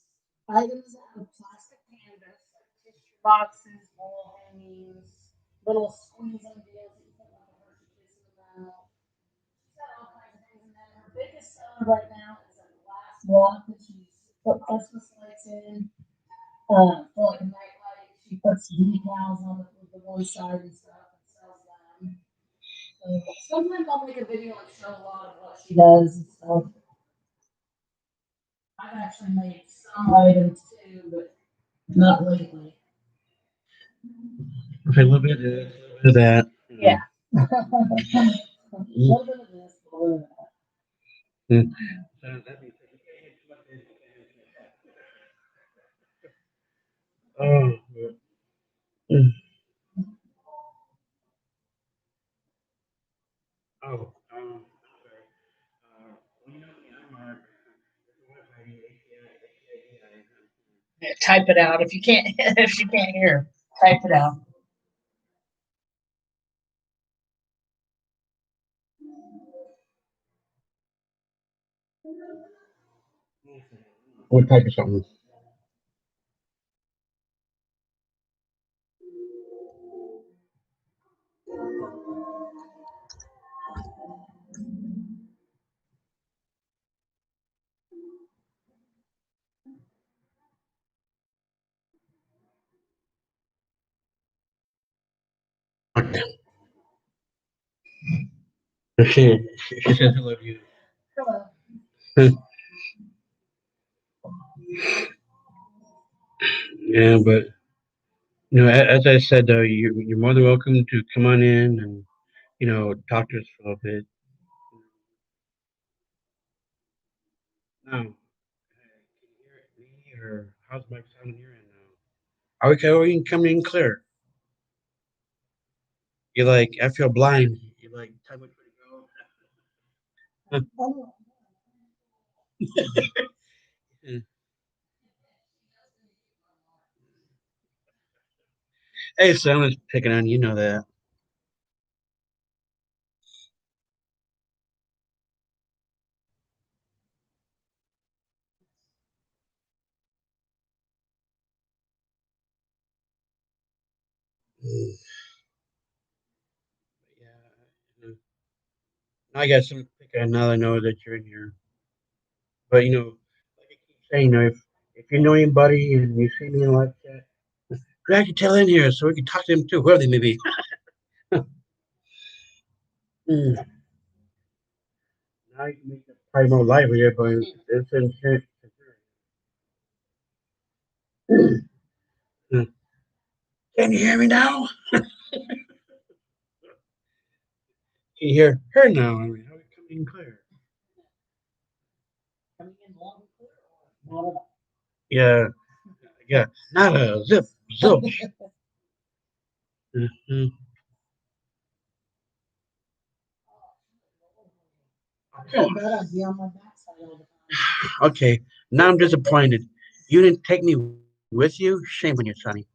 items out of plastic canvas, tissue boxes, wall hangings, little squeezing deals that you put like a Hershey kiss in the mouth. She's got all kinds of things, and then her biggest seller right now is a glass block that she's put Christmas lights in. For like a night light, she puts decals on the one side and stuff and sells them. So sometimes I'll make a video and show a lot of what she does and stuff. I've actually made some items too, but not lately. okay, a little bit of this, a little bit of that. Yeah. A little bit of this, a little bit of that. Mm. Oh, mm. Oh, sorry. Well, you know me, I'm Yeah, type it out if you can't if you can't hear. Type it out. what type of something? She says hello to you. Hello. Yeah, but as I said, though, you're more than welcome to come on in and talk to us for a little bit. Now, can you hear me or how's my sound on your end now? Are we coming in clear? You're like, I feel blind. You're like, tell me which way to Hello. go. Hey, someone's picking on you. You know that. Mm, yeah. I guess I'm picking now that I know that you're in here. But like I keep saying, if you know anybody and you see me in live chat, drag your tail in here so we can talk to them too, whoever they may be. Mm, now you can make it probably more livelier, but it's in. Mm. Can you hear me now? Can you hear her now? I mean, how are we coming in clear? Coming in long and clear or not at all? Yeah, yeah. Not a zip, zilch. Mhm. I bet I'd be on my backside all the time. Okay, now I'm disappointed. You didn't take me with you? Shame on you, Sonny.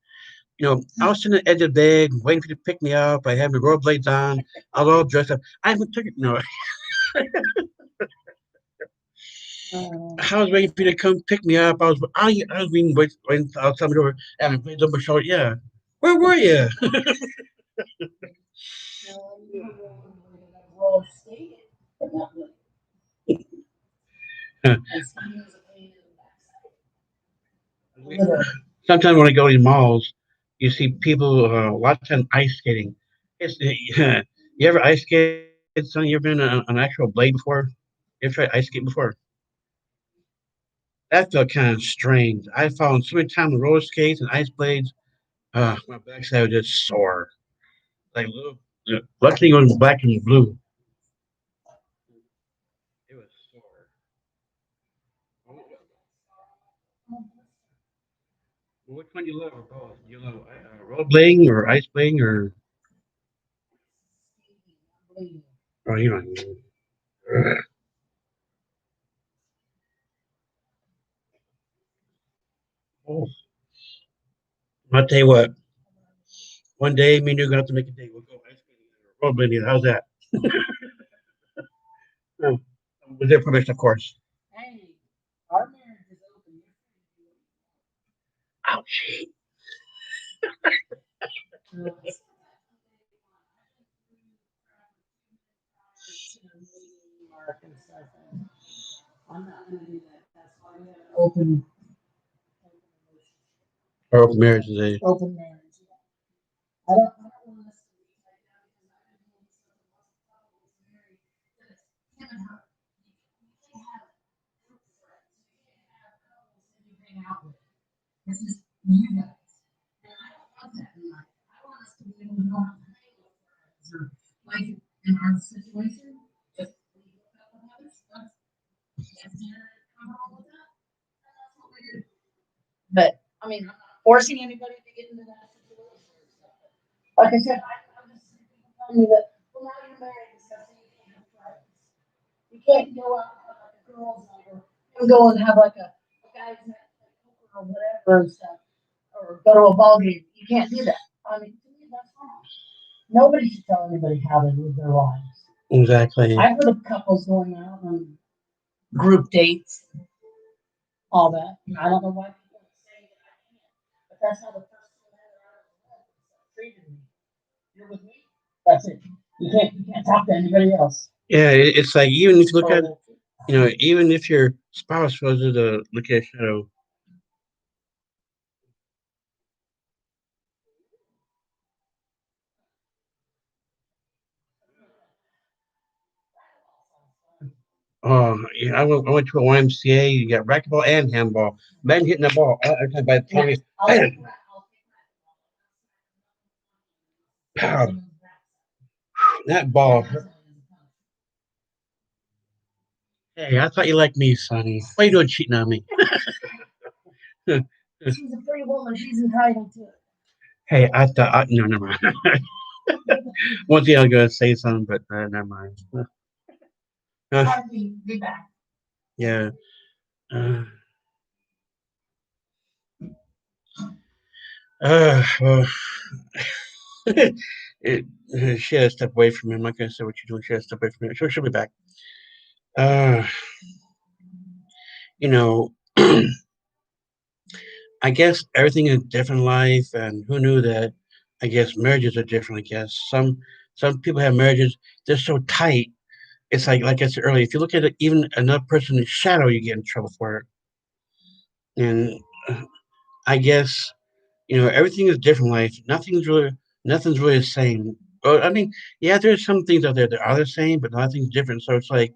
I was sitting at the edge of the bed, waiting for you to pick me up. I had my rollerblades on. I was all dressed up. I haven't took it. No, I was waiting for you to come pick me up. I was being waiting outside my door, and my blades on my shoulder. Yeah, where were you? No, I never rollerbladed. I've roller skated, but not really. And skating was a pain in the backside. Literally. Sometimes when I go to malls, you see people watching ice skating. It's, you ever ice skated, son? You ever been on an actual blade before? You ever tried ice skating before? That felt kind of strange. I found so many times with roller skates and ice blades, my backside was just sore. Like little, luckily it was black and blue. It was sore. Well, which one do you love or both? Do you love roller blading or ice blading or? Oh, you know. Oh, I'll tell you what. One day, me and you're gonna have to make a date. We'll go ice skating or rollerblading. How's that? Oh, with their permission, of course. Hey, our marriage is open. Ouch. You're free to mark and stuff. And I'm not gonna do that. That's why we have an Or open marriage today. open marriage. I don't want us to be like that because I don't want us to marry. You can't have group friends. You can't have couples that you hang out with. This is you guys. And I don't want that in life. I want us to be able to go out and hang with friends or like in our situation, just we hook up with others. That's dinner and come home with that. And that's what we do. But I mean, I'm not forcing anybody to get into that situation or stuff. Like I said, I'm just seeing people telling me that, well, now you're married and stuff, so you can't have friends. You can't go out and have like a girls' night or go and have like a guys' night like poker or whatever and stuff, or go to a ball game. You can't do that. I mean, to me, that's wrong. Nobody should tell anybody how to live their lives. Exactly. I've heard of couples going out on group dates, all that. I don't know why people are saying that I can't, but that's how the first two men that I was with treated me. You're with me. That's it. You can't talk to anybody else. Yeah, it's like even if you look at, even if your spouse was to look at shadow. Oh, yeah, I went to a YMCA. You got racquetball and handball. Men hitting the ball every time by the time pow, that ball. Hey, I thought you liked me, Sonny. Why you doing cheating on me? She's a free woman. She's entitled to it. Hey, I thought no, never mind. One thing I was gonna say something, but never mind. Be back. Yeah. Uh, well, she had to step away from me. I'm not gonna say what you're doing. She had to step away from me. She'll be back. Uh, you know, I guess everything is different in life, and who knew that? I guess marriages are different. I guess some people have marriages they're so tight. It's like I said earlier. If you look at it, even another person's shadow, you get in trouble for it. And I guess everything is different in life. Nothing's really the same. Well, I mean, yeah, there's some things out there that are the same, but nothing's different. So it's like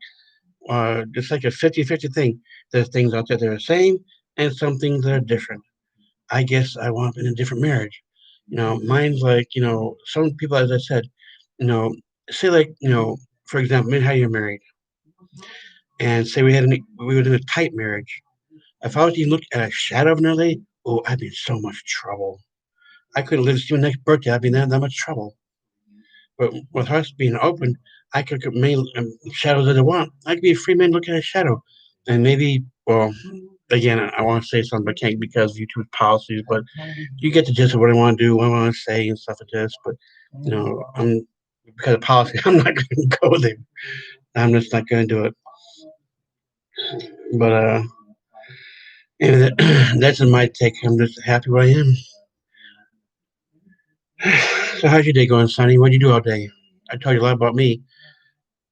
a 50-50 thing. There's things out there that are the same, and some things that are different. I guess I want in a different marriage. Mine's like, some people, as I said, you know, say like, for example, me and how you're married, and say we were in a tight marriage. If I was to look at a shadow of another lady, oh, I'd be in so much trouble. I couldn't live to see my next birthday. I'd be in that much trouble. But with us being open, I could get many shadows that I want. I could be a free man looking at a shadow, and maybe, well, again, I want to say something, but can't because of YouTube's policies. But you get the gist of what I want to do, what I want to say, and stuff like this. But I'm because of policy, I'm not going to go there. I'm just not going to do it. But anyway, that's my take. I'm just happy where I am. So how's your day going, Sonny? What'd you do all day? I told you a lot about me.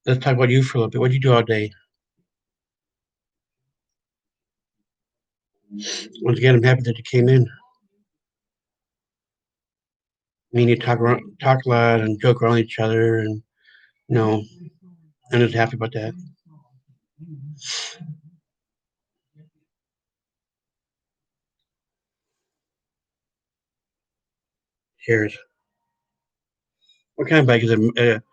Let's talk about you for a little bit. What'd you do all day? Once again, I'm happy that you came in. Me and you talk a lot and joke around each other, and you know, I'm just happy about that. Cheers. What kind of bike is it?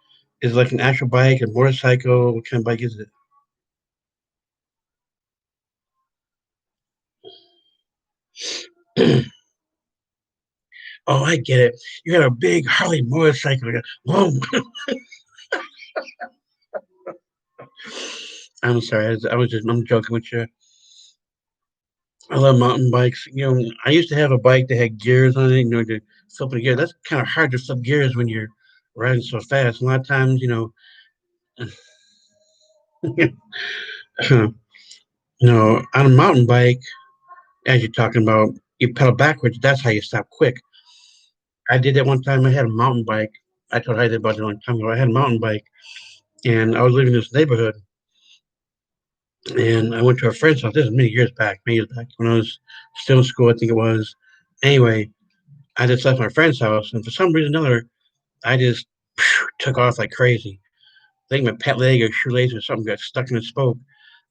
Is it like an actual bike, a motorcycle? What kind of bike is it? Oh, I get it. You got a big Harley motorcycle. Whoa. I'm sorry. I'm joking with you. I love mountain bikes. I used to have a bike that had gears on it. To flip the gear. That's kind of hard to flip gears when you're riding so fast. A lot of times, on a mountain bike, as you're talking about, you pedal backwards. That's how you stop quick. I did that one time. I had a mountain bike. I told Heidi about it a long time ago. I had a mountain bike, and I was living in this neighborhood, and I went to a friend's house. This is many years back when I was still in school. I think it was. Anyway, I just left my friend's house, and for some reason or another, I just took off like crazy. I think my pet leg or shoelace or something got stuck in the spoke.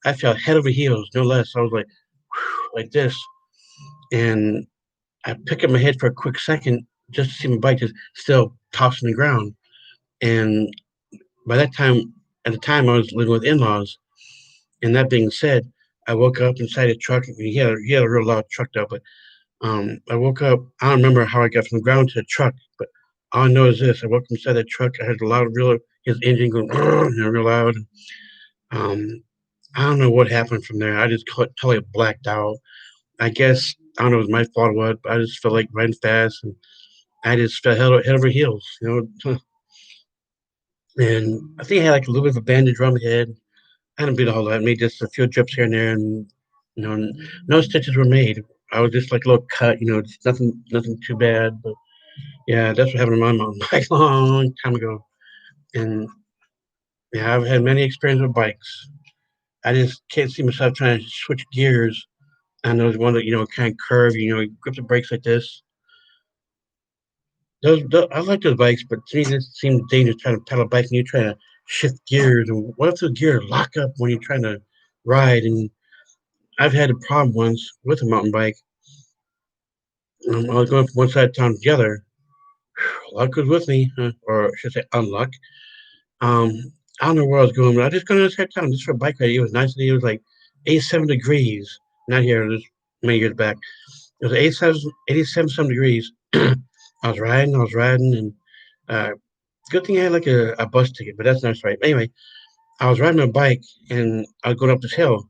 I fell head over heels, no less. I was like this, and I picked up my head for a quick second just to see my bike just still tossing the ground. And by that time, at the time, I was living with in-laws. And that being said, I woke up inside a truck. He had a real loud truck though, but I woke up. I don't remember how I got from the ground to the truck, but all I know is this: I woke up inside that truck. I heard a loud, real his engine going real loud. Um, I don't know what happened from there. I just totally blacked out. I guess I don't know if it was my fault or what, but I just felt like running fast, and I just fell head over heels. And I think I had like a little bit of a bandage around my head. I didn't bleed a whole lot. Maybe just a few drips here and there, and you know, no stitches were made. I was just like a little cut. It's nothing too bad. But yeah, that's what happened to my mom like a long time ago. And yeah, I've had many experiences with bikes. I just can't see myself trying to switch gears on those one that kind of curve. You grip the brakes like this. Those I like those bikes, but to me, it seems dangerous trying to pedal a bike and you're trying to shift gears. And what if the gear lock up when you're trying to ride? And I've had a problem once with a mountain bike. I was going from one side of town to the other. Luck was with me, or I should say unluck. Um, I don't know where I was going, but I just going to this side of town just for a bike ride. It was nice. It was like 87 degrees. Not here, this many years back. It was 87 some degrees. I was riding, and uh, good thing I had like a bus ticket, but that's not right. Anyway, I was riding my bike, and I was going up this hill,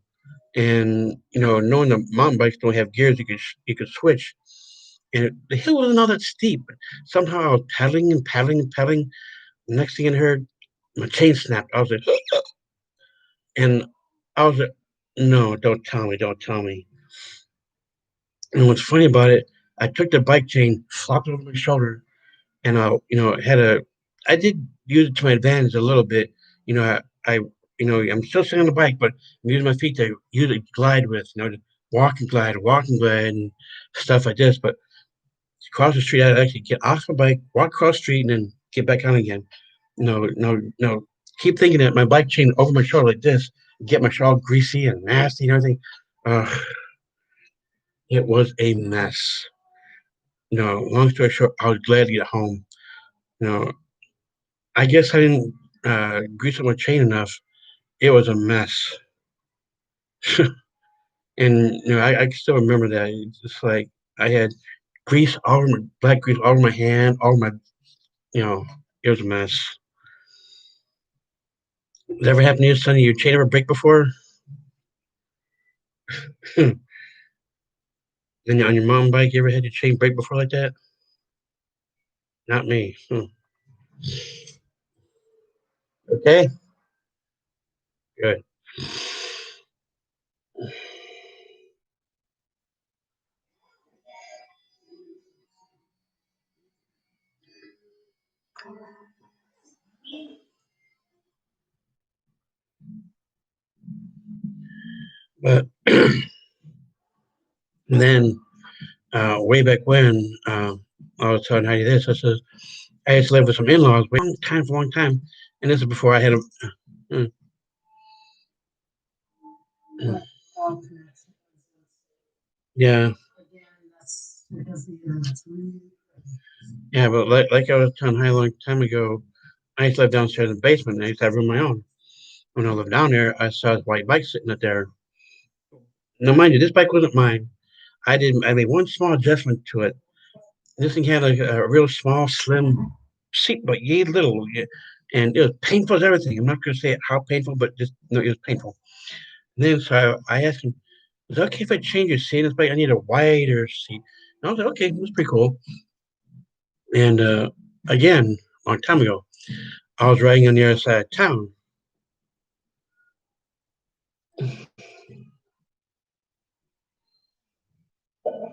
and knowing the mountain bikes don't have gears, you could switch. And the hill wasn't all that steep, but somehow I was pedaling and pedaling and pedaling. Next thing I heard, my chain snapped. I was like, and I was like, no, don't tell me. And what's funny about it, I took the bike chain, flopped it over my shoulder, and I did use it to my advantage a little bit. I'm still sitting on the bike, but I'm using my feet to use it glide with, to walk and glide, and stuff like this. But across the street, I'd actually get off the bike, walk across the street, and then get back on again. No, no, no. Keep thinking that my bike chain over my shoulder like this, get my shoulder all greasy and nasty and everything. Uh, it was a mess. Long story short, I was glad to get home. You know, I guess I didn't grease up my chain enough. It was a mess. And I can still remember that. It's just like I had black grease all over my hand, all over my, you know, it was a mess. Has that ever happened to you, Sonny? Your chain ever break before? Then on your mountain bike, you ever had your chain break before like that? Not me. Okay, good. But then, way back when, I was telling Heidi this. I says I used to live with some in-laws way for a long time, and this is before I had a. Uh, uh, yeah, yeah, but like I was telling Heidi a long time ago, I used to live downstairs in the basement. And I used to have a room of my own. When I lived down there, I saw this white bike sitting up there. Now, mind you, this bike wasn't mine. I made one small adjustment to it. This thing had a real small, slim seat, but yay little, yeah, and it was painful as everything. I'm not going to say how painful, but just no, it was painful. And then so I asked him, Is it okay if I change your seat? It's like I need a wider seat. And I was like, okay, that's pretty cool. And again, a long time ago, I was riding on the other side of town.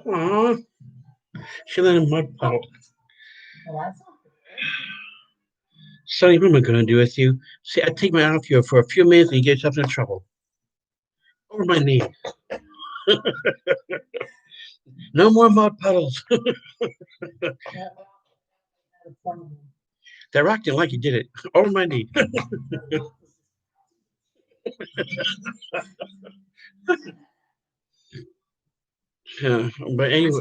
Aww, she let a mud puddle. Well, that's not Sonny, what am I going to do with you? See, I take my eye off you for a few minutes and you get yourself in trouble. Over my knee. No more mud puddles. that that's funny. That rock didn't like you, did it? Over my knee. Yeah, but anyway,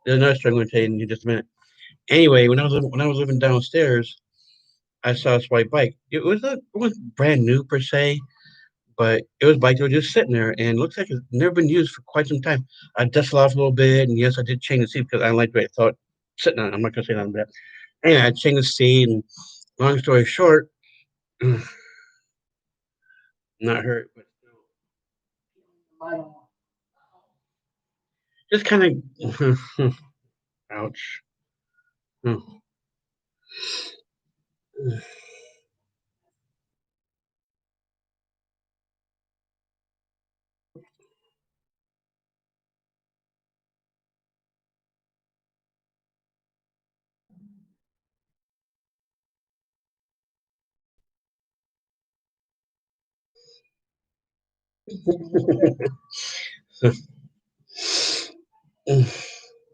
there's another story I'm going to tell you in just a minute. Anyway, when I was living downstairs, I saw this white bike. It wasn't brand new per se, but it was a bike that was just sitting there, and it looks like it's never been used for quite some time. I dusted it off a little bit, and yes, I did change the seat because I liked what I thought sitting on it. I'm not gonna say nothing about that. Anyway, I changed the seat, and long story short, not hurt, but just kind of ouch. Oh.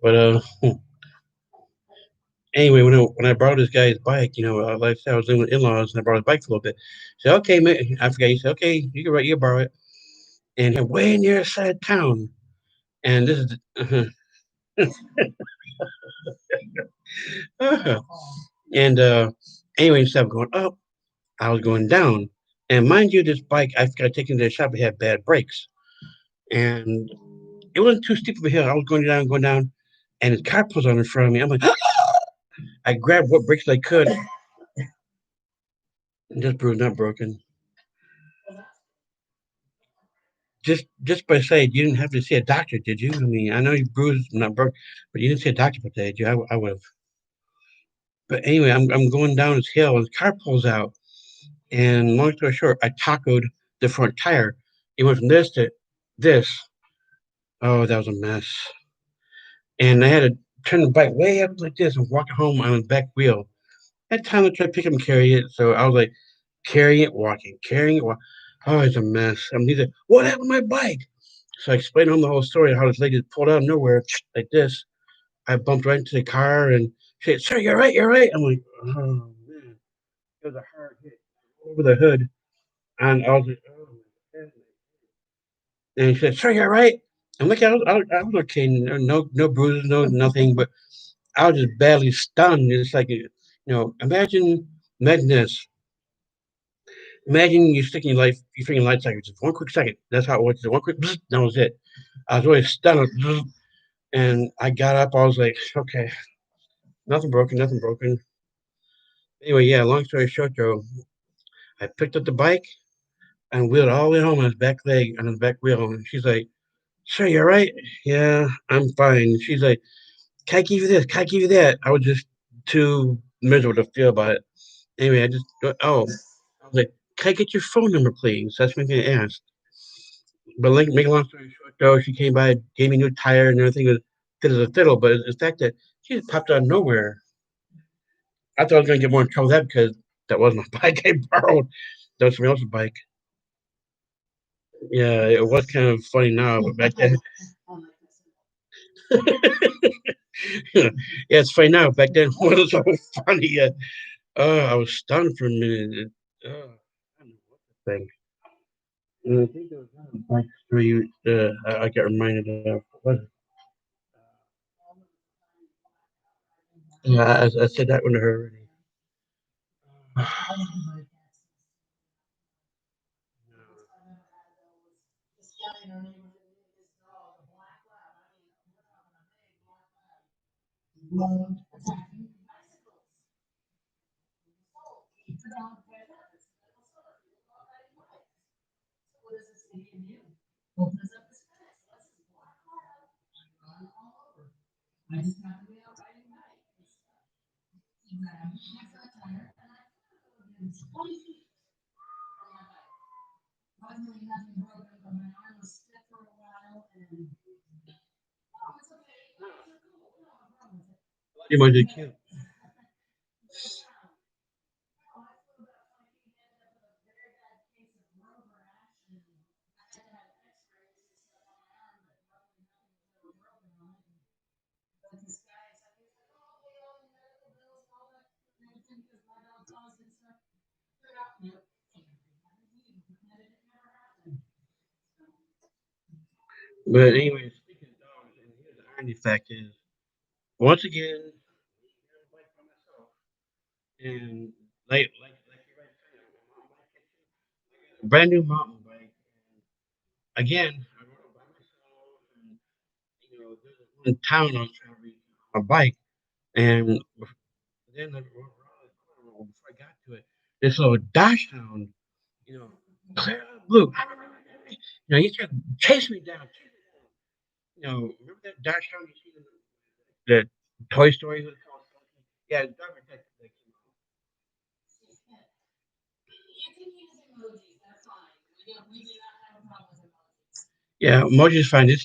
But anyway, when I borrowed this guy's bike, like I said, I was living with in-laws, and I borrowed his bike for a little bit. He said, "Okay, man," I forgot. He said, "Okay, you can borrow it." And he's way near the side of town, and this is and anyway, instead of going up, I was going down. And mind you, this bike I forgot taking to the shop. It had bad brakes, and it wasn't too steep of a hill. I was going down, and his car pulls on in front of me. I'm like, I grabbed what brakes I could, and just bruised, not broken. Just by saying, you didn't have to see a doctor, did you? I mean, I know you bruised, not broke, but you didn't see a doctor for that, did you? I would have. But anyway, I'm going down this hill, and the car pulls out. And long story short, I tacoed the front tire. It went from this to this. Oh, that was a mess. And I had to turn the bike way up like this and walk it home on the back wheel. I had time to try to pick up and carry it. So I was like, carrying it, walking, carrying it, walking. Oh, it's a mess. I'm neither, what happened to my bike? So I explained to him the whole story of how this lady pulled out of nowhere like this. I bumped right into the car and she said, "Sir, you're right, you're right." I'm like, oh man, it was a hard hit over the hood. And I was like, oh my God. And he said, "Sir, you're right." I'm like, I was okay, no bruises, no nothing, but I was just badly stunned. It's like, imagine this. Imagine you sticking your life, you freaking light cycle just 1 quick second. That's how it was. One quick, bzz, that was it. I was really stunned, and I got up. I was like, okay, nothing broken, nothing broken. Anyway, yeah. Long story short, Joe, I picked up the bike and wheeled all the way home on his back leg, on his back wheel. And she's like, "Sure, you're right. Yeah, I'm fine." She's like, "Can I give you this? Can I give you that?" I was just too miserable to feel about it. Anyway, I was like, "Can I get your phone number, please?" That's what I asked. But like, make a long story short, though, she came by, gave me a new tire, and everything was fit as a fiddle. But the fact that she just popped out of nowhere, I thought I was going to get more in trouble with that because that wasn't my bike I borrowed. That was somebody else's bike. Yeah, it was kind of funny now, but back then, yeah, it's funny now. Back then, it wasn't so funny. I was stunned for a minute. I don't know what to think. And I think there was another bike story I got reminded of. What was it? Yeah, I said that one to her already. You might be cute. But anyway, speaking of dogs, and here's the irony fact is, once again, and like you're right, a brand new mountain bike. Again, I rode it by myself, and there's this one town I was traveling on a bike, and then I rode around the corner before I got to it. This little dash hound, you know, clear out of the blue. He tried to chase me down. Remember that dash hound you see in the Toy Story? Yeah, it's Dog Protector that came out. Yeah, emoji is fine. You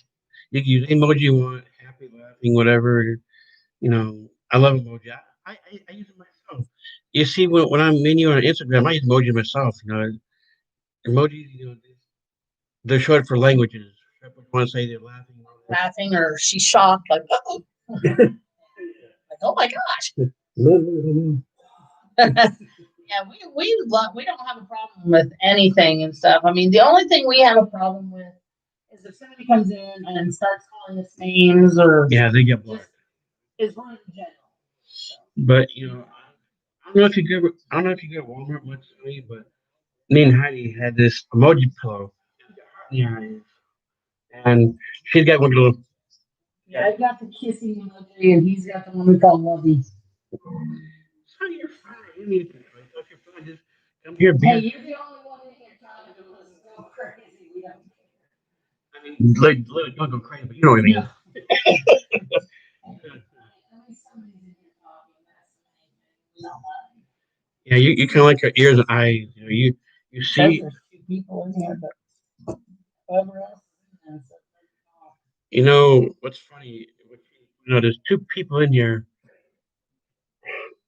can use any emoji you want, happy, laughing, whatever. I love emoji. I use it myself. You see, when I'm meeting you on Instagram, I use emoji myself. Emojis, they're short for languages. People want to say they're laughing. Laughing or she's shocked, like, oh, like, oh my gosh. Yeah, we don't have a problem with anything and stuff. I mean, the only thing we have a problem with is if somebody comes in and starts calling us names or Yeah, they get blocked. is rude in general. But I don't know if you get I don't know if you get Walmart much, but me and Heidi had this emoji pillow in the eyes, and she's got one little. Yeah, I got the kissing emoji, and he's got the one we call lovey. So you're fine. You need to. If you're fine, just come here. Hey, you're the only one in here trying to do this go crazy. We don't care. I mean, literally don't go crazy, but you know what I mean. Yeah, you kind of like your ears and eyes. You see. There's a few people in here, but whoever else. What's funny? There's two people in here,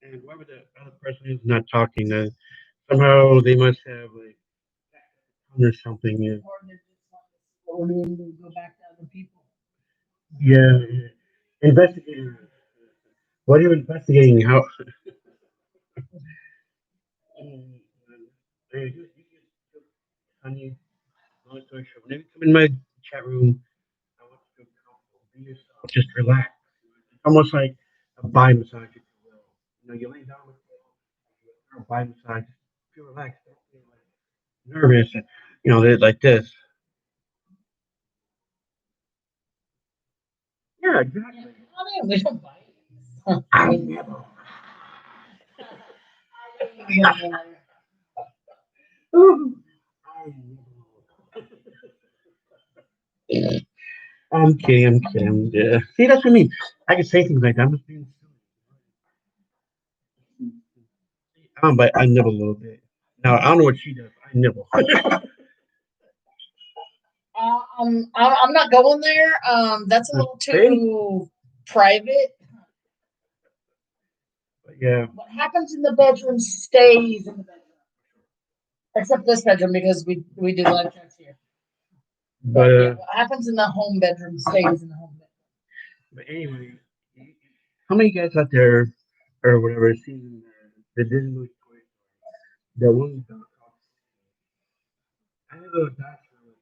and whoever the other person is not talking. Somehow they must have like or something. Yeah. Or they just want to go back to other people. Yeah. Investigating. What are you investigating? How? Honey, long story short, whenever you come in my chat room, I want you to feel comfortable. Be yourself. Just relax. It's almost like a body massage, if you will. You lay down with a body massage. Just feel relaxed. Don't feel like nervous. And, they're like this. Yeah, exactly. I mean, we don't bite. I never. I'm kidding. I'm kidding. Yeah. See, that's what I mean. I can say things like that. I'm just being silly. But I nibble a little bit. Now I don't know what she does. I nibble. I'm not going there. That's a little too private. But yeah. What happens in the bedroom stays in the bedroom. Except this bedroom because we do live checks here. But yeah, what happens in the home bedroom stays in the home bedroom. But anyway, how many guys out there or whatever seen the Disney movie Toy Story? The one called I had a little doctor with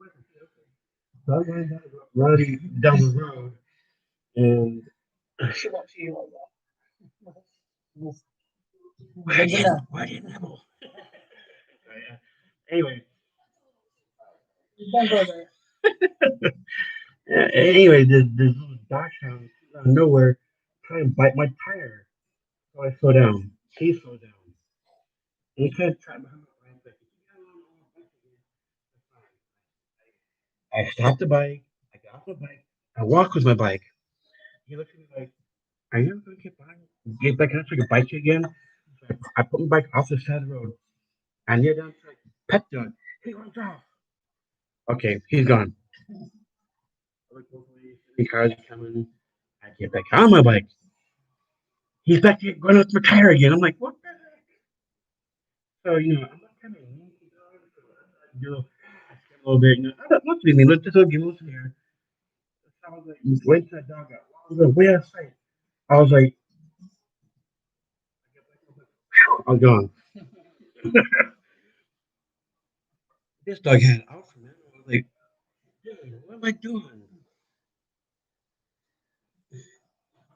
this. So I went down, running down the road, and she went to you like that. Why didn't nibble? Anyway. Don't go there. Anyway, this little dog hound out of nowhere trying to bite my tire. So I slow down. He slowed down. And he kind of tried behind my back. I stopped the bike. I got off the bike. I walked with my bike. He looked at me like, "Are you ever going to get back on so I can bite you again?" So I put my bike off the side of the road. I kneel down to like pet dog. He runs off. Okay, he's gone. I look both ways. The cars are coming. I get back on my bike. He's back there going off my tire again. I'm like, what the heck? So, I'm not kind of yankee dog. So I do I scared a little bit. I don't want to be mean. Let's just give him some here. So I was like, wait till that dog out. I was like, way outside. I was like, I was gone. This dog had it out for me. I was like, dude, what am I doing?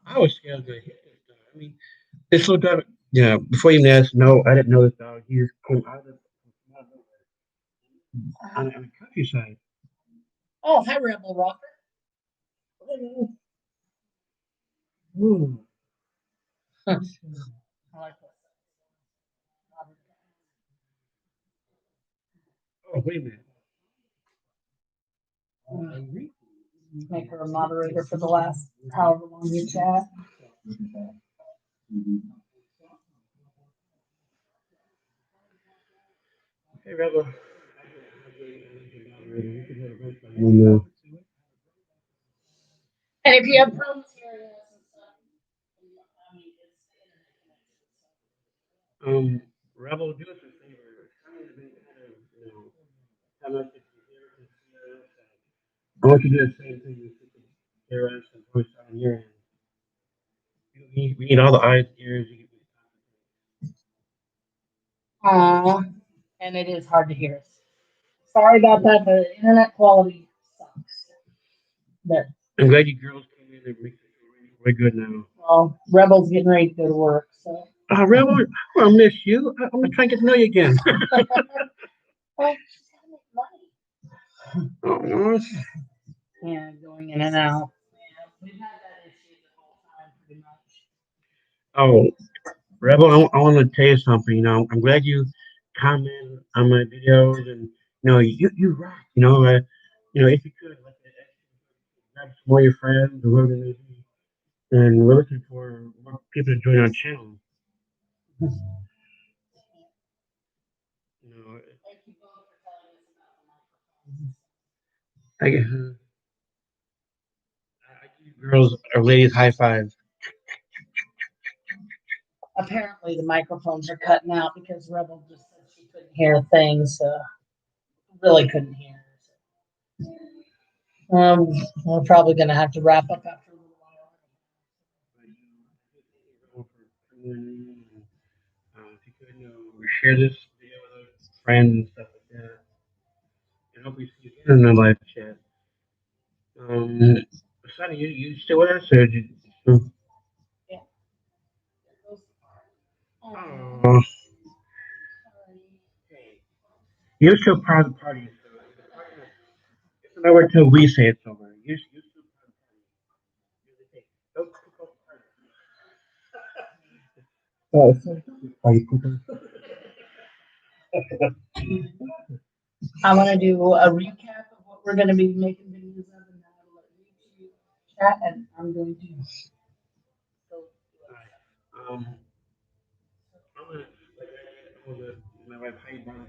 I was scared I was going to hit this dog. I mean, this little dog, before you even ask, no, I didn't know this dog. He just came out of on the countryside. Oh, hi, Rebel Rocker. Ooh. I like Oh, wait a minute. that. Make her a moderator for the last however long you chat. Hey, Rebel. And, And if you have problems hearing us and stuff, I mean, it's the internet connection. Rebel, do us a favor. Tell us if you hear us, I want you to do the same thing. If you can hear us and voice on your end. We need all the eyes, ears. Aw, and it is hard to hear us. Sorry about that. The internet quality sucks. But I'm glad you girls came in and make it really good now. well, Rebel's getting ready to go to work, so. Rebel, I miss you. I'm gonna try and get to know you again. Well, she's gotta make money. Oh, Yeah, going in and out. Yeah, we've had that issue the whole time, pretty much. oh, Rebel, I want to tell you something. I'm glad you comment on my videos, and you rock. If you could, like, grab some more of your friends or whoever it may be, and we're looking for more people to join our channel. You know, Thank you both for telling us about the microphones. I give you girls or ladies high five. Apparently, the microphones are cutting out because Rebel just said she couldn't hear things. Really couldn't hear. We're probably going to have to wrap up after a little while. If you could, share this video with friends and stuff like that, and hopefully see you again in the live chat. Sonny, you still with us, or did you? Yeah. Oh, you're still proud of the party. So it's over until we say it's over. You're still proud of the party. Don't cook up the party. Oh, party cooker. I'm going to do a recap of what we're going to be making videos of, and then I'll let you chat, and I'm going to go. Um, I'm gonna my wife Heidi brought up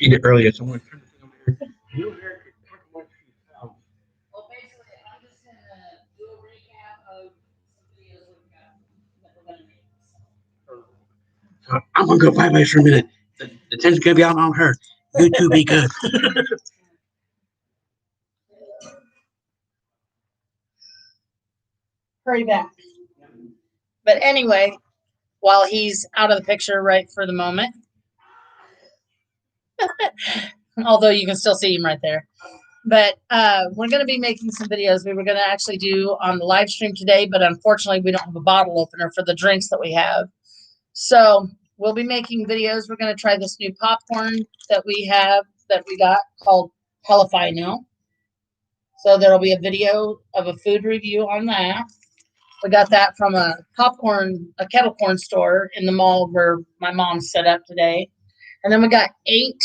she did earlier, so I'm gonna turn this thing over here. You heard her talk about yourself. Well, basically, I'm just going to do a recap of some videos that we're going to make. So I'm gonna go bye-bye for a minute. The tension's gonna be out on her. You two be good. Hurry back. But anyway, while he's out of the picture right for the moment, although you can still see him right there. But we're going to be making some videos we were going to actually do on the live stream today, but unfortunately we don't have a bottle opener for the drinks that we have. So we'll be making videos. We're going to try this new popcorn that we got called Jalapeno. So there'll be a video of a food review on that. We got that from a kettle corn store in the mall where my mom set up today. And then we got 8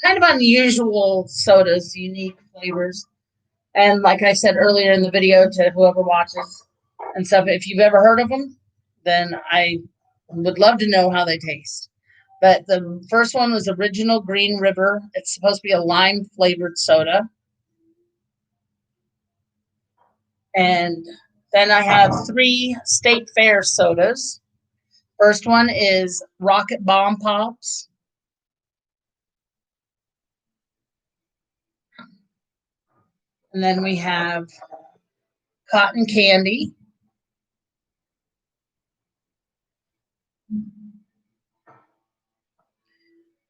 kind of unusual sodas, unique flavors. And like I said earlier in the video to whoever watches and stuff, if you've ever heard of them, then I would love to know how they taste. But the first one was Original Green River. It's supposed to be a lime flavored soda. And then I have 3 State Fair sodas. First one is Rocket Bomb Pops. And then we have Cotton Candy.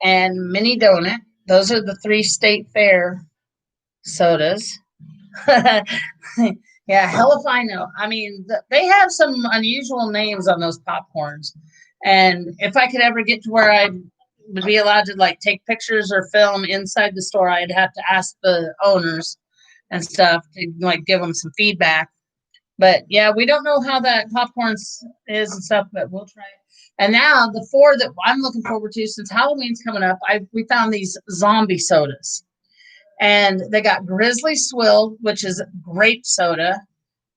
And Mini Donut. Those are the 3 State Fair sodas. Yeah, hell if I know. I mean, they have some unusual names on those popcorns. And if I could ever get to where I would be allowed to like take pictures or film inside the store, I'd have to ask the owners and stuff to like give them some feedback. But yeah, we don't know how that popcorn is and stuff, but we'll try it. And now the 4 that I'm looking forward to since Halloween's coming up, we found these zombie sodas. And they got Grizzly Swill, which is grape soda,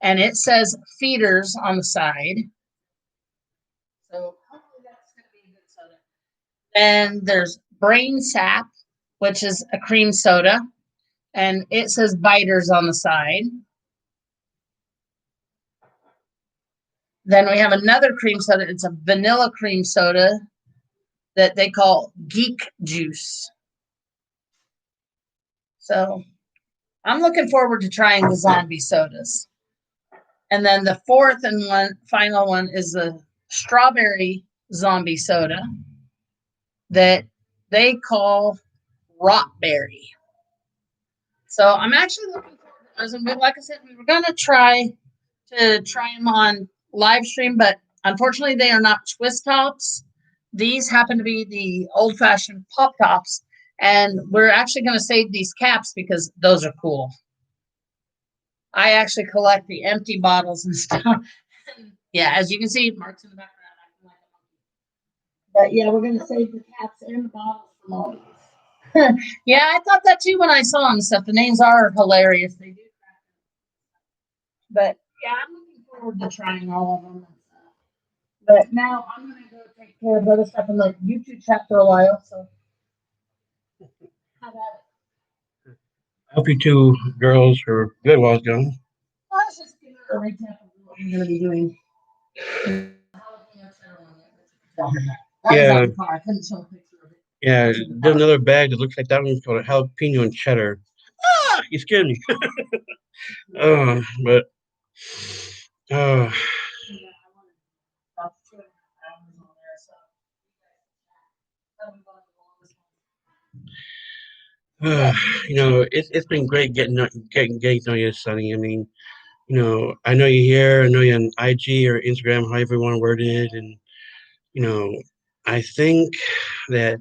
and it says feeders on the side. So hopefully that's going to be a good soda. Then there's Brain Sap, which is a cream soda, and it says biters on the side. Then we have another cream soda. It's a vanilla cream soda that they call Geek Juice. So I'm looking forward to trying the zombie sodas. And then the 4th and final one is the strawberry zombie soda that they call Rotberry. So I'm actually looking forward to those. And like I said, we were going to try them on live stream, but unfortunately they are not twist tops. These happen to be the old fashioned pop tops. And we're actually going to save these caps because those are cool. I actually collect the empty bottles and stuff. Yeah, as you can see, Mark's in the background. But yeah, we're going to save the caps and the bottles from all these. Yeah, I thought that too when I saw them and stuff. The names are hilarious. They do. But yeah, I'm looking forward to trying all of them. But now I'm going to go take care of other stuff and let you two chat for a while. So, how about it? I hope you two girls are good while it's going. Let's just give her a recap of what we're going to be doing. Yeah. Yeah, there's another bag that looks like that one's called a jalapeno and cheddar. Ah, you scared me. But uh, uh, it's been great getting to know you, Sonny. I mean, I know you here, I know you on IG or Instagram, however you want to word it, and you know, I think that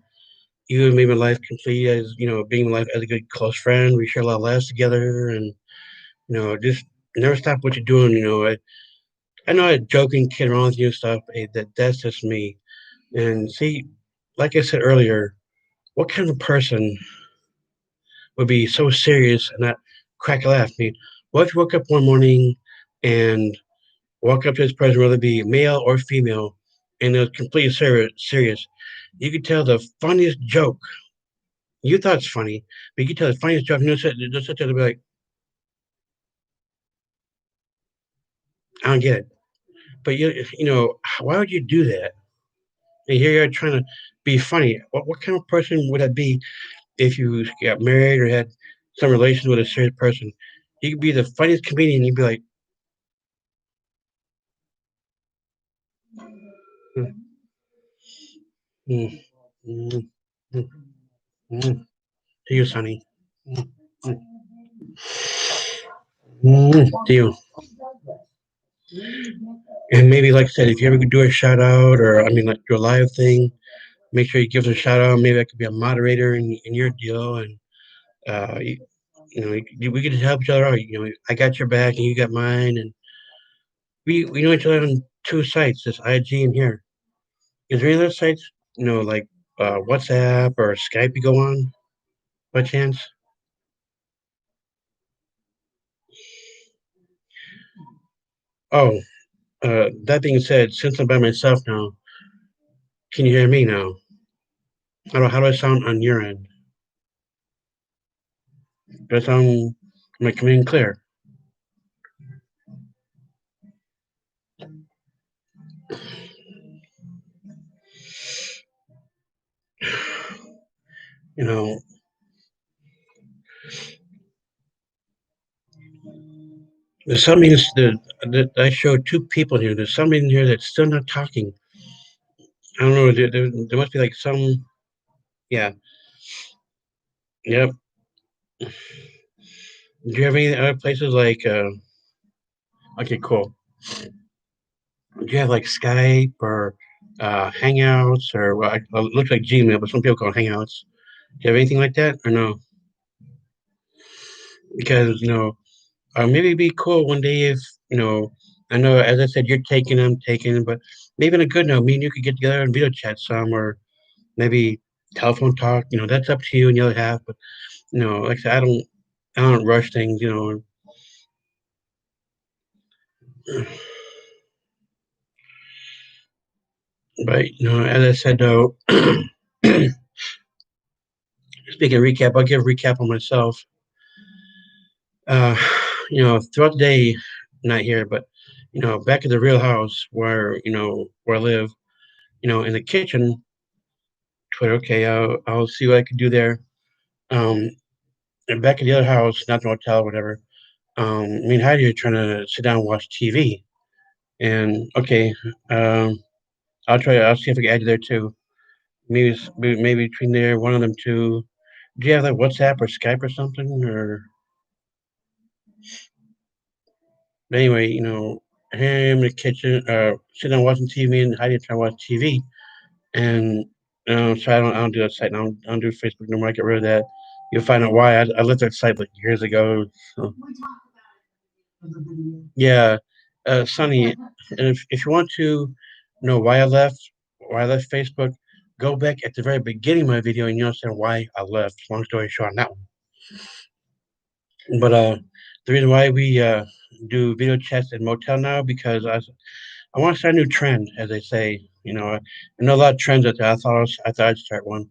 you and me, my life complete as being my life as a good close friend. We share a lot of laughs together, and just never stop what you're doing. I know I joking, kid around with you and stuff. Hey, that's just me. And see, like I said earlier, what kind of person would be so serious and not crack a laugh? I mean, what if you woke up one morning and walk up to this person, whether it be male or female, and it was completely serious? You could tell the funniest joke. You thought it's funny, but you could tell the funniest joke, and they'll sit there and be like, I don't get it. But why would you do that? And here you're trying to be funny. What kind of person would that be if you got married or had some relation with a serious person? You could be the funniest comedian. You'd be like, mm, mm, mm, mm, to you, Sonny. Mm, mm, to you. And maybe, like I said, if you ever could do a shout out or, I mean, like do a live thing, make sure you give us a shout out. Maybe I could be a moderator in your deal. And, uh, you, we could just help each other out. I got your back and you got mine. And we know each other on 2 sites, this IG and here. Is there any other sites, like WhatsApp or Skype you go on? by chance? Oh, that being said, since I'm by myself now, can you hear me now? How do I sound on your end? Do I sound am I coming in clear? You know, there's something that I showed two people here. There's something in here that's still not talking. I don't know. There must be like some. Yeah. Yep. Do you have any other places like? Okay, cool. Do you have like Skype or Hangouts or well, it looks like Gmail, but some people call it Hangouts. Do you have anything like that or no? Because maybe it'd be cool one day if I know as I said you're taking them, taking them, but maybe on a good note, me and you could get together and video chat some or maybe telephone talk. That's up to you and the other half. But like I said, I don't rush things. But as I said though, speaking of recap, I'll give a recap on myself. Uh, throughout the day, not here, but back at the real house where I live, in the kitchen. Twitter, okay, I'll see what I can do there. Um, and back at the other house, not the motel, whatever. Me and Heidi are trying to sit down and watch TV. And okay, I'll try. I'll see if I can add you there too. Maybe between there, one of them two. Do you have like WhatsApp or Skype or something? Or anyway, here in the kitchen, sitting down watching TV, and Heidi trying to watch TV. And so I don't do that site. I don't do Facebook no more. I get rid of that. You'll find out why. I left that site like years ago. So. Yeah, Sonny, and if you want to know why I left Facebook, go back at the very beginning of my video and you understand why I left. Long story short on that one. But the reason why we do video chats in motel now because I want to start a new trend, as they say. I know a lot of trends out there. I thought I'd start one.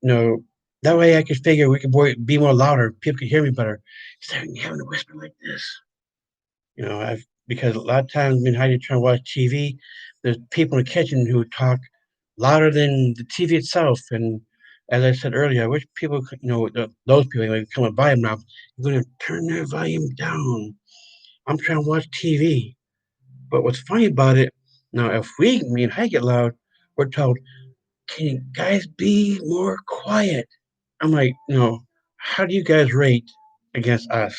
You know, that way I could figure we could be more louder. People could hear me better instead of having to whisper like this. I've because a lot of times when Heidi trying to watch TV, there's people in the kitchen who talk louder than the TV itself. And as I said earlier, I wish people could, those people anyway, come and buy them now. You're going to turn their volume down. I'm trying to watch TV. But what's funny about it, now if me and Heidi get loud, we're told, can you guys be more quiet? I'm like, how do you guys rate against us?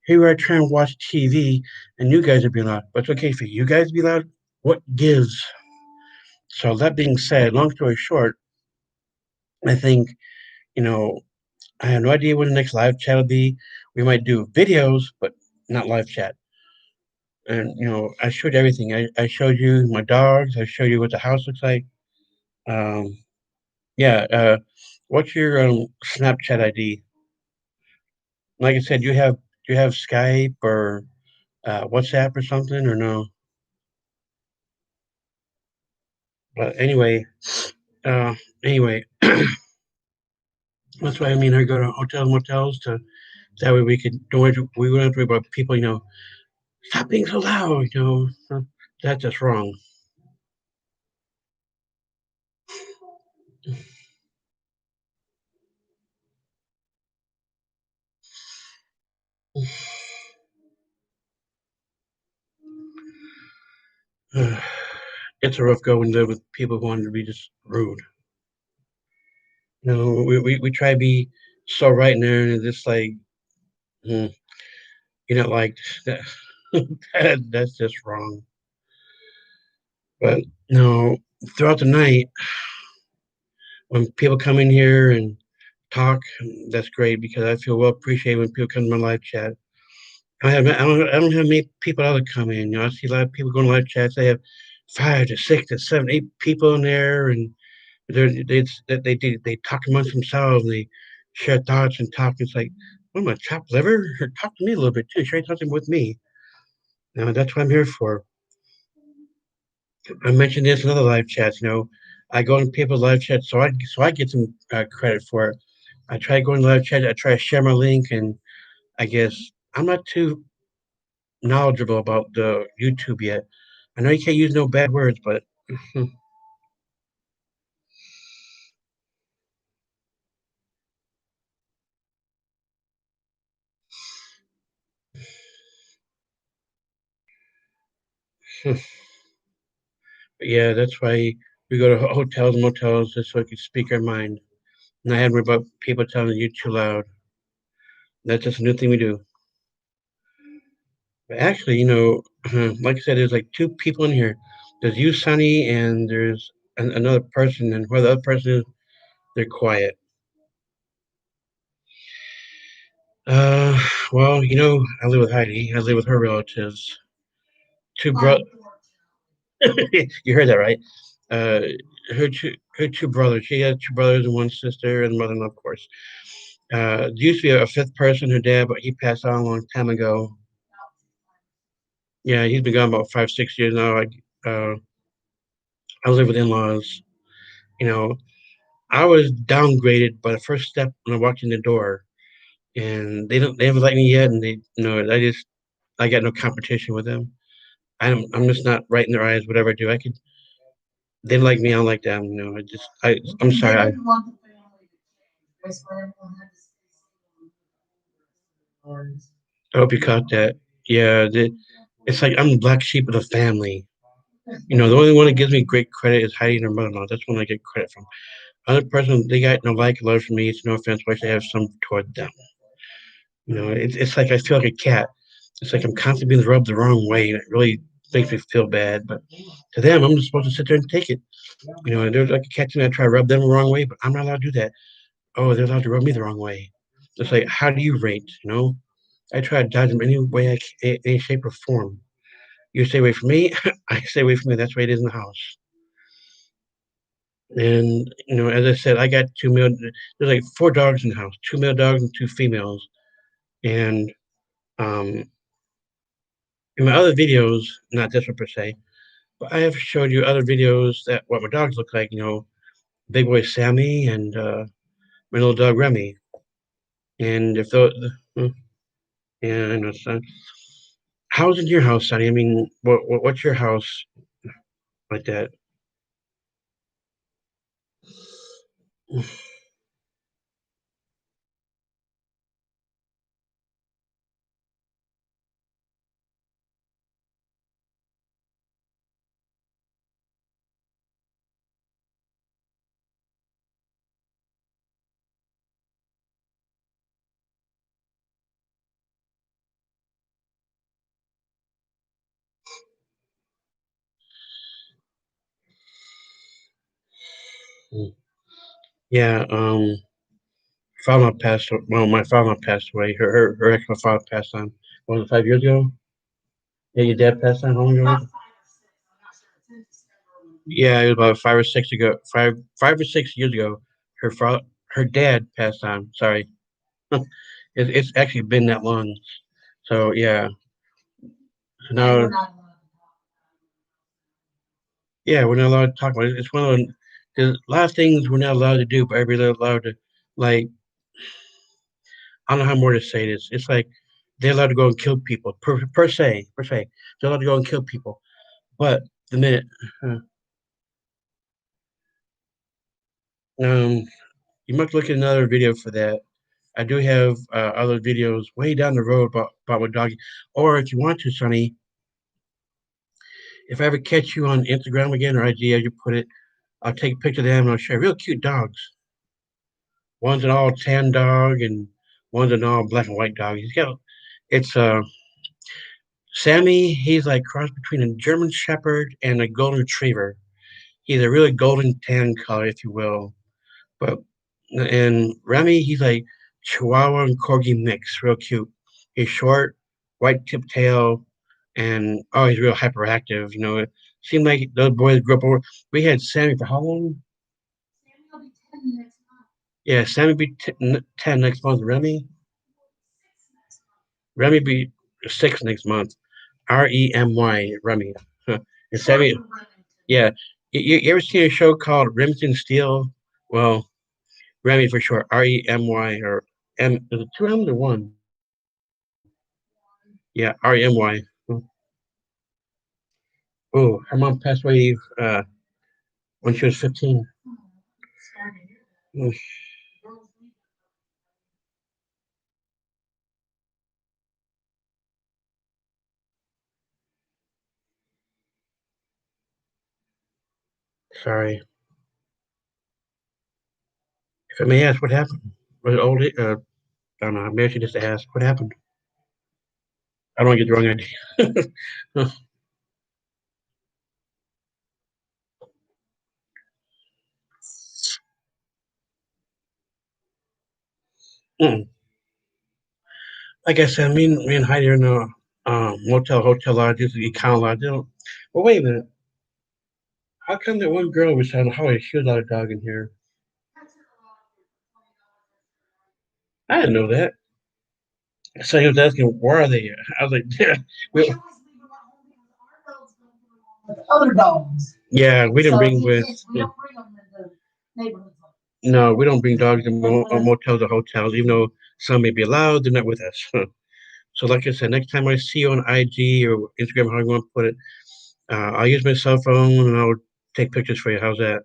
Here we are trying to watch TV, and you guys are being loud. But it's okay for you guys to be loud. What gives? So that being said, long story short, I think you know I have no idea when the next live chat will be. We might do videos, but not live chat. And I showed you everything. I showed you my dogs. I showed you what the house looks like. Um, yeah. What's your Snapchat ID? Like I said, you have Skype or WhatsApp or something or no? But uh, anyway, that's why I mean I go to hotels, motels to that way we wouldn't have to worry about people. Stop being so loud. That's just wrong. It's a rough go when you live with people who want to be just rude. We try to be so right in there, and it's just like hmm, like that. That's just wrong. But no, throughout the night, when people come in here and talk, that's great because I feel well appreciated when people come to my live chat. I don't have many people that come in. I see a lot of people going to live chats. They have 5 to 6 to 7, 8 people in there, and they talk amongst themselves. share thoughts and talk. It's like, what am I, chopped liver? Talk to me a little bit too. Share something with me. That's what I'm here for. I mentioned this in other live chats. I go in people's live chats so I get some credit for it. I try going live chat. I try to share my link, and I guess I'm not too knowledgeable about the YouTube yet. I know you can't use no bad words, but yeah, that's why we go to hotels and motels just so we can speak our mind. Not having to worry about people telling you too loud. That's just a new thing we do. But actually, like I said, there's like two people in here. There's you, Sonny, and there's another person, and where the other person is, they're quiet. Uh, well, I live with Heidi. I live with her relatives. Two bro. You heard that right? Uh, her two brothers. She has two brothers and one sister, and mother-in-law, of course. There used to be a fifth person, her dad, but he passed on a long time ago. Yeah, he's been gone about 5, 6 years now. I live with in-laws. You know, I was downgraded by the first step when I walked in the door, and they haven't liked me yet, and I got no competition with them. I'm just not right in their eyes. Whatever I do, they don't like me. I don't like them. I'm sorry. I hope you caught that. Yeah, it's like I'm the black sheep of the family. The only one that gives me great credit is Heidi and her mother-in-law. That's one I get credit from. Other person, they got no like, love for me. It's no offense, but I have some toward them. It's like I feel like a cat. It's like I'm constantly being rubbed the wrong way, and it really makes me feel bad. But to them, I'm just supposed to sit there and take it. They're like a cat to me. I try to rub them the wrong way, but I'm not allowed to do that. Oh, they're allowed to rub me the wrong way. It's like, how do you rate? I try to dodge them any way any shape or form. You stay away from me, I stay away from you. That's the way it is in the house. And as I said, I got two male. There's like four dogs in the house, two male dogs and two females. And um, in my other videos, not this one per se, but I have showed you other videos that what my dogs look like. Big boy Sammy and my little dog Remy. And if those, yeah, I know, son. How's in your house, Sonny? I mean, what's your house like that? Yeah, father passed. Well, my father passed away. Her ex, my father passed on. What was it, 5 years ago? Yeah, your dad passed on. How long ago? Yeah, it was about 5 or 6 ago. 5 or 6 years ago. Her dad passed on. Sorry, it's actually been that long. So yeah, so now yeah, we're not allowed to talk about it. It's one of the there's a lot of things we're not allowed to do, but everybody's allowed to like. I don't know how more to say this. It's like they're allowed to go and kill people per se. They're allowed to go and kill people, but the minute uh, um, you must look at another video for that. I do have other videos way down the road about my dog. Or if you want to, Sonny, if I ever catch you on Instagram again or IG, as you put it, I'll take a picture of them and I'll show you real cute dogs. One's an all tan dog and one's an all black and white dog. It's Sammy. He's like cross between a German Shepherd and a Golden Retriever. He's a really golden tan color, if you will. But and Remy, he's like Chihuahua and Corgi mix, real cute. He's short, white tip tail, and oh, he's real hyperactive. It seemed like those boys grew up over. We had Sammy for how long? Yeah, Sammy be 10 next month. Remy be 6 next month. Remy, Remy. Huh. And Sammy, yeah. You ever seen a show called Remington Steel? Well, Remy for short. Remy or M. Is it two M's or one? Yeah, Remy. Oh, her mom passed away when she was 15. Mm, sorry. If I may ask, what happened? Was it old? I don't know. Maybe I should just ask what happened. I don't want to get the wrong idea. Mm. Like I said, me and Heidi are in a motel, hotel lodge, this is econo lodge. Well, wait a minute. How come that one girl was saying, "How she was out a dog in here"? I didn't know that. So he was asking, "Where are they?" I was like, "Yeah, we, Other dogs. yeah, we didn't So bring you with. can't, we don't bring them in the neighborhoods. No, we don't bring dogs in motels or hotels, even though some may be allowed. They're not with us. So, like I said, next time I see you on IG or Instagram, how you want to put it, I'll use my cell phone and I'll take pictures for you. How's that?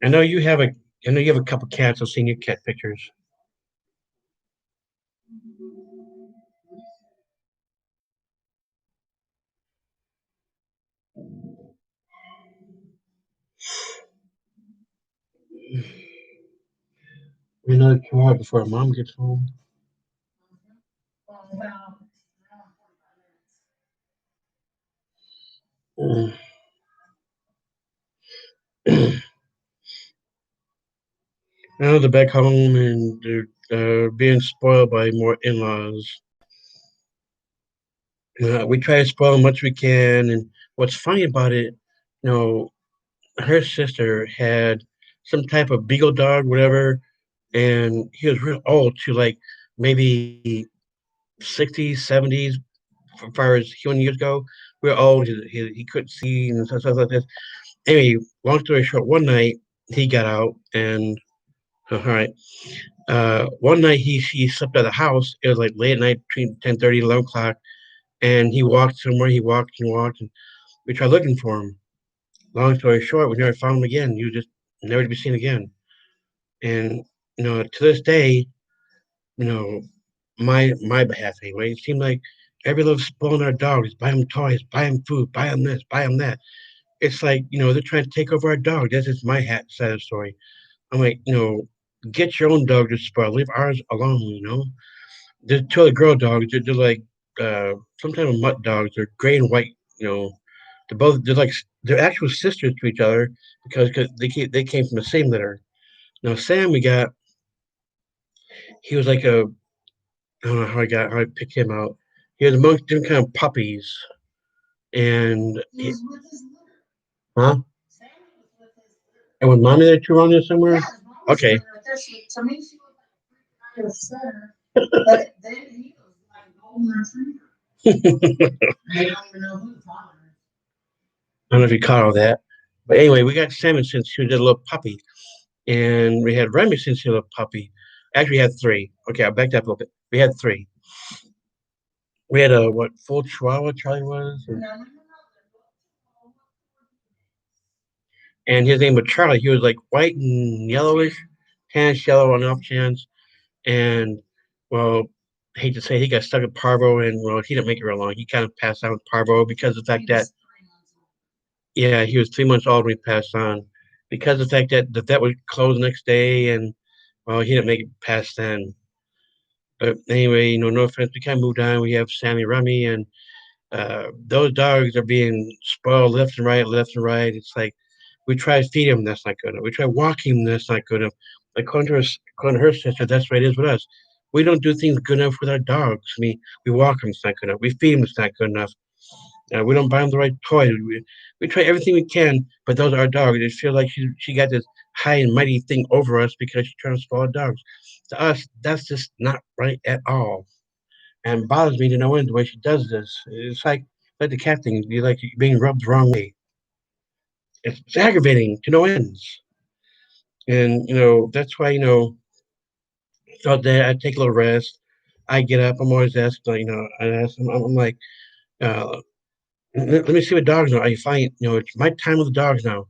I know you have a, I know you have a couple cats. I've seen your cat pictures. Another 2 hours before mom gets home. Mm. Now they're back home and they're being spoiled by more in-laws. We try to spoil as much as we can, and what's funny about it, you know, her sister had some type of beagle dog, whatever, and he was real old to like maybe 60s, 70s, as far as human years go. Real old. He couldn't see and stuff like this. Anyway, long story short, one night he got out and all right. One night he slept at the house. It was like late at night between 10:30 and 11 o'clock, and he walked somewhere. He walked and walked, and we tried looking for him. Long story short, we never found him again. He was just never to be seen again. And to this day, you know, my behalf anyway, it seemed like every little spoiling our dogs, buy them toys, buy them food, buy them this, buy them that. It's like they're trying to take over our dog. That's just my side of the story. I'm like, get your own dog to spoil. Leave ours alone. There's two other girl dogs. They're like some type of mutt dogs. They're gray and white. They're like they're actual sisters to each other because they came from the same litter. Now Sam, we got he was like a I don't know how I picked him out. He was amongst different kind of puppies, and huh? And was mommy there too around there somewhere? Okay. To me, she was like a center, but then he was like a golden retriever. They don't even know who's on her. I don't know if you caught all that. But anyway, we got Salmon since she was a little puppy. And we had Remy since she was a puppy. Actually, we had three. Okay, I'll back that up a little bit. We had three. We had a, what, full Chihuahua Charlie was? And his name was Charlie. He was like white and yellowish, tannish yellow on the off chance. And, well, I hate to say he got stuck at Parvo, and, well, he didn't make it real long. He kind of passed out with Parvo because of the fact that, yeah, he was 3 months old when he passed on. Because of the fact that the vet was closed the next day, and, well, he didn't make it past then. But anyway, no offense. We kind of moved on. We have Sammy Rummy, and those dogs are being spoiled left and right, left and right. It's like we try to feed them, that's not good enough. We try walking them, that's not good enough. According to her sister, that's the way it is with us. We don't do things good enough with our dogs. We walk them, it's not good enough. We feed them, it's not good enough. We don't buy them the right toys. We try everything we can, but those are our dogs. It feels like she got this high and mighty thing over us because she's trying to spoil dogs. To us, that's just not right at all, and bothers me to no end the way she does this. It's like the cat thing. You like being rubbed the wrong way. It's aggravating to no ends, and that's why throughout the day I take a little rest. I get up. I'm always asked, I ask. I'm like, uh, let me see what dogs are. I find, it's my time with the dogs now.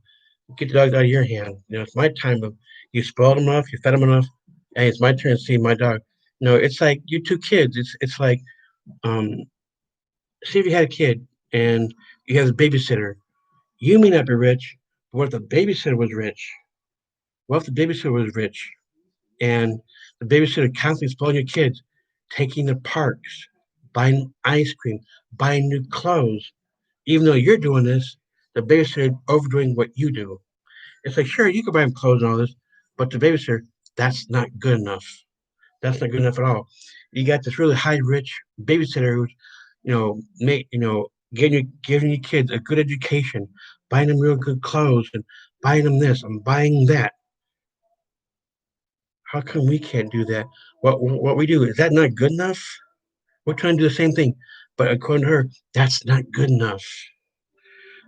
Get the dogs out of your hand. It's my time. You spoiled them enough. You fed them enough. Hey, it's my turn to see my dog. It's like you two kids. It's like, um, see if you had a kid and you have a babysitter. You may not be rich, but what if the babysitter was rich? What if the babysitter was rich and the babysitter constantly spoiling your kids, taking the parks, buying ice cream, buying new clothes, even though you're doing this, the babysitter overdoing what you do. It's like, sure, you can buy him clothes and all this, but the babysitter, that's not good enough. That's not good enough at all. You got this really high rich babysitter who's, giving your kids a good education, buying them real good clothes and buying them this and buying that. How come we can't do that? What we do, is that not good enough? We're trying to do the same thing, but according to her, that's not good enough.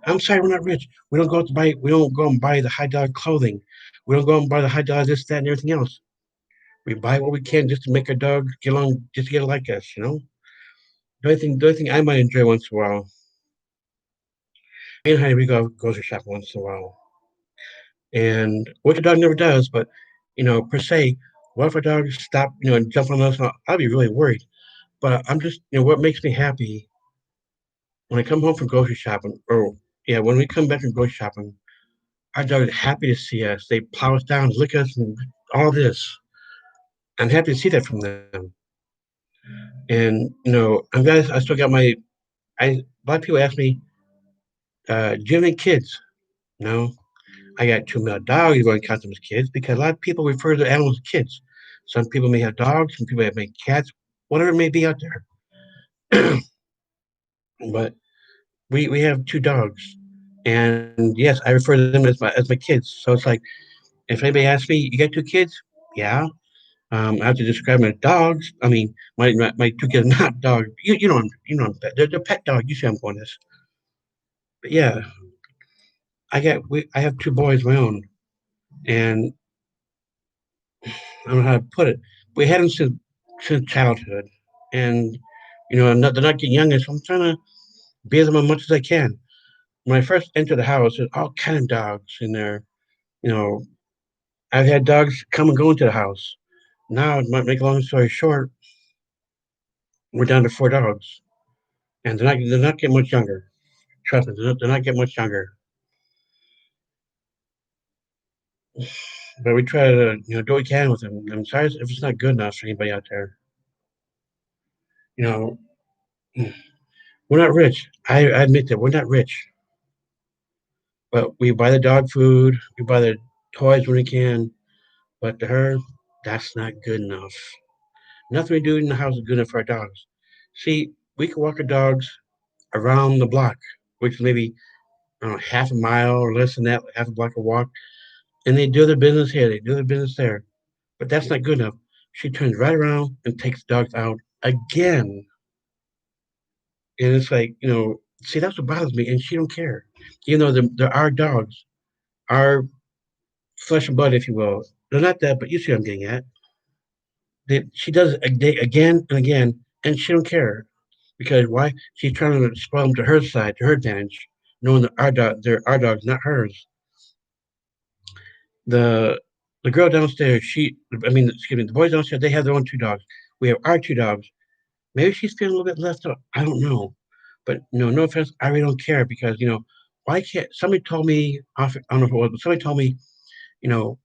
I'm sorry, we're not rich. We don't go and buy the high dollar clothing. We don't go and buy the high dollar this, that, and everything else. We buy what we can just to make our dog get along, just to get like us. The only thing I might enjoy once in a while, me and Heidi, we go grocery shopping once in a while. And what the dog never does, but, per se, what if our dog stop, and jump on us? I'll be really worried. But I'm just, what makes me happy when I come home from grocery shopping, or, yeah, when we come back from grocery shopping, our dog is happy to see us. They plow us down, lick us, and all this. I'm happy to see that from them. And I'm glad I still got my. A lot of people ask me, "Do you have any kids?" No, I got two male dogs. You going to count them as kids because a lot of people refer to animals as kids. Some people may have dogs. Some people may have cats. Whatever it may be out there. But we have two dogs, and yes, I refer to them as my kids. So it's like if anybody asks me, "You got two kids?" Yeah. I have to describe them as dogs. I mean, my two kids are not dogs. They're pet dogs. You see, I'm going this. But yeah, I have two boys of my own, and I don't know how to put it. We had them since childhood, and they're not getting younger, so I'm trying to bear them as much as I can. When I first entered the house, there's all kind of dogs in there. You know, I've had dogs come and go into the house. Now, to make a long story short, we're down to four dogs, and they're not getting much younger. Trust me, they're not getting much younger. But we try to do what we can with them. I'm sorry if it's not good enough for anybody out there. You know, we're not rich. I admit that we're not rich, but we buy the dog food, we buy the toys when we can. But to her, that's not good enough. Nothing we do in the house is good enough for our dogs. See, we can walk our dogs around the block, which is maybe I don't know, half a mile or less than that, half a block of walk, and they do their business here, they do their business there. But that's not good enough. She turns right around and takes the dogs out again. And it's like, see, that's what bothers me. And she don't care. Even though they're our dogs, our flesh and blood, if you will. They're not that, but you see what I'm getting at. She does it again and again, and she don't care. Because why? She's trying to spoil them to her side, to her advantage, knowing that they're our dogs, not hers. The the girl downstairs, excuse me, the boys downstairs, they have their own two dogs. We have our two dogs. Maybe she's feeling a little bit left out. I don't know. But no offense, I really don't care because why can't somebody told me off? I don't know who it was, but somebody told me,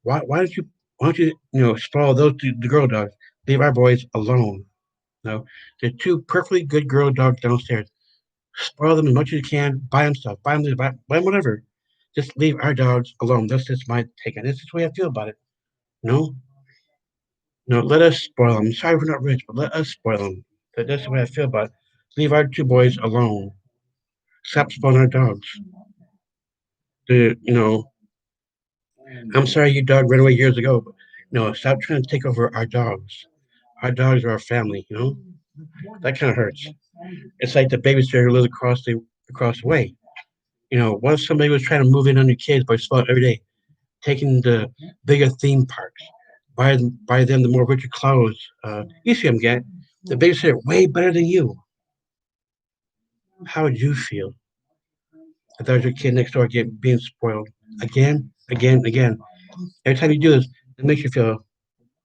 why don't you spoil those two the girl dogs? Leave our boys alone. No, they're two perfectly good girl dogs downstairs. Spoil them as much as you can. Buy them stuff. Buy them this. Buy them whatever. Just leave our dogs alone. That's just my take on it. This is the way I feel about it. No, no, let us spoil them. Sorry we're not rich, but let us spoil them. That's the way I feel about it. Leave our two boys alone. Stop spoiling our dogs. I'm sorry your dog ran away years ago, but no, stop trying to take over our dogs. Our dogs are our family, That kind of hurts. It's like the babysitter who lives across the way. What if somebody was trying to move in on your kids by spot every day, taking the bigger theme parks, buy them the more richer clothes. You see them get the babysitter way better than you. How would you feel if that was your kid next door being spoiled again, again, again? Every time you do this, it makes you feel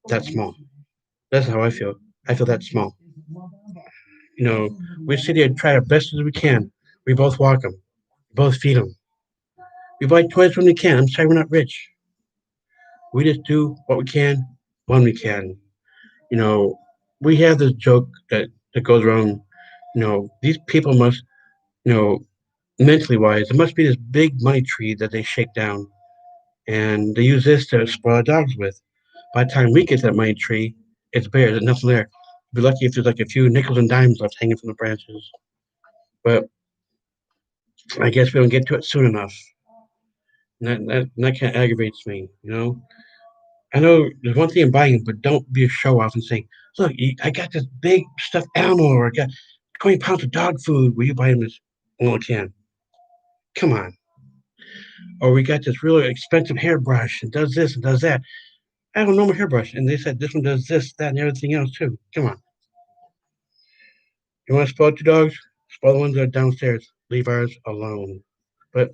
that small. That's how I feel. I feel that small. You know, we sit here and try our best as we can. We both walk them, we both feed them. We buy toys when we can. I'm sorry we're not rich. We just do what we can when we can. You know, we have this joke that goes around. These people must, you know, mentally wise, it must be this big money tree that they shake down, and they use this to spoil dogs with. By the time we get to that money tree, it's bare. There's nothing there. Be lucky if there's like a few nickels and dimes left hanging from the branches. But I guess we don't get to it soon enough. And that kind of aggravates me. I know there's one thing in buying, but don't be a show off and say, "Look, I got this big stuffed animal, or I got 20 pounds of dog food. Will you buy him this little can?" Come on. Or we got this really expensive hairbrush and does this and does that. I have a normal hairbrush, and they said this one does this, that, and everything else too. Come on. You want to spoil two dogs? Spoil the ones that are downstairs. Leave ours alone. But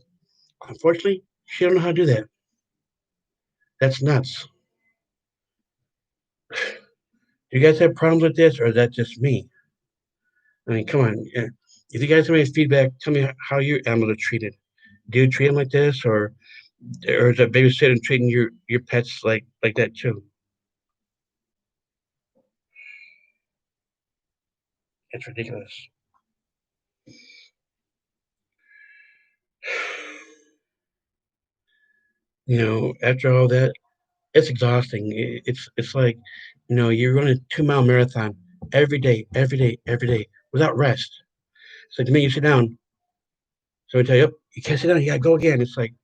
unfortunately, she don't know how to do that. That's nuts. Do you guys have problems with this, or is that just me? I mean, come on. If you guys have any feedback, tell me how your animals are treated. Do you treat them like this, or is that babysitter treating your pets like that too? It's ridiculous. After all that, it's exhausting. It's like, you're running a 2 mile marathon every day, every day, every day without rest. It's like the minute you sit down, so I tell you, "Yep, you can't sit down. You gotta go again." It's like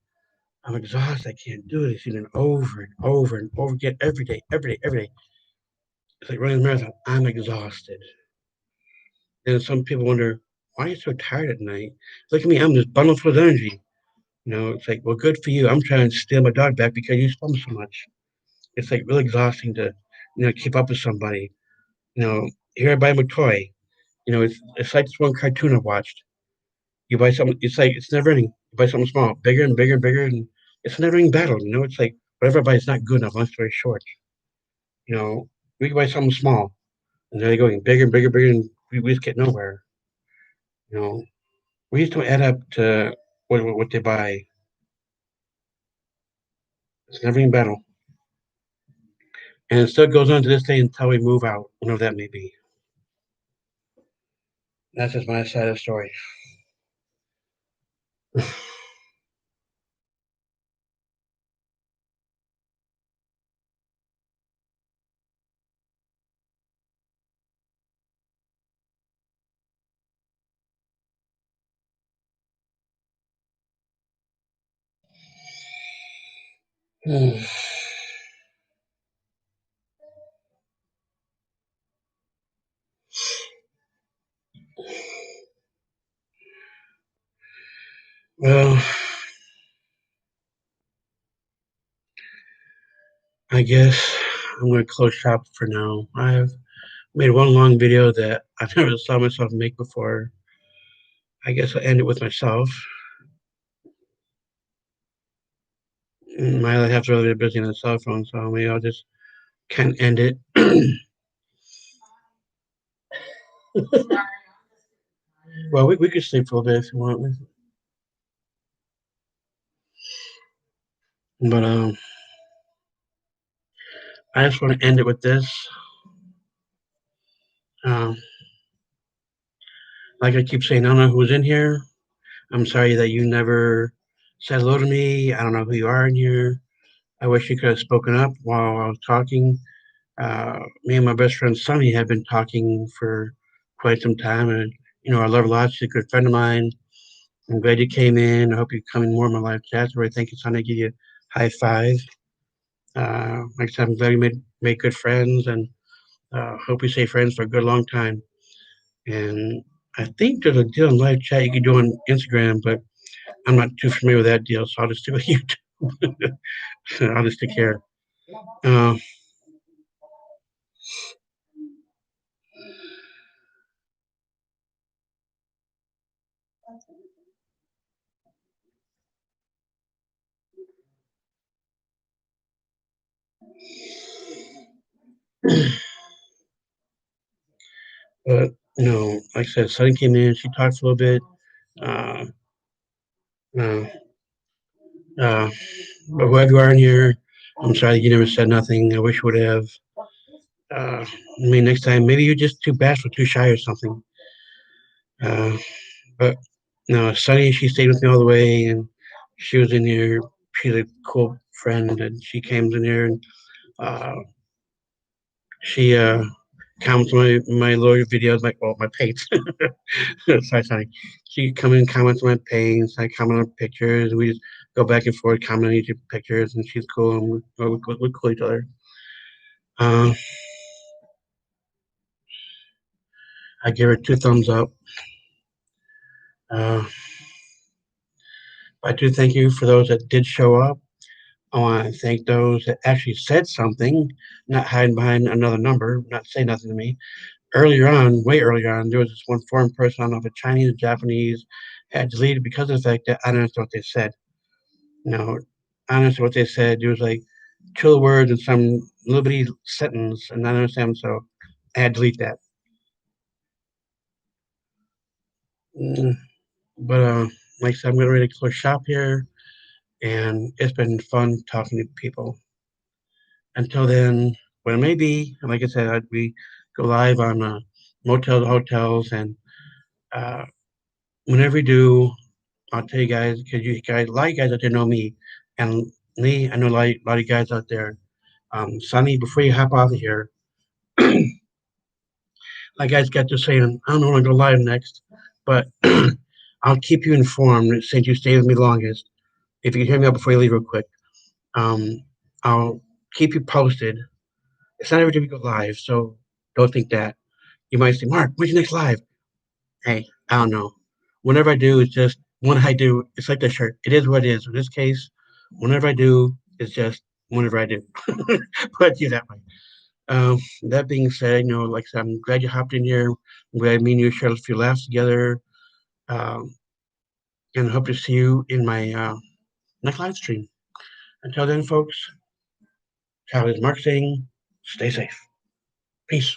I'm exhausted. I can't do this. Over and over and over again every day, every day, every day. It's like running a marathon. I'm exhausted. And some people wonder, why are you so tired at night? Look at me. I'm just bundled full of energy. It's like, well, good for you. I'm trying to steal my dog back because you spoil me so much. It's like really exhausting to, keep up with somebody. Here I buy him a toy. It's like this one cartoon I watched. You buy something, it's like it's never ending. You buy something small, bigger and bigger and bigger, and it's a never ending battle. It's like whatever I buy is not good enough. Long story short, you know, we can buy something small, and there they go, getting bigger and bigger and bigger, and we just get nowhere. You know, we just don't add up to what they buy. It's a never ending battle, and it still goes on to this day until we move out, whenever that may be. That's just my side of the story. Well, I guess I'm going to close shop for now. I've made one long video that I never saw myself make before. I guess I'll end it with myself. My other half's really busy on the cell phone, so maybe I'll just kind of end it. Well, we could sleep for a bit if you want. But I just want to end it with this. Um, like I keep saying, I don't know who's in here. I'm sorry that you never said hello to me. I don't know who you are in here. I wish you could have spoken up while I was talking. Me and my best friend Sonny have been talking for quite some time, and I love her a lot. She's a good friend of mine. I'm glad you came in. I hope you come in more of my live chats. Where I thank you, son. I give you a high five. Like I said, I'm glad you made good friends, and hope we stay friends for a good long time. And I think there's a deal in live chat you can do on Instagram, but I'm not too familiar with that deal, so I'll just do it YouTube. I'll just take care. Uh, but like I said, Sunny came in. She talked a little bit. Uh, uh, uh, but whoever you are in here, I'm sorry you never said nothing. I wish you would have. I mean, next time maybe you're just too bashful, too shy, or something. Uh, but no, Sunny, she stayed with me all the way, and she was in here. She's a cool friend, and she came in here and uh, she comments on my lower videos, my page. Sorry. She come in, comments on my page. I comment on pictures. We just go back and forth, comment on each pictures, and she's cool, and we cool each other. Uh, I give her two thumbs up. Uh, I do thank you for those that did show up. I want to thank those that actually said something, not hiding behind another number, not say nothing to me. Earlier on, way earlier on, there was this one foreign person, I don't know if a Chinese or Japanese, had deleted because of the fact that I don't understand what they said. Honestly, what they said, there was like two words in some little bitty sentence, and I don't understand, so I had to delete that. Mm, But like I said, I'm getting ready to close shop here, and it's been fun talking to people. Until then, when it may be, like I said, we go live on motels, hotels, and uh, whenever we do, I'll tell you guys because you guys, a lot of you guys out there know me, and Lee, I know a lot of you guys out there. Sonny, before you hop off of here, like I got to saying, I don't know when to go live next, but I'll keep you informed since you stay with me longest. If you can hear me out before you leave, real quick, um, I'll keep you posted. It's not every time we go live, so don't think that. You might say, Mark, when's your next live? Hey, I don't know. Whenever I do, it's just when I do. It's like the shirt. It is what it is. In this case, whenever I do, it's just whenever I do. Put it that way. That being said, like I said, I'm glad you hopped in here. I'm glad me and you shared a few laughs together. Um, and I hope to see you in my next live stream. Until then, folks, Kyle is Mark saying, stay safe. Peace.